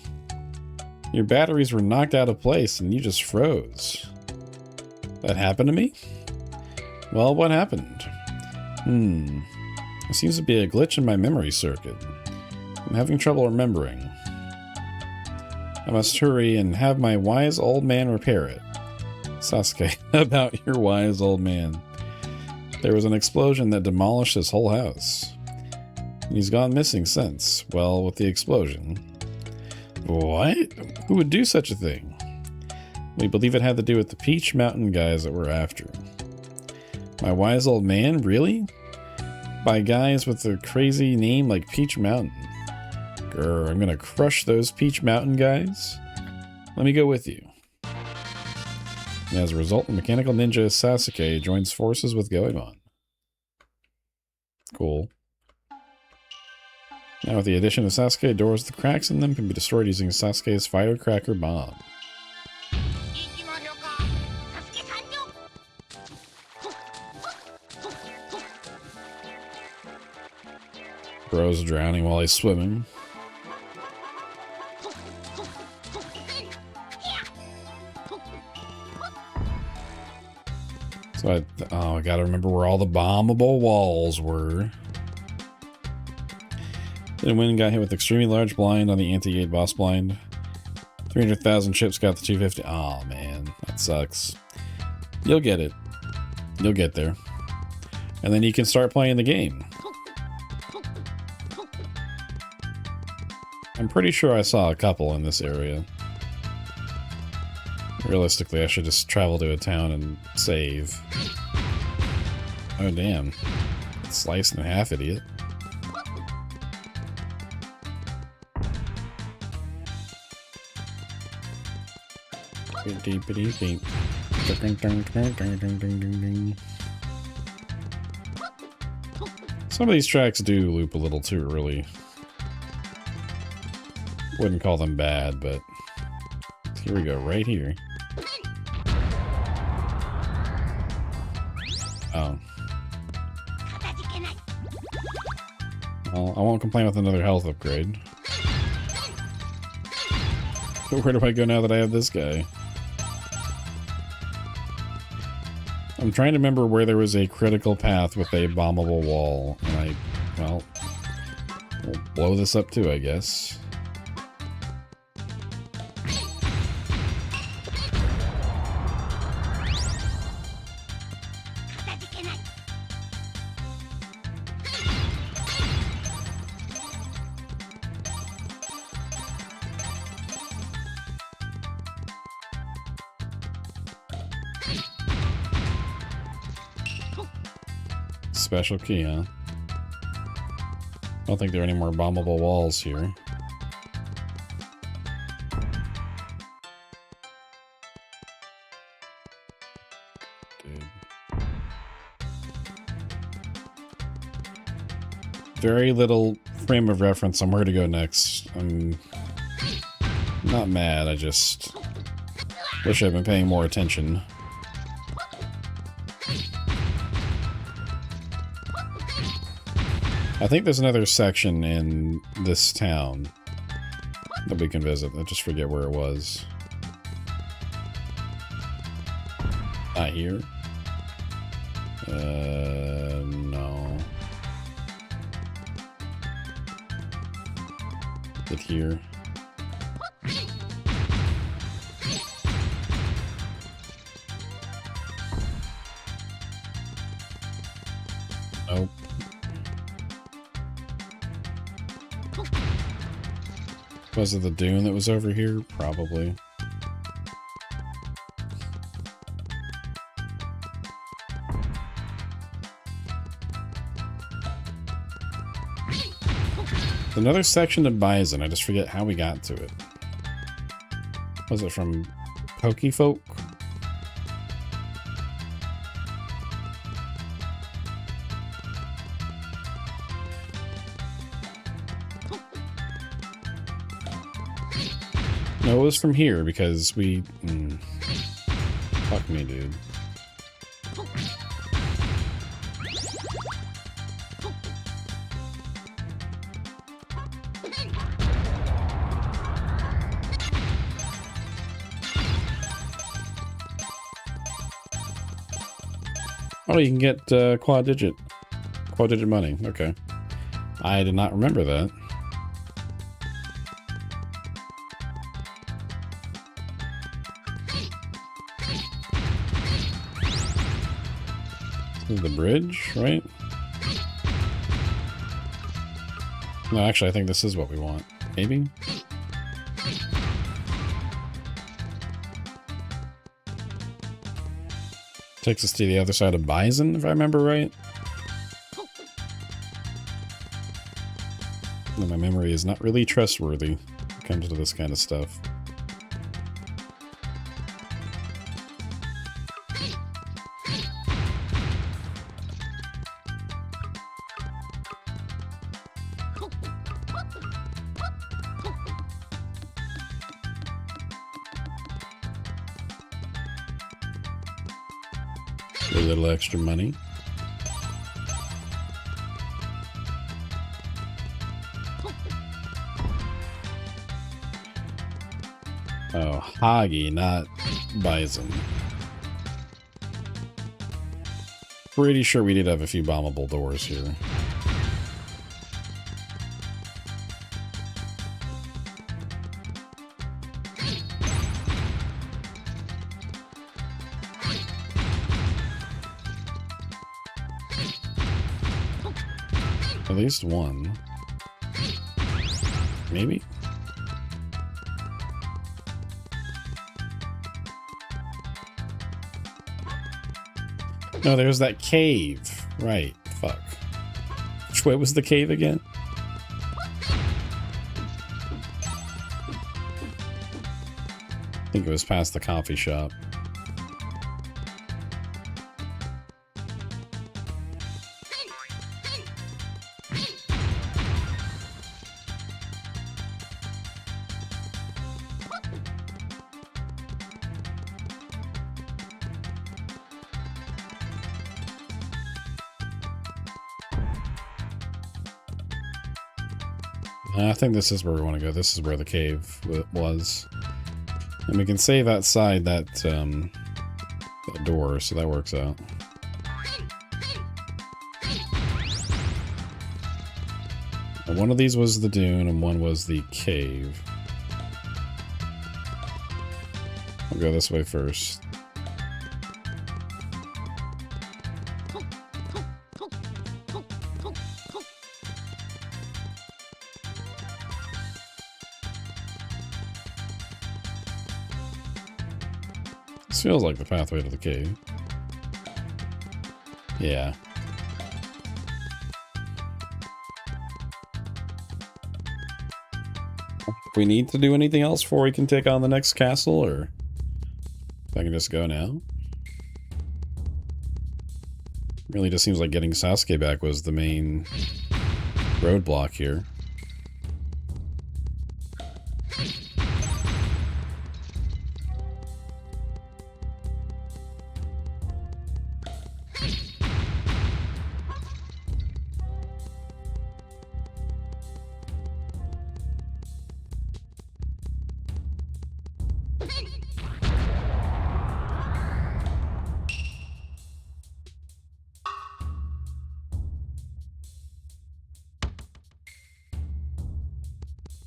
Your batteries were knocked out of place and you just froze. That happened to me? Well, what happened? There seems to be a glitch in my memory circuit. I'm having trouble remembering. I must hurry and have my wise old man repair it. Sasuke, about your wise old man. There was an explosion that demolished his whole house. And he's gone missing since. Well, with the explosion. What? Who would do such a thing? We believe it had to do with the Peach Mountain guys that we're after. My wise old man? Really? By guys with a crazy name like Peach Mountain. Grr, I'm gonna crush those Peach Mountain guys? Let me go with you. And as a result, the mechanical ninja Sasuke joins forces with Goemon. Cool. Now with the addition of Sasuke, doors with cracks in them can be destroyed using Sasuke's firecracker bomb. Bro's drowning while he's swimming. So I gotta remember where all the bombable walls were. Then went and got hit with extremely large blind on the anti-gate boss blind. 300,000 chips got the 250. Oh man, that sucks. You'll get it. You'll get there. And then you can start playing the game. I'm pretty sure I saw a couple in this area. Realistically, I should just travel to a town and save. Oh damn. Sliced in half, idiot. Some of these tracks do loop a little too early. Wouldn't call them bad, but here we go, right here. Oh. Well, I won't complain with another health upgrade. But where do I go now that I have this guy? I'm trying to remember where there was a critical path with a bombable wall, and well, we'll blow this up too, I guess. Special key, huh? I don't think there are any more bombable walls here. very little frame of reference on where to go next. I'm not mad, I just wish I'd been paying more attention. I think there's another section in this town that we can visit. I just forget where it was. Not here? No. Is it here? Nope. Was it the dune that was over here? Probably. Another section of bison. I just forget how we got to it. Was it from Pokefolk? No, it was from here because we... Fuck me, dude. Oh, you can get quad-digit money. Okay. I did not remember that. This is the bridge, right? No, actually, I think this is what we want. Maybe? Takes us to the other side of Bison, if I remember right. And my memory is not really trustworthy when it comes to this kind of stuff. A little extra money. Oh, Hagi, not Bison. Pretty sure we did have a few bombable doors here. At least one. Maybe? No, there's that cave. Right. Fuck. Which way was the cave again? I think it was past the coffee shop. I think this is where we want to go. This is where the cave was. And we can save outside that, that door, so that works out. And one of these was the dune, and one was the cave. I'll go this way first. This feels like the pathway to the cave. Yeah. Do we need to do anything else before we can take on the next castle, or if I can just go now? Really just seems like getting Sasuke back was the main roadblock here.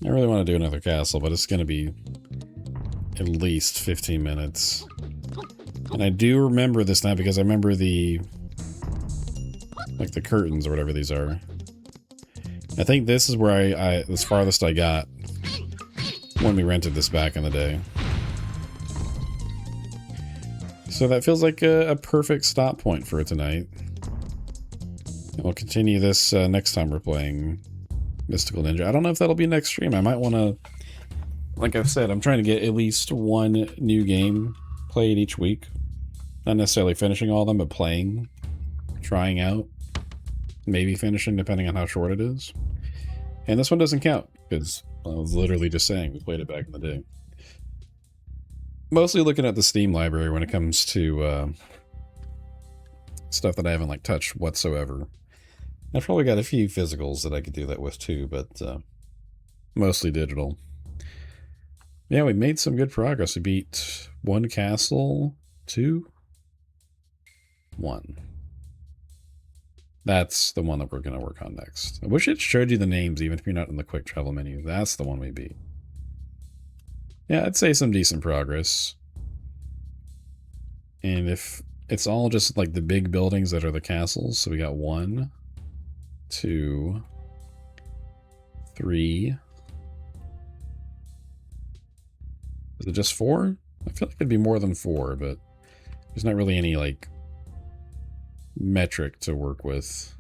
I really want to do another castle, but it's going to be at least 15 minutes. And I do remember this now because I remember the curtains or whatever these are. I think this is where I the farthest I got when we rented this back in the day. So that feels like a perfect stop point for tonight. And we'll continue this next time we're playing Mystical Ninja. I don't know if that'll be next stream. I might want to, like I've said, I'm trying to get at least one new game played each week. Not necessarily finishing all of them, but playing, trying out, maybe finishing depending on how short it is. And this one doesn't count because I was literally just saying we played it back in the day. Mostly looking at the Steam library when it comes to stuff that I haven't like touched whatsoever. I've probably got a few physicals that I could do that with too, but mostly digital. Yeah, we made some good progress. We beat 1 castle, 2, 1. That's the one that we're going to work on next. I wish it showed you the names even if you're not in the quick travel menu. That's the one we beat. Yeah, I'd say some decent progress. And if it's all just like the big buildings that are the castles, so we got 1, 2, 3. Is it just 4? I feel like it'd be more than 4, but there's not really any like metric to work with.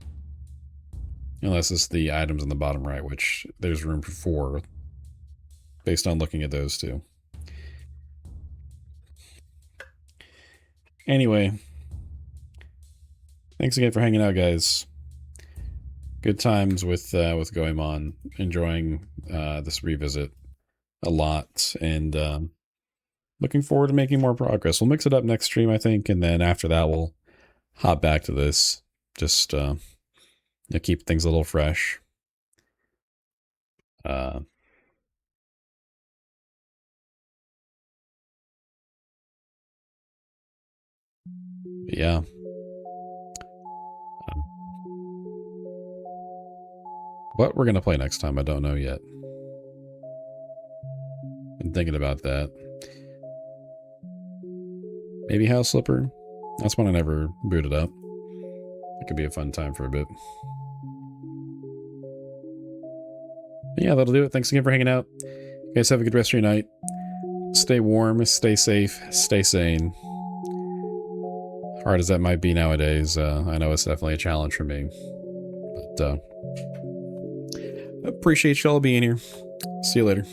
Unless it's the items in the bottom right, which there's room for 4 based on looking at those two. Anyway, thanks again for hanging out, guys. Good times with Goemon. Enjoying this revisit a lot, and looking forward to making more progress. We'll mix it up next stream, I think, and then after that we'll hop back to this. Just keep things a little fresh. Yeah. What we're gonna play next time, I don't know yet. Been thinking about that. Maybe House Slipper? That's one I never booted up. It could be a fun time for a bit. But yeah, that'll do it. Thanks again for hanging out. You guys have a good rest of your night. Stay warm, stay safe, stay sane. Hard as that might be nowadays, I know it's definitely a challenge for me. But appreciate y'all being here. See you later.